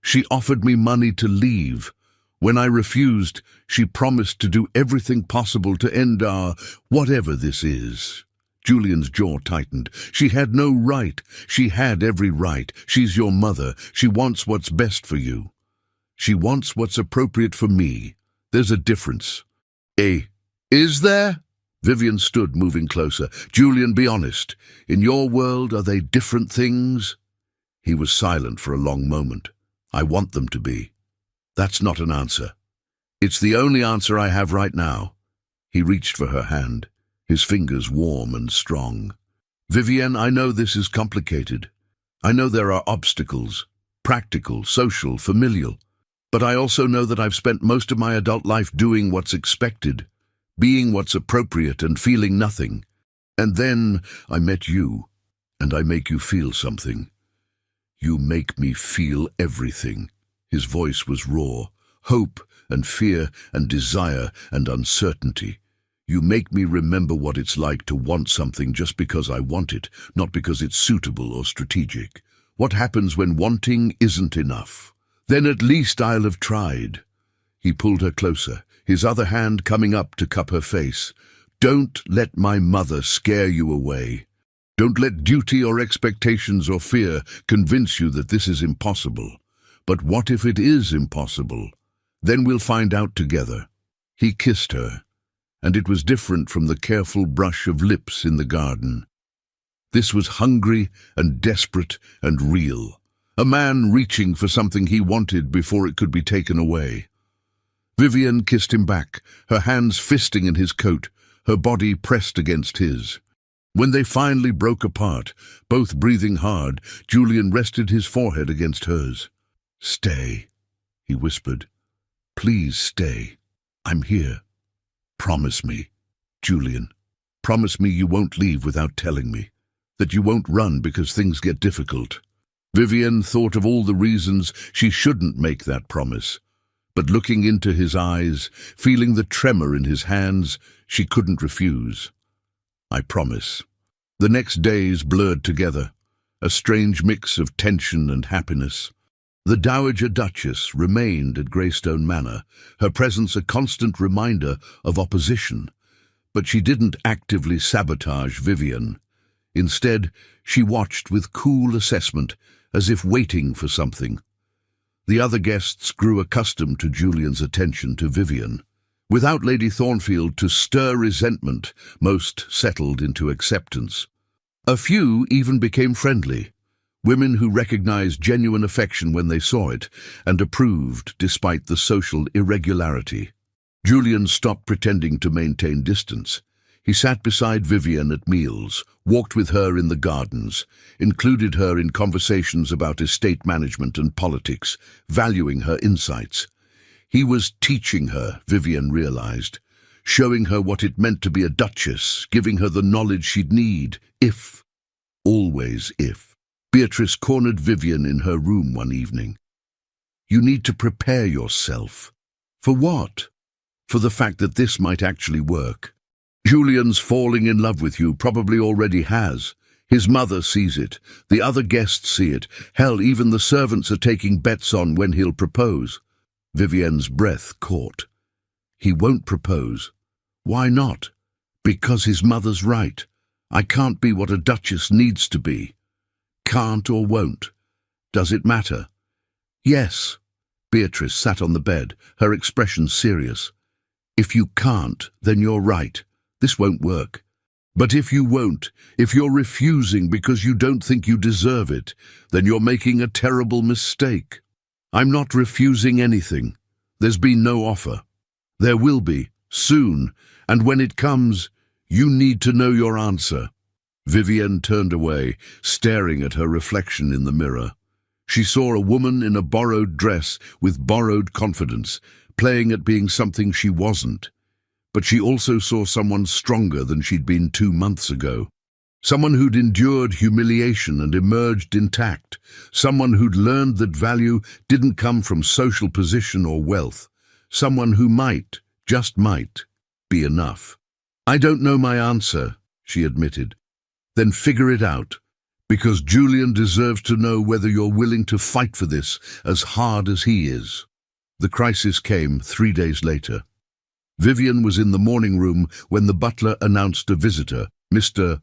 "She offered me money to leave. When I refused, she promised to do everything possible to end our whatever this is." Julian's jaw tightened. "She had no right. She had every right. She's your mother. She wants what's best for you." "She wants what's appropriate for me. There's a difference." Is there?" Vivian stood, moving closer. "Julian, be honest. In your world, are they different things?" He was silent for a long moment. "I want them to be." "That's not an answer." "It's the only answer I have right now." He reached for her hand, his fingers warm and strong. "Vivian, I know this is complicated. I know there are obstacles, practical, social, familial. But I also know that I've spent most of my adult life doing what's expected, being what's appropriate and feeling nothing. And then I met you, and I make you feel something. You make me feel everything." His voice was raw, hope and fear and desire and uncertainty. "You make me remember what it's like to want something just because I want it, not because it's suitable or strategic. What happens when wanting isn't enough? Then at least I'll have tried." He pulled her closer, his other hand coming up to cup her face. "Don't let my mother scare you away. Don't let duty or expectations or fear convince you that this is impossible. But what if it is impossible? Then we'll find out together." He kissed her, and it was different from the careful brush of lips in the garden. This was hungry and desperate and real. A man reaching for something he wanted before it could be taken away. Vivian kissed him back, her hands fisting in his coat, her body pressed against his. When they finally broke apart, both breathing hard, Julian rested his forehead against hers. "Stay," he whispered. "Please stay. I'm here. Promise me, Julian. Promise me you won't leave without telling me. That you won't run because things get difficult." Vivian thought of all the reasons she shouldn't make that promise. But looking into his eyes, feeling the tremor in his hands, she couldn't refuse. "I promise." The next days blurred together, a strange mix of tension and happiness. The Dowager Duchess remained at Greystone Manor, her presence a constant reminder of opposition. But she didn't actively sabotage Vivian. Instead, she watched with cool assessment, as if waiting for something. The other guests grew accustomed to Julian's attention to Vivian. Without Lady Thornfield to stir resentment, most settled into acceptance. A few even became friendly, women who recognized genuine affection when they saw it and approved despite the social irregularity. Julian stopped pretending to maintain distance. He sat beside Vivian at meals, walked with her in the gardens, included her in conversations about estate management and politics, valuing her insights. He was teaching her, Vivian realized, showing her what it meant to be a duchess, giving her the knowledge she'd need, if, always if. Beatrice cornered Vivian in her room one evening. You need to prepare yourself. For what? For the fact that this might actually work. Julian's falling in love with you probably already has. His mother sees it. The other guests see it. Hell, even the servants are taking bets on when he'll propose. Vivian's breath caught. He won't propose. Why not? Because his mother's right. I can't be what a duchess needs to be. Can't or won't. Does it matter? Yes. Beatrice sat on the bed, her expression serious. If you can't, then you're right. This won't work. But if you won't, if you're refusing because you don't think you deserve it, then you're making a terrible mistake. I'm not refusing anything. There's been no offer. There will be, soon, and when it comes, you need to know your answer. Vivian turned away, staring at her reflection in the mirror. She saw a woman in a borrowed dress with borrowed confidence, playing at being something she wasn't. But she also saw someone stronger than she'd been 2 months ago. Someone who'd endured humiliation and emerged intact. Someone who'd learned that value didn't come from social position or wealth. Someone who might, just might, be enough. I don't know my answer, she admitted. Then figure it out, because Julian deserves to know whether you're willing to fight for this as hard as he is. The crisis came 3 days later. Vivian was in the morning room when the butler announced a visitor, Mr.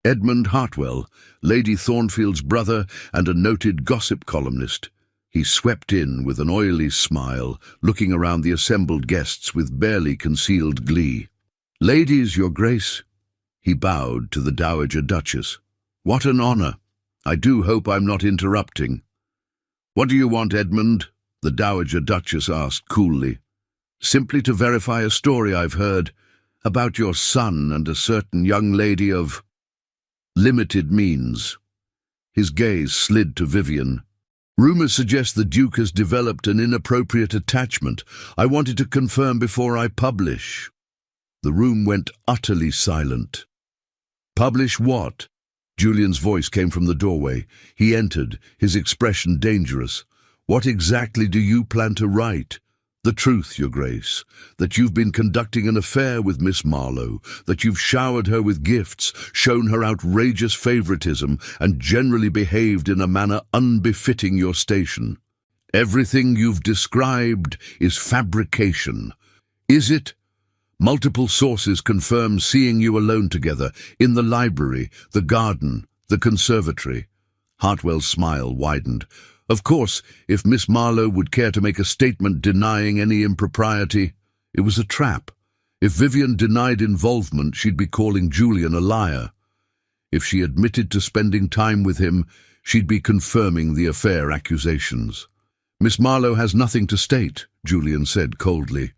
Edmund Hartwell, Lady Thornfield's brother and a noted gossip columnist. He swept in with an oily smile, looking around the assembled guests with barely concealed glee. Ladies, your grace. He bowed to the Dowager Duchess. What an honor. I do hope I'm not interrupting. What do you want, Edmund? The Dowager Duchess asked coolly. Simply to verify a story I've heard about your son and a certain young lady of limited means. His gaze slid to Vivian. Rumors suggest the Duke has developed an inappropriate attachment. I wanted to confirm before I publish. The room went utterly silent. Publish what? Julian's voice came from the doorway. He entered, his expression dangerous. What exactly do you plan to write? The truth, your grace, that you've been conducting an affair with Miss Marlowe, that you've showered her with gifts, shown her outrageous favoritism, and generally behaved in a manner unbefitting your station. Everything you've described is fabrication. Is it? Multiple sources confirm seeing you alone together, in the library, the garden, the conservatory. Hartwell's smile widened. Of course, if Miss Marlowe would care to make a statement denying any impropriety, it was a trap. If Vivian denied involvement, she'd be calling Julian a liar. If she admitted to spending time with him, she'd be confirming the affair accusations. Miss Marlowe has nothing to state, Julian said coldly.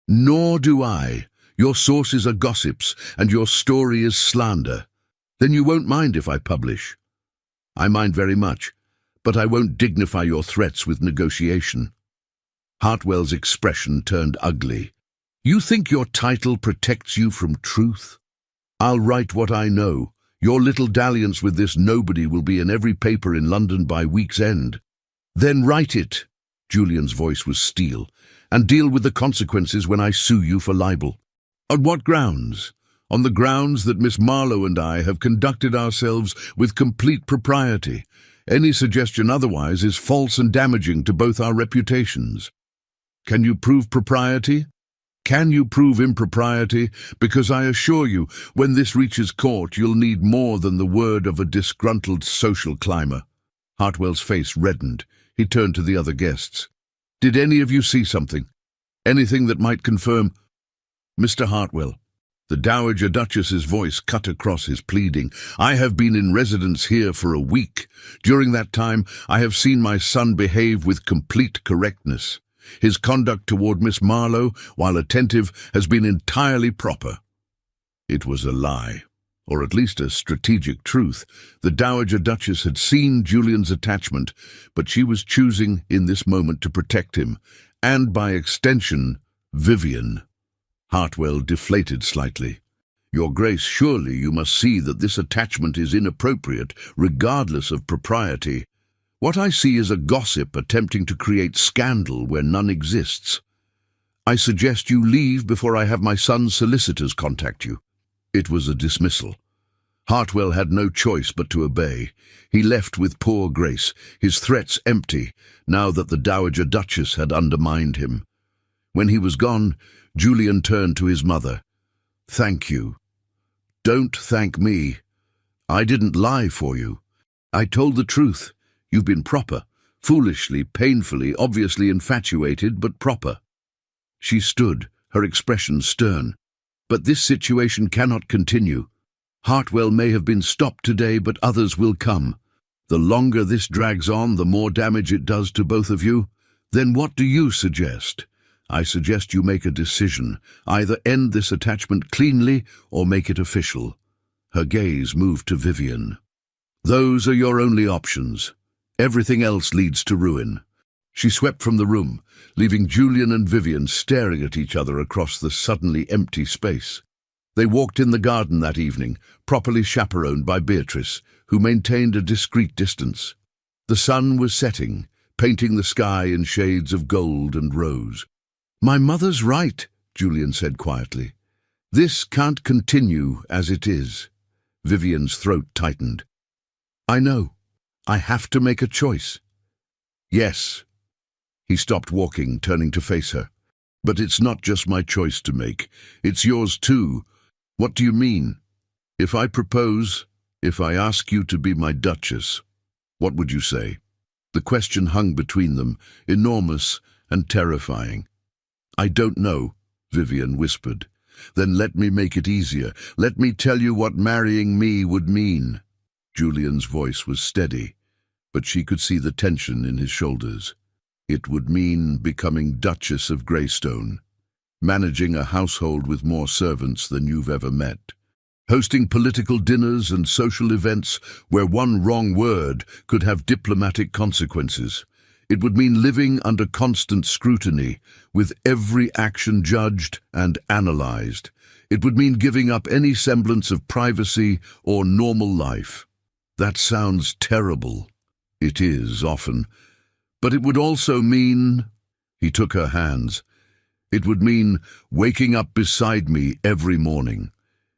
Nor do I. Your sources are gossips, and your story is slander. Then you won't mind if I publish. I mind very much. But I won't dignify your threats with negotiation. Hartwell's expression turned ugly. You think your title protects you from truth? I'll write what I know. Your little dalliance with this nobody will be in every paper in London by week's end. Then write it, Julian's voice was steel, and deal with the consequences when I sue you for libel. On what grounds? On the grounds that Miss Marlowe and I have conducted ourselves with complete propriety. Any suggestion otherwise is false and damaging to both our reputations. Can you prove propriety? Can you prove impropriety? Because I assure you, when this reaches court, you'll need more than the word of a disgruntled social climber. Hartwell's face reddened. He turned to the other guests. Did any of you see something? Anything that might confirm? Mr. Hartwell. The Dowager Duchess's voice cut across his pleading. I have been in residence here for a week. During that time, I have seen my son behave with complete correctness. His conduct toward Miss Marlowe, while attentive, has been entirely proper. It was a lie, or at least a strategic truth. The Dowager Duchess had seen Julian's attachment, but she was choosing in this moment to protect him, and by extension, Vivian. Hartwell deflated slightly. Your Grace, surely you must see that this attachment is inappropriate, regardless of propriety. What I see is a gossip attempting to create scandal where none exists. I suggest you leave before I have my son's solicitors contact you. It was a dismissal. Hartwell had no choice but to obey. He left with poor Grace, his threats empty, now that the Dowager Duchess had undermined him. When he was gone, Julian turned to his mother. Thank you. Don't thank me. I didn't lie for you. I told the truth. You've been proper, foolishly, painfully, obviously infatuated, but proper. She stood, her expression stern. But this situation cannot continue. Hartwell may have been stopped today, but others will come. The longer this drags on, the more damage it does to both of you. Then what do you suggest? I suggest you make a decision. Either end this attachment cleanly or make it official. Her gaze moved to Vivian. Those are your only options. Everything else leads to ruin. She swept from the room, leaving Julian and Vivian staring at each other across the suddenly empty space. They walked in the garden that evening, properly chaperoned by Beatrice, who maintained a discreet distance. The sun was setting, painting the sky in shades of gold and rose. My mother's right, Julian said quietly. This can't continue as it is. Vivian's throat tightened. I know. I have to make a choice. Yes. He stopped walking, turning to face her. But it's not just my choice to make. It's yours too. What do you mean? If I propose, if I ask you to be my Duchess, what would you say? The question hung between them, enormous and terrifying. I don't know, Vivian whispered. Then let me make it easier. Let me tell you what marrying me would mean. Julian's voice was steady, but she could see the tension in his shoulders. It would mean becoming Duchess of Greystone, managing a household with more servants than you've ever met, hosting political dinners and social events where one wrong word could have diplomatic consequences. It would mean living under constant scrutiny, with every action judged and analyzed. It would mean giving up any semblance of privacy or normal life. That sounds terrible. It is, often. But it would also mean... He took her hands. It would mean waking up beside me every morning.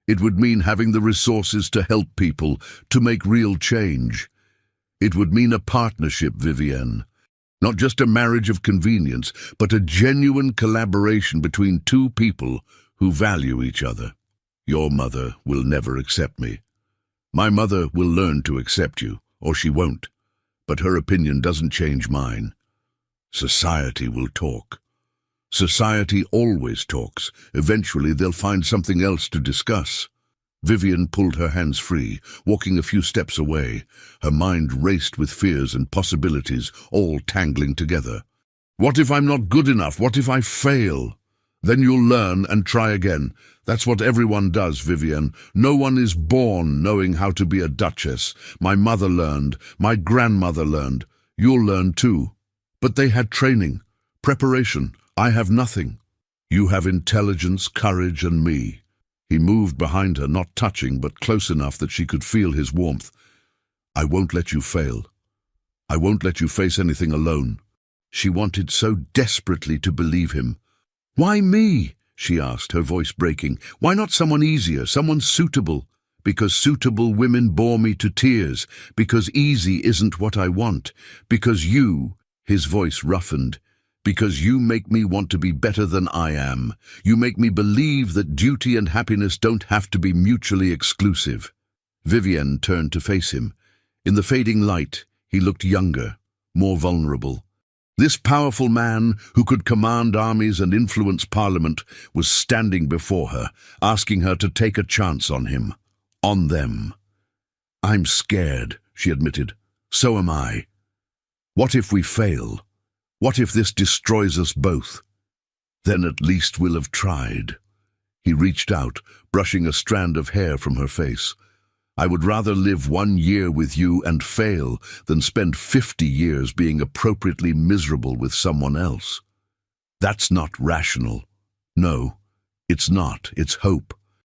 It would mean having the resources to help people, to make real change. It would mean a partnership, Vivienne. Not just a marriage of convenience, but a genuine collaboration between two people who value each other. Your mother will never accept me. My mother will learn to accept you, or she won't. But her opinion doesn't change mine. Society will talk. Society always talks. Eventually they'll find something else to discuss. Vivian pulled her hands free, walking a few steps away. Her mind raced with fears and possibilities, all tangling together. What if I'm not good enough? What if I fail? Then you'll learn and try again. That's what everyone does, Vivian. No one is born knowing how to be a duchess. My mother learned. My grandmother learned. You'll learn too. But they had training, preparation. I have nothing. You have intelligence, courage, and me. He moved behind her, not touching, but close enough that she could feel his warmth. I won't let you fail. I won't let you face anything alone. She wanted so desperately to believe him. Why me? She asked, her voice breaking. Why not someone easier, someone suitable? Because suitable women bore me to tears. Because easy isn't what I want. Because you, his voice roughened, because you make me want to be better than I am. You make me believe that duty and happiness don't have to be mutually exclusive. Vivienne turned to face him. In the fading light, he looked younger, more vulnerable. This powerful man, who could command armies and influence Parliament, was standing before her, asking her to take a chance on him. On them. "I'm scared," she admitted. "So am I. What if we fail? What if this destroys us both? Then at least we'll have tried." He reached out, brushing a strand of hair from her face. "I would rather live 1 year with you and fail than spend 50 years being appropriately miserable with someone else. That's not rational. No, it's not. It's hope.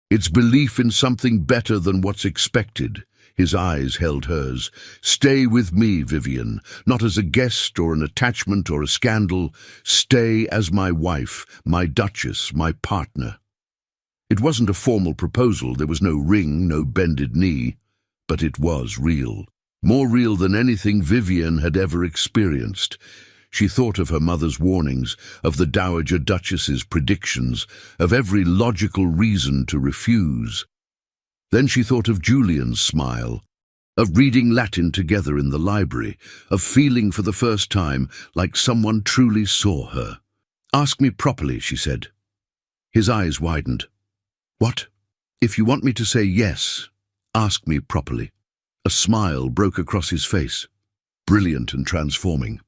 It's belief in something better than what's expected." His eyes held hers. "Stay with me, Vivian, not as a guest or an attachment or a scandal. Stay as my wife, my duchess, my partner." It wasn't a formal proposal. There was no ring, no bended knee. But it was real. More real than anything Vivian had ever experienced. She thought of her mother's warnings, of the Dowager Duchess's predictions, of every logical reason to refuse. Then she thought of Julian's smile, of reading Latin together in the library, of feeling for the first time like someone truly saw her. "Ask me properly," she said. His eyes widened. "What? If you want me to say yes, ask me properly." A smile broke across his face, brilliant and transforming.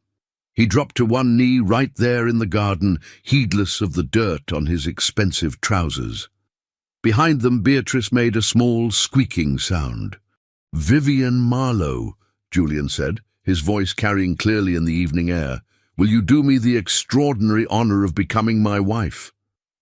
He dropped to one knee right there in the garden, heedless of the dirt on his expensive trousers. Behind them, Beatrice made a small, squeaking sound. "Vivian Marlowe," Julian said, his voice carrying clearly in the evening air, "will you do me the extraordinary honor of becoming my wife?"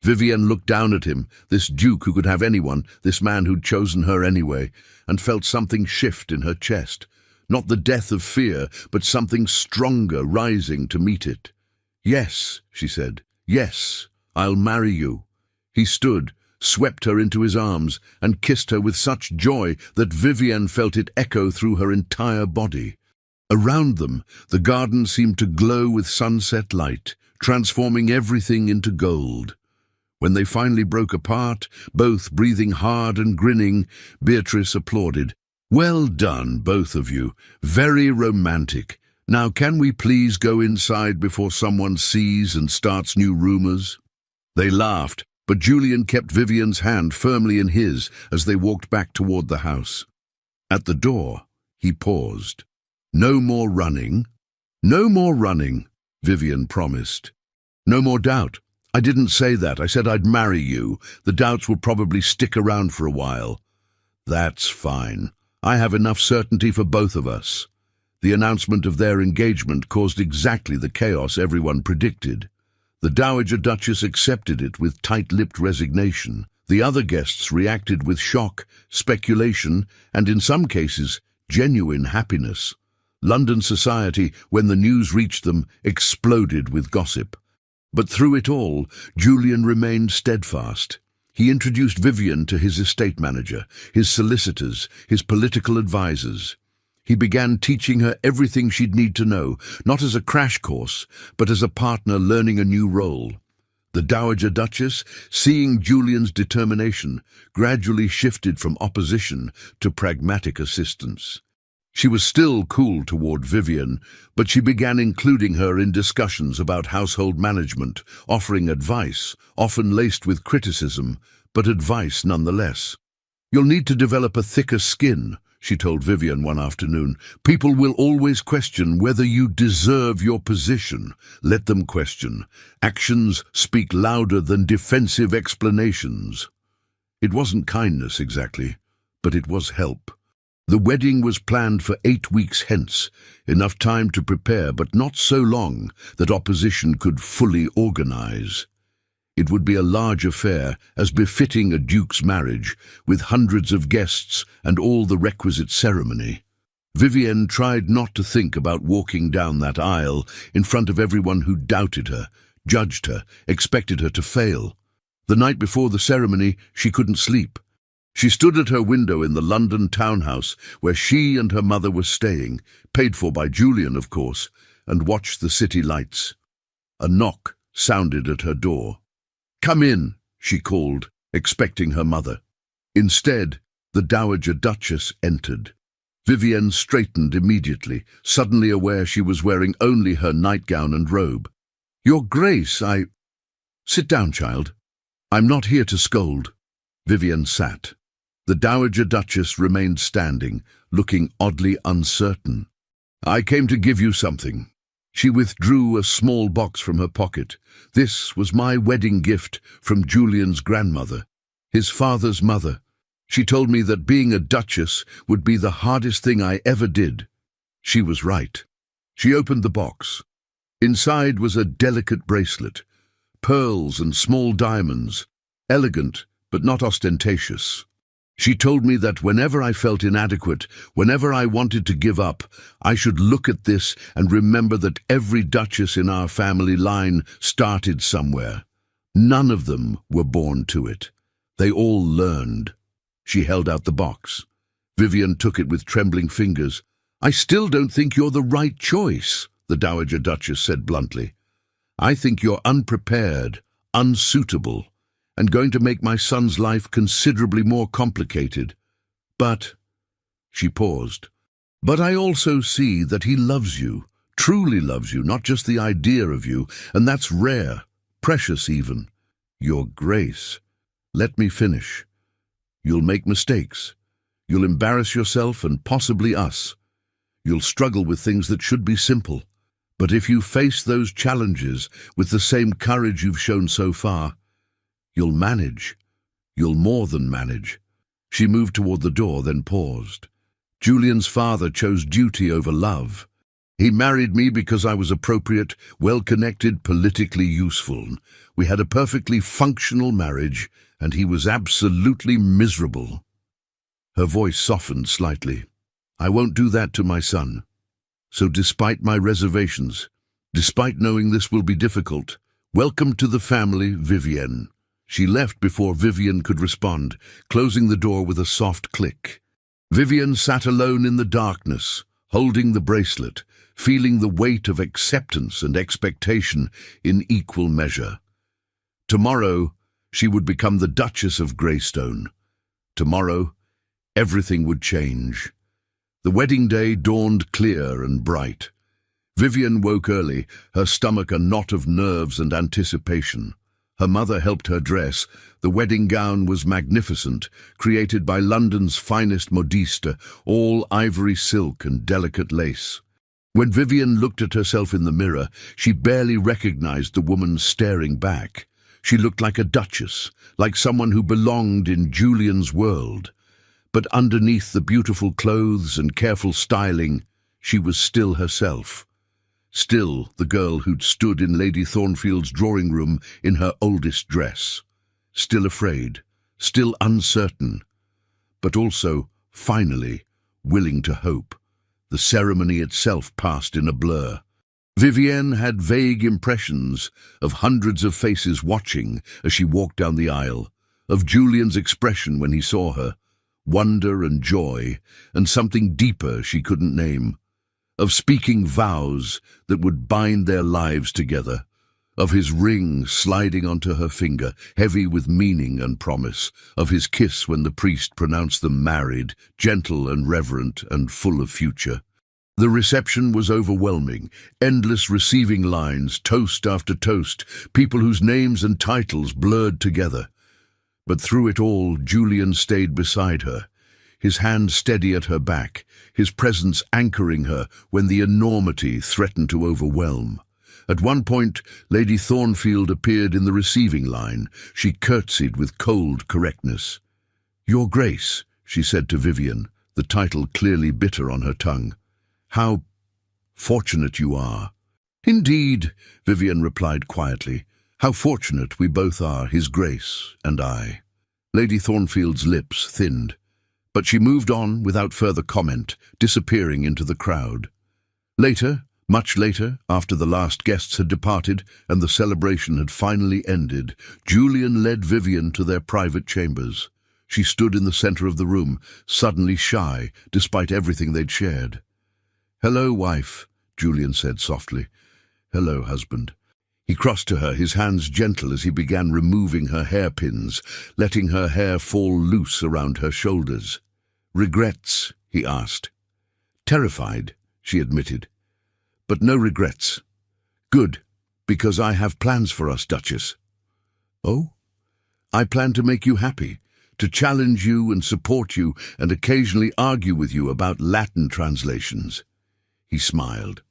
Vivian looked down at him, this duke who could have anyone, this man who'd chosen her anyway, and felt something shift in her chest. Not the death of fear, but something stronger rising to meet it. "Yes," she said, "yes, I'll marry you." He stood, swept her into his arms, and kissed her with such joy that Vivian felt it echo through her entire body. Around them, the garden seemed to glow with sunset light, transforming everything into gold. When they finally broke apart, both breathing hard and grinning, Beatrice applauded. "Well done, both of you. Very romantic. Now can we please go inside before someone sees and starts new rumors?" They laughed, but Julian kept Vivian's hand firmly in his as they walked back toward the house. At the door, he paused. "No more running." "No more running," Vivian promised. "No more doubt. I didn't say that. I said I'd marry you. The doubts will probably stick around for a while." "That's fine. I have enough certainty for both of us." The announcement of their engagement caused exactly the chaos everyone predicted. The Dowager Duchess accepted it with tight-lipped resignation. The other guests reacted with shock, speculation, and in some cases, genuine happiness. London society, when the news reached them, exploded with gossip. But through it all, Julian remained steadfast. He introduced Vivian to his estate manager, his solicitors, his political advisors. He began teaching her everything she'd need to know, not as a crash course, but as a partner learning a new role. The Dowager Duchess, seeing Julian's determination, gradually shifted from opposition to pragmatic assistance. She was still cool toward Vivian, but she began including her in discussions about household management, offering advice, often laced with criticism, but advice nonetheless. "You'll need to develop a thicker skin," she told Vivian one afternoon. "People will always question whether you deserve your position. Let them question. Actions speak louder than defensive explanations." It wasn't kindness exactly, but it was help. The wedding was planned for 8 weeks hence, enough time to prepare, but not so long that opposition could fully organize. It would be a large affair, as befitting a duke's marriage, with hundreds of guests and all the requisite ceremony. Vivian tried not to think about walking down that aisle in front of everyone who doubted her, judged her, expected her to fail. The night before the ceremony, she couldn't sleep. She stood at her window in the London townhouse where she and her mother were staying, paid for by Julian, of course, and watched the city lights. A knock sounded at her door. "Come in," she called, expecting her mother. Instead, the Dowager Duchess entered. Vivienne straightened immediately, suddenly aware she was wearing only her nightgown and robe. "Your Grace, Sit down, child. I'm not here to scold." Vivienne sat. The Dowager Duchess remained standing, looking oddly uncertain. "I came to give you something." She withdrew a small box from her pocket. "This was my wedding gift from Julian's grandmother, his father's mother. She told me that being a duchess would be the hardest thing I ever did." She was right. She opened the box. Inside was a delicate bracelet, pearls and small diamonds, elegant but not ostentatious. She told me that whenever I felt inadequate, whenever I wanted to give up, I should look at this and remember that every duchess in our family line started somewhere. None of them were born to it. They all learned. She held out the box. Vivienne took it with trembling fingers. "I still don't think you're the right choice," the Dowager Duchess said bluntly. "I think you're unprepared, unsuitable, and going to make my son's life considerably more complicated. But," she paused, "but I also see that he loves you, truly loves you, not just the idea of you, and that's rare, precious even. Your Grace, let me finish. You'll make mistakes. You'll embarrass yourself and possibly us. You'll struggle with things that should be simple. But if you face those challenges with the same courage you've shown so far, you'll manage. You'll more than manage." She moved toward the door, then paused. "Julian's father chose duty over love. He married me because I was appropriate, well-connected, politically useful. We had a perfectly functional marriage, and he was absolutely miserable." Her voice softened slightly. "I won't do that to my son. So despite my reservations, despite knowing this will be difficult, welcome to the family, Vivienne." She left before Vivienne could respond, closing the door with a soft click. Vivienne sat alone in the darkness, holding the bracelet, feeling the weight of acceptance and expectation in equal measure. Tomorrow, she would become the Duchess of Greystone. Tomorrow, everything would change. The wedding day dawned clear and bright. Vivienne woke early, her stomach a knot of nerves and anticipation. Her mother helped her dress. The wedding gown was magnificent, created by London's finest modiste, all ivory silk and delicate lace. When Vivienne looked at herself in the mirror, she barely recognized the woman staring back. She looked like a duchess, like someone who belonged in Julian's world. But underneath the beautiful clothes and careful styling, she was still herself. Still the girl who'd stood in Lady Thornfield's drawing room in her oldest dress. Still afraid, still uncertain, but also, finally, willing to hope. The ceremony itself passed in a blur. Vivienne had vague impressions of hundreds of faces watching as she walked down the aisle, of Julian's expression when he saw her, wonder and joy, and something deeper she couldn't name, of speaking vows that would bind their lives together, of his ring sliding onto her finger, heavy with meaning and promise, of his kiss when the priest pronounced them married, gentle and reverent and full of future. The reception was overwhelming, endless receiving lines, toast after toast, people whose names and titles blurred together. But through it all, Julian stayed beside her, his hand steady at her back, his presence anchoring her when the enormity threatened to overwhelm. At one point, Lady Thornfield appeared in the receiving line. She curtsied with cold correctness. "Your Grace," she said to Vivienne, the title clearly bitter on her tongue. "How fortunate you are." "Indeed," Vivienne replied quietly. "How fortunate we both are, His Grace and I." Lady Thornfield's lips thinned, but she moved on without further comment, disappearing into the crowd. Later, much later, after the last guests had departed and the celebration had finally ended, Julian led Vivienne to their private chambers. She stood in the center of the room, suddenly shy, despite everything they'd shared. "Hello, wife," Julian said softly. "Hello, husband." He crossed to her, his hands gentle as he began removing her hairpins, letting her hair fall loose around her shoulders. "Regrets?" he asked. Terrified, she admitted, but no regrets. Good, because I have plans for us, Duchess. Oh? I plan to make you happy, to challenge you and support you and occasionally argue with you about Latin translations. He smiled.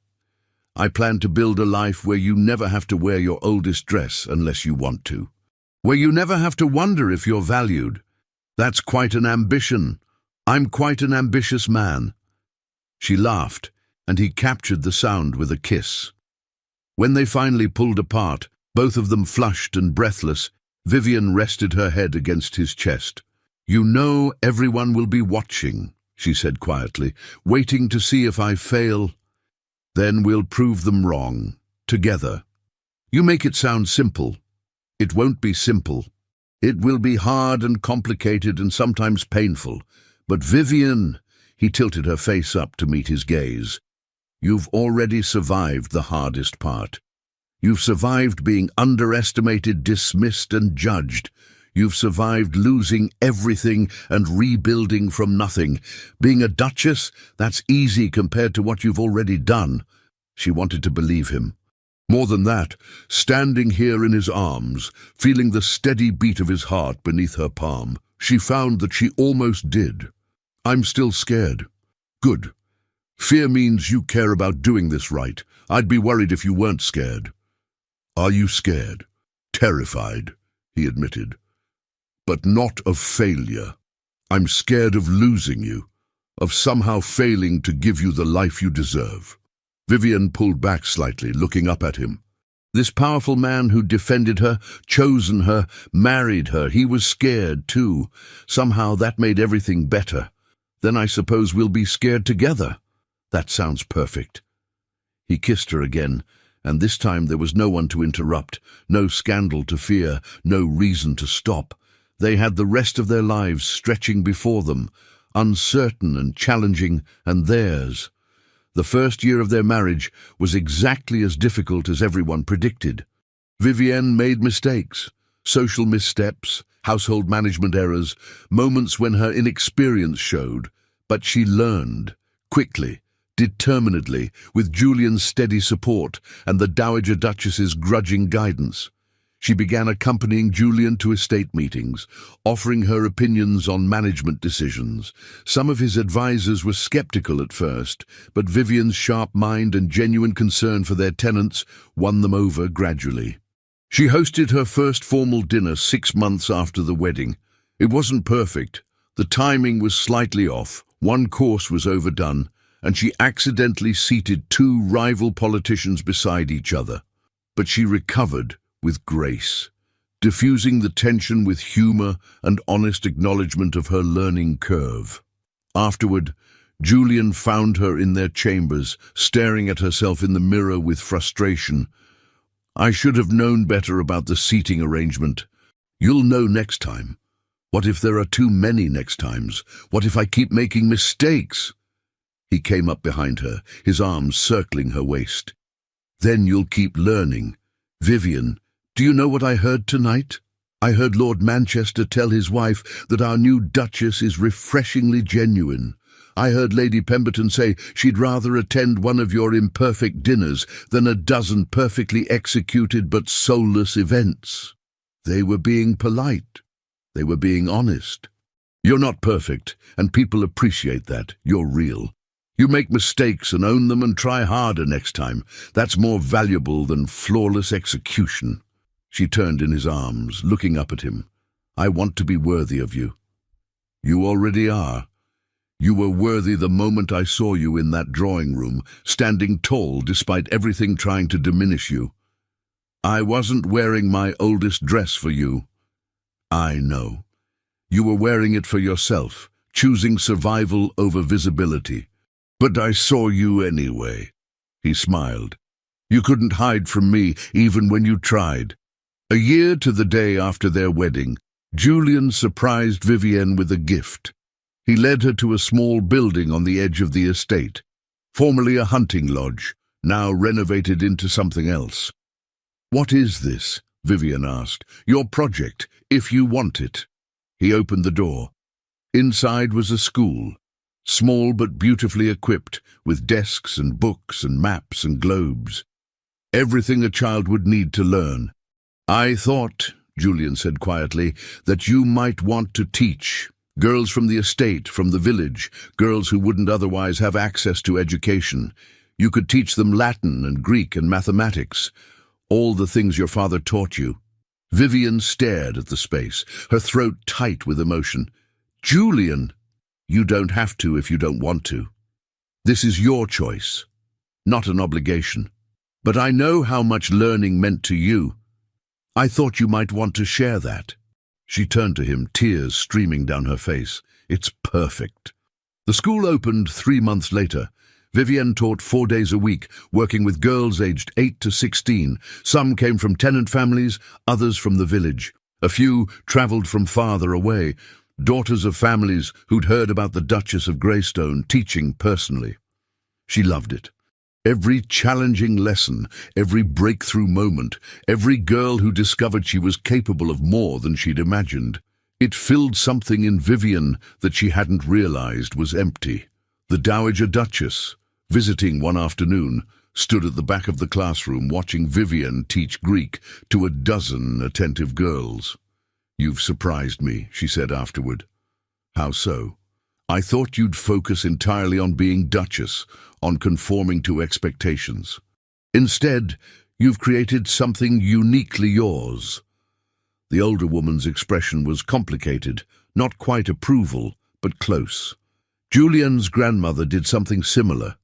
I plan to build a life where you never have to wear your oldest dress unless you want to. Where you never have to wonder if you're valued. That's quite an ambition. I'm quite an ambitious man. She laughed, and he captured the sound with a kiss. When they finally pulled apart, both of them flushed and breathless, Vivian rested her head against his chest. You know everyone will be watching, she said quietly, waiting to see if I fail. Then we'll prove them wrong, together. You make it sound simple. It won't be simple. It will be hard and complicated and sometimes painful. But Vivian, he tilted her face up to meet his gaze, you've already survived the hardest part. You've survived being underestimated, dismissed and judged. You've survived losing everything and rebuilding from nothing. Being a duchess, that's easy compared to what you've already done. She wanted to believe him. More than that, standing here in his arms, feeling the steady beat of his heart beneath her palm, she found that she almost did. I'm still scared. Good. Fear means you care about doing this right. I'd be worried if you weren't scared. Are you scared? Terrified, he admitted. But not of failure. I'm scared of losing you, of somehow failing to give you the life you deserve. Vivian pulled back slightly, looking up at him. This powerful man who defended her, chosen her, married her, he was scared too. Somehow that made everything better. Then I suppose we'll be scared together. That sounds perfect. He kissed her again, and this time there was no one to interrupt, no scandal to fear, no reason to stop. They had the rest of their lives stretching before them, uncertain and challenging, and theirs. The first year of their marriage was exactly as difficult as everyone predicted. Vivienne made mistakes, social missteps, household management errors, moments when her inexperience showed, but she learned, quickly, determinedly, with Julian's steady support and the Dowager Duchess's grudging guidance. She began accompanying Julian to estate meetings, offering her opinions on management decisions. Some of his advisors were skeptical at first, but Vivian's sharp mind and genuine concern for their tenants won them over gradually. She hosted her first formal dinner 6 months after the wedding. It wasn't perfect. The timing was slightly off, one course was overdone, and she accidentally seated 2 rival politicians beside each other. But she recovered with grace, diffusing the tension with humor and honest acknowledgement of her learning curve. Afterward, Julian found her in their chambers, staring at herself in the mirror with frustration. I should have known better about the seating arrangement. You'll know next time. What if there are too many next times? What if I keep making mistakes? He came up behind her, his arms circling her waist. Then you'll keep learning. Vivian, do you know what I heard tonight? I heard Lord Manchester tell his wife that our new Duchess is refreshingly genuine. I heard Lady Pemberton say she'd rather attend one of your imperfect dinners than a dozen perfectly executed but soulless events. They were being polite. They were being honest. You're not perfect, and people appreciate that. You're real. You make mistakes and own them and try harder next time. That's more valuable than flawless execution. She turned in his arms, looking up at him. I want to be worthy of you. You already are. You were worthy the moment I saw you in that drawing room, standing tall despite everything trying to diminish you. I wasn't wearing my oldest dress for you. I know. You were wearing it for yourself, choosing survival over visibility. But I saw you anyway. He smiled. You couldn't hide from me even when you tried. A year to the day after their wedding, Julian surprised Vivienne with a gift. He led her to a small building on the edge of the estate, formerly a hunting lodge, now renovated into something else. What is this? Vivian asked. Your project, if you want it. He opened the door. Inside was a school. small but beautifully equipped, with desks and books and maps and globes. Everything a child would need to learn. "I thought," Julian said quietly, "that you might want to teach. Girls from the estate, from the village, girls who wouldn't otherwise have access to education. You could teach them Latin and Greek and mathematics, all the things your father taught you." Vivian stared at the space, her throat tight with emotion. "Julian, you don't have to if you don't want to. This is your choice, not an obligation. But I know how much learning meant to you. I thought you might want to share that." She turned to him, tears streaming down her face. "It's perfect." The school opened 3 months later. Vivienne taught 4 days a week, working with girls aged 8 to 16. Some came from tenant families, others from the village. A few travelled from farther away, daughters of families who'd heard about the Duchess of Greystone teaching personally. She loved it. Every challenging lesson, every breakthrough moment, every girl who discovered she was capable of more than she'd imagined. It filled something in Vivienne that she hadn't realized was empty. The Dowager Duchess, visiting one afternoon, stood at the back of the classroom watching Vivienne teach Greek to a dozen attentive girls. "You've surprised me," she said afterward. "How so?" "I thought you'd focus entirely on being Duchess, on conforming to expectations. Instead, you've created something uniquely yours." The older woman's expression was complicated, not quite approval, but close. Julian's grandmother did something similar.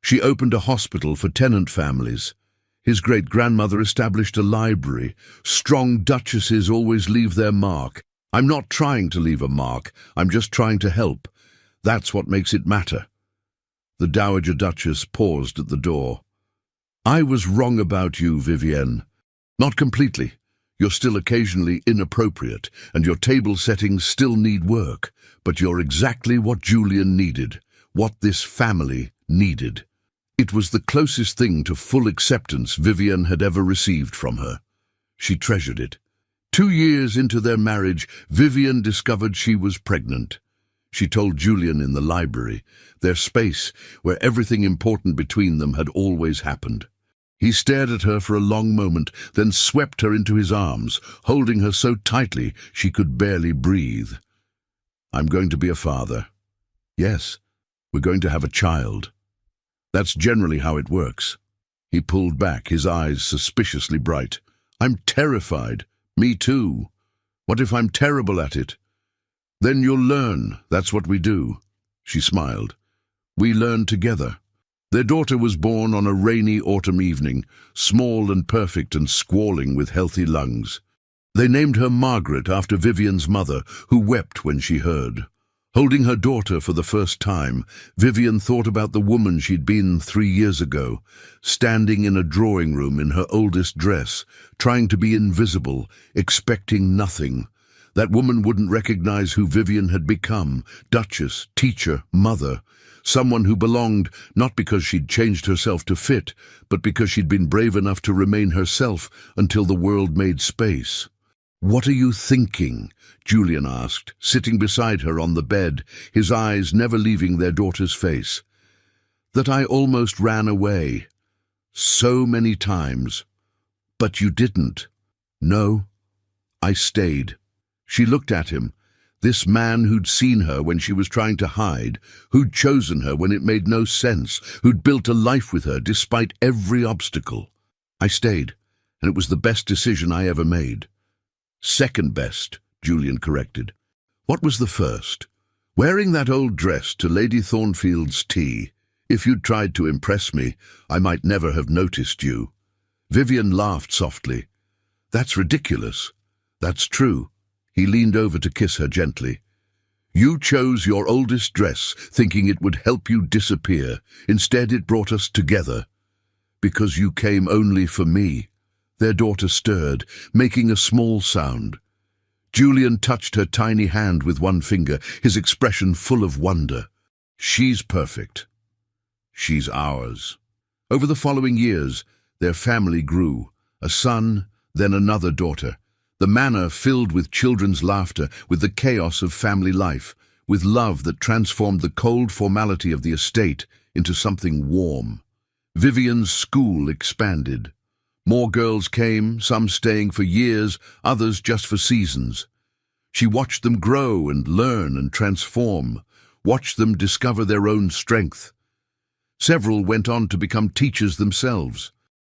She opened a hospital for tenant families. His great-grandmother established a library. Strong duchesses always leave their mark. I'm not trying to leave a mark, I'm just trying to help. That's what makes it matter. The Dowager Duchess paused at the door. "I was wrong about you, Vivienne. Not completely. You're still occasionally inappropriate, and your table settings still need work, but you're exactly what Julian needed, what this family needed." It was the closest thing to full acceptance Vivienne had ever received from her. She treasured it. 2 years into their marriage, Vivienne discovered she was pregnant. She told Julian in the library, their space where everything important between them had always happened. He stared at her for a long moment, then swept her into his arms, holding her so tightly she could barely breathe. "I'm going to be a father. Yes, we're going to have a child. That's generally how it works." He pulled back, his eyes suspiciously bright. "I'm terrified. Me too. What if I'm terrible at it?" "Then you'll learn. That's what we do." She smiled. "We learn together." Their daughter was born on a rainy autumn evening, small and perfect and squalling with healthy lungs. They named her Margaret after Vivian's mother, who wept when she heard. Holding her daughter for the first time, Vivian thought about the woman she'd been 3 years ago, standing in a drawing room in her oldest dress, trying to be invisible, expecting nothing. That woman wouldn't recognize who Vivian had become, duchess, teacher, mother, someone who belonged not because she'd changed herself to fit, but because she'd been brave enough to remain herself until the world made space. "What are you thinking?" Julian asked, sitting beside her on the bed, his eyes never leaving their daughter's face. "That I almost ran away. So many times. But you didn't." "No, I stayed." She looked at him, this man who'd seen her when she was trying to hide, who'd chosen her when it made no sense, who'd built a life with her despite every obstacle. "I stayed, and it was the best decision I ever made." "Second best," Julian corrected. "What was the first?" "Wearing that old dress to Lady Thornfield's tea. If you'd tried to impress me, I might never have noticed you." Vivian laughed softly. "That's ridiculous." "That's true." He leaned over to kiss her gently. "You chose your oldest dress, thinking it would help you disappear. Instead, it brought us together. Because you came only for me." Their daughter stirred, making a small sound. Julian touched her tiny hand with one finger, his expression full of wonder. "She's perfect. She's ours." Over the following years, their family grew. A son, then another daughter. The manor filled with children's laughter, with the chaos of family life, with love that transformed the cold formality of the estate into something warm. Vivian's school expanded. More girls came, some staying for years, others just for seasons. She watched them grow and learn and transform, watched them discover their own strength. Several went on to become teachers themselves.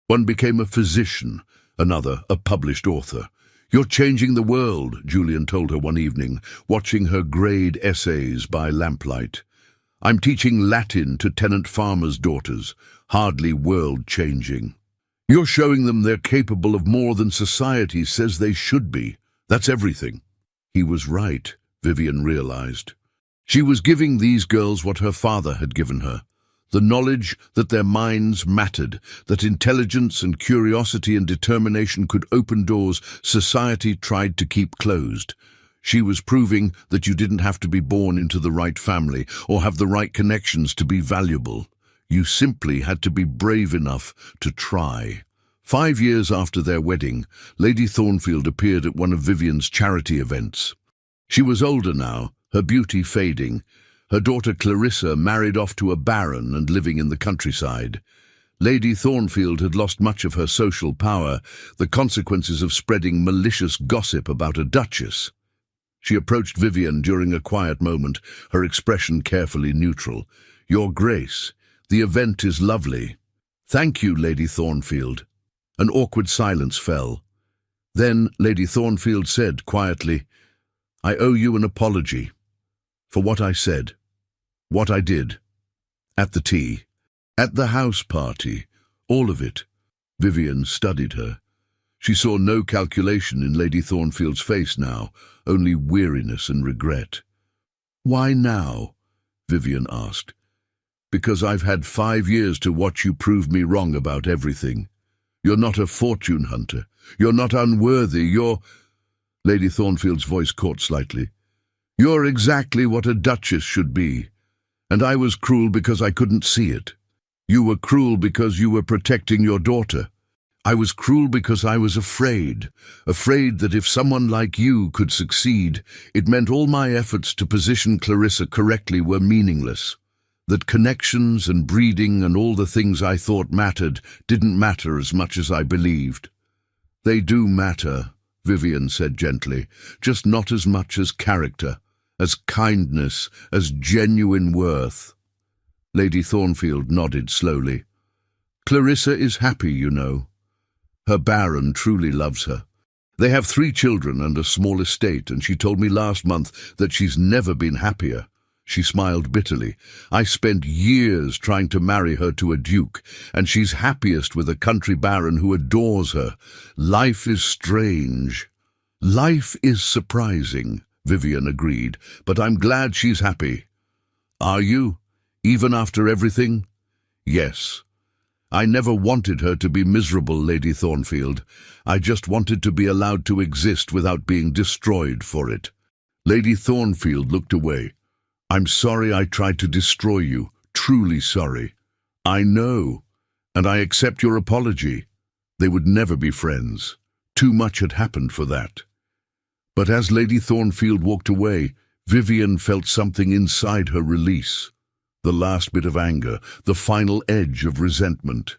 One became a physician, another a published author. "You're changing the world," Julian told her one evening, watching her grade essays by lamplight. "I'm teaching Latin to tenant farmers' daughters, hardly world-changing. You're showing them they're capable of more than society says they should be. That's everything." He was right, Vivian realized. She was giving these girls what her father had given her, the knowledge that their minds mattered, that intelligence and curiosity and determination could open doors society tried to keep closed. She was proving that you didn't have to be born into the right family or have the right connections to be valuable. You simply had to be brave enough to try. 5 years after their wedding, Lady Thornfield appeared at one of Vivian's charity events. She was older now, her beauty fading. Her daughter Clarissa married off to a baron and living in the countryside. Lady Thornfield had lost much of her social power, the consequences of spreading malicious gossip about a duchess. She approached Vivian during a quiet moment, her expression carefully neutral. "Your Grace, the event is lovely." "Thank you, Lady Thornfield." An awkward silence fell. Then Lady Thornfield said quietly, "I owe you an apology for what I said, what I did, at the tea, at the house party, all of it." Vivian studied her. She saw no calculation in Lady Thornfield's face now, only weariness and regret. "Why now?" Vivian asked. "Because I've had 5 years to watch you prove me wrong about everything. You're not a fortune hunter. You're not unworthy. You're—" Lady Thornfield's voice caught slightly. "You're exactly what a duchess should be. And I was cruel because I couldn't see it. You were cruel because you were protecting your daughter. I was cruel because I was afraid that if someone like you could succeed, it meant all my efforts to position Clarissa correctly were meaningless. That connections and breeding and all the things I thought mattered didn't matter as much as I believed." "They do matter," Vivian said gently, "just not as much as character, as kindness, as genuine worth." Lady Thornfield nodded slowly. "Clarissa is happy, you know. Her baron truly loves her. They have 3 children and a small estate, and she told me last month that she's never been happier." She smiled bitterly. "I spent years trying to marry her to a duke, and she's happiest with a country baron who adores her. Life is strange." "Life is surprising," Vivian agreed, "but I'm glad she's happy." "Are you? Even after everything?" "Yes. I never wanted her to be miserable, Lady Thornfield. I just wanted to be allowed to exist without being destroyed for it." Lady Thornfield looked away. "I'm sorry I tried to destroy you, truly sorry." "I know, and I accept your apology." They would never be friends. Too much had happened for that. But as Lady Thornfield walked away, Vivian felt something inside her release. The last bit of anger, the final edge of resentment.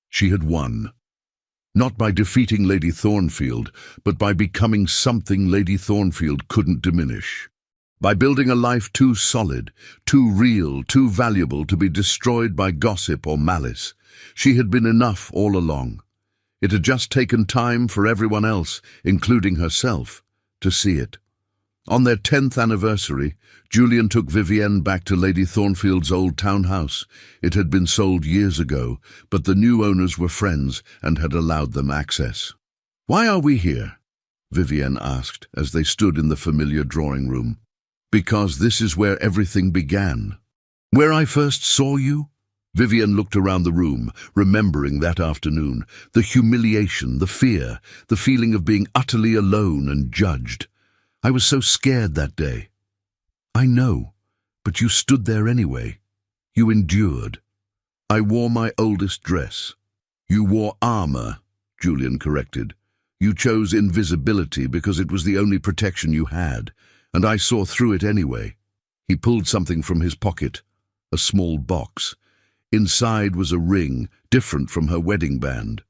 She had won. Not by defeating Lady Thornfield, but by becoming something Lady Thornfield couldn't diminish. By building a life too solid, too real, too valuable to be destroyed by gossip or malice. She had been enough all along. It had just taken time for everyone else, including herself, to see it. On their 10th anniversary, Julian took Vivienne back to Lady Thornfield's old townhouse. It had been sold years ago, but the new owners were friends and had allowed them access. "Why are we here?" Vivienne asked as they stood in the familiar drawing room. "Because this is where everything began. Where I first saw you?" Vivian looked around the room, remembering that afternoon, the humiliation, the fear, the feeling of being utterly alone and judged. "I was so scared that day." "I know, but you stood there anyway. You endured." "I wore my oldest dress." "You wore armor," Julian corrected. "You chose invisibility because it was the only protection you had, and I saw through it anyway." He pulled something from his pocket, a small box. Inside was a ring, different from her wedding band.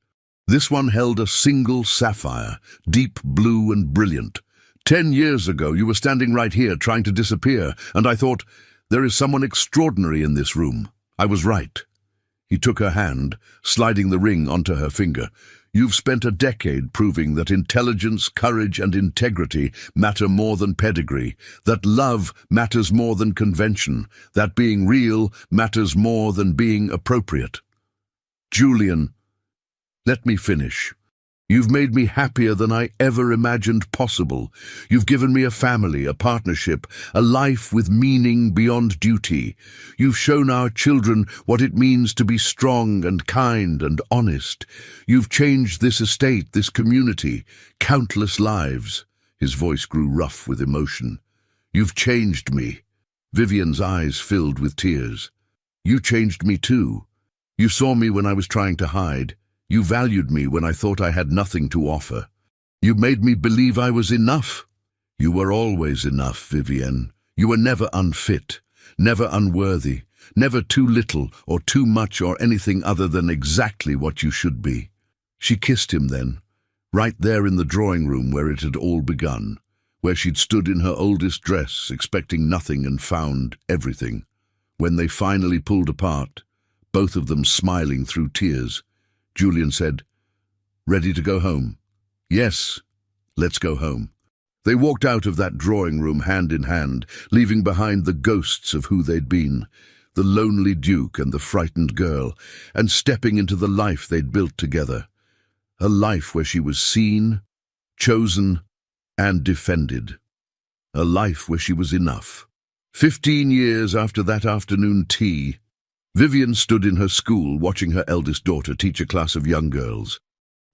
This one held a single sapphire, deep blue and brilliant. 10 years ago, you were standing right here trying to disappear, and I thought, there is someone extraordinary in this room. I was right. He took her hand, sliding the ring onto her finger. You've spent a decade proving that intelligence, courage, and integrity matter more than pedigree, that love matters more than convention, that being real matters more than being appropriate. Julian, let me finish. You've made me happier than I ever imagined possible. You've given me a family, a partnership, a life with meaning beyond duty. You've shown our children what it means to be strong and kind and honest. You've changed this estate, this community, countless lives. His voice grew rough with emotion. You've changed me. Vivian's eyes filled with tears. You changed me too. You saw me when I was trying to hide. You valued me when I thought I had nothing to offer. You made me believe I was enough. You were always enough, Vivian. You were never unfit, never unworthy, never too little or too much or anything other than exactly what you should be. She kissed him then, right there in the drawing room where it had all begun, where she'd stood in her oldest dress, expecting nothing and found everything. When they finally pulled apart, both of them smiling through tears, Julian said, "Ready to go home?" "Yes, let's go home." They walked out of that drawing room hand in hand, leaving behind the ghosts of who they'd been, the lonely duke and the frightened girl, and stepping into the life they'd built together. A life where she was seen, chosen, and defended. A life where she was enough. 15 years after that afternoon tea, Vivian stood in her school watching her eldest daughter teach a class of young girls.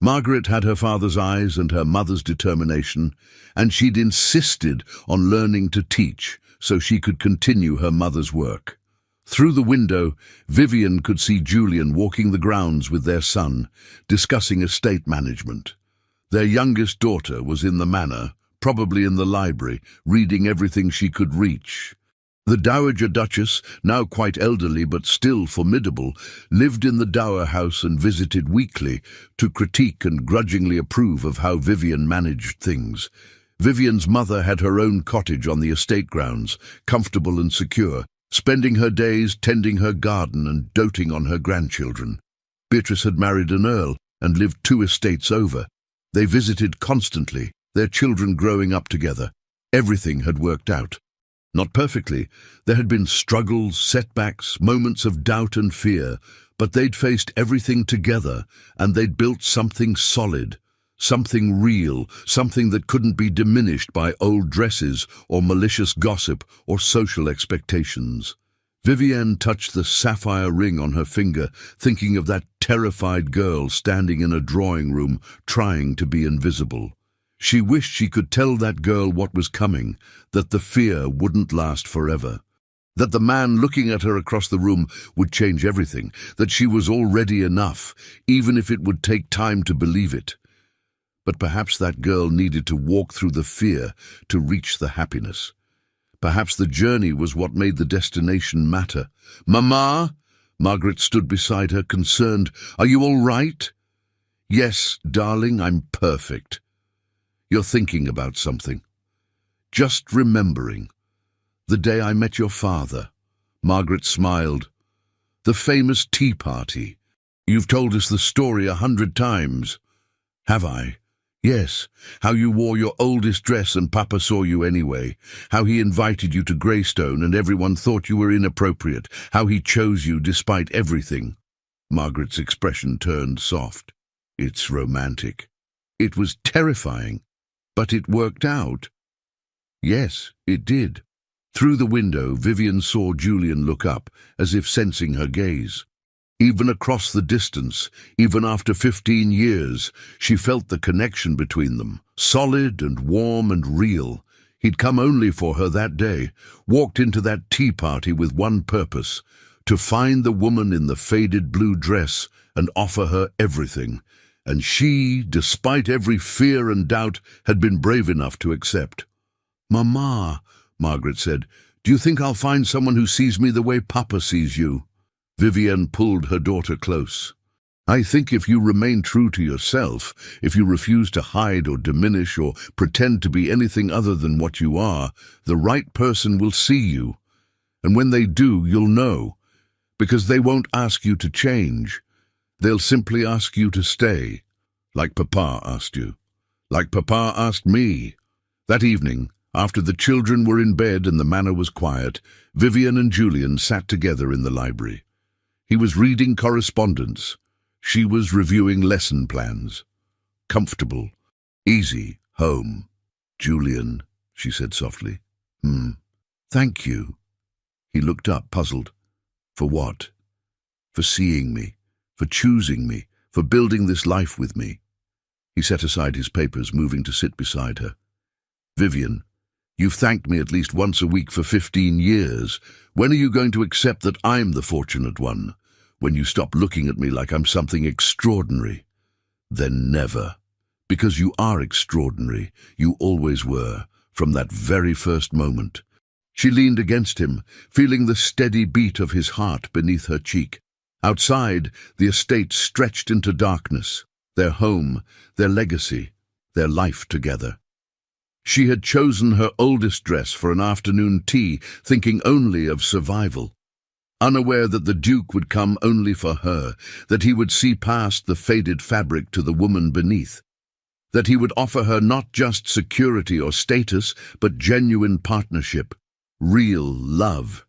Margaret had her father's eyes and her mother's determination, and she'd insisted on learning to teach so she could continue her mother's work. Through the window, Vivian could see Julian walking the grounds with their son, discussing estate management. Their youngest daughter was in the manor, probably in the library, reading everything she could reach. The Dowager Duchess, now quite elderly but still formidable, lived in the dower house and visited weekly to critique and grudgingly approve of how Vivian managed things. Vivian's mother had her own cottage on the estate grounds, comfortable and secure, spending her days tending her garden and doting on her grandchildren. Beatrice had married an earl and lived 2 estates over. They visited constantly, their children growing up together. Everything had worked out. Not perfectly. There had been struggles, setbacks, moments of doubt and fear, but they'd faced everything together, and they'd built something solid, something real, something that couldn't be diminished by old dresses or malicious gossip or social expectations. Vivienne touched the sapphire ring on her finger, thinking of that terrified girl standing in a drawing room, trying to be invisible. She wished she could tell that girl what was coming, that the fear wouldn't last forever, that the man looking at her across the room would change everything, that she was already enough, even if it would take time to believe it. But perhaps that girl needed to walk through the fear to reach the happiness. Perhaps the journey was what made the destination matter. "Mama?" Margaret stood beside her, concerned. "Are you all right?" "Yes, darling, I'm perfect." "You're thinking about something." "Just remembering. The day I met your father." Margaret smiled. "The famous tea party. You've told us the story 100 times. Have I?" "Yes. How you wore your oldest dress and Papa saw you anyway. How he invited you to Greystone and everyone thought you were inappropriate. How he chose you despite everything." Margaret's expression turned soft. "It's romantic." "It was terrifying. But it worked out." "Yes, it did." Through the window, Vivian saw Julian look up, as if sensing her gaze. Even across the distance, even after 15 years, she felt the connection between them, solid and warm and real. He'd come only for her that day, walked into that tea party with one purpose, to find the woman in the faded blue dress and offer her everything. And she, despite every fear and doubt, had been brave enough to accept. "Mama," Margaret said, Do you think I'll find someone who sees me the way Papa sees you? Vivienne pulled her daughter close. I think if you remain true to yourself, if you refuse to hide or diminish or pretend to be anything other than what you are, the right person will see you. And when they do, you'll know. Because they won't ask you to change. They'll simply ask you to stay. Like Papa asked you. Like Papa asked me. That evening, after the children were in bed and the manor was quiet, Vivienne and Julian sat together in the library. He was reading correspondence. She was reviewing lesson plans. Comfortable, easy, home. Julian, she said softly. Thank you. He looked up, puzzled. For what? For seeing me, for choosing me, for building this life with me. He set aside his papers, moving to sit beside her. Vivienne, you've thanked me at least once a week for 15 years. When are you going to accept that I'm the fortunate one? When you stop looking at me like I'm something extraordinary? Then never. Because you are extraordinary. You always were, from that very first moment. She leaned against him, feeling the steady beat of his heart beneath her cheek. Outside, the estate stretched into darkness, their home, their legacy, their life together. She had chosen her oldest dress for an afternoon tea, thinking only of survival. Unaware that the Duke would come only for her, that he would see past the faded fabric to the woman beneath, that he would offer her not just security or status, but genuine partnership, real love.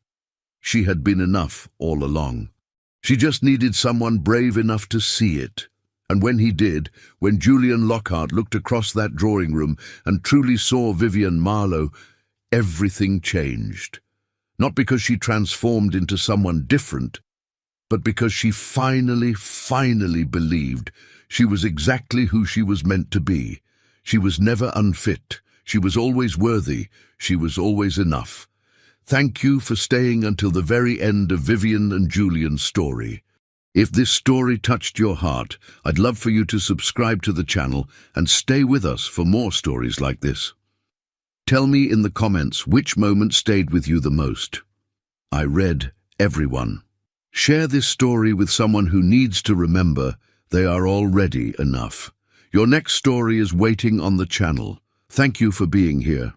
She had been enough all along. She just needed someone brave enough to see it. And when he did, when Julian Lockhart looked across that drawing room and truly saw Vivienne Marlowe, everything changed. Not because she transformed into someone different, but because she finally believed she was exactly who she was meant to be. She was never unfit. She was always worthy. She was always enough. Thank you for staying until the very end of Vivienne and Julian's story. If this story touched your heart, I'd love for you to subscribe to the channel and stay with us for more stories like this. Tell me in the comments which moment stayed with you the most. I read everyone. Share this story with someone who needs to remember they are already enough. Your next story is waiting on the channel. Thank you for being here.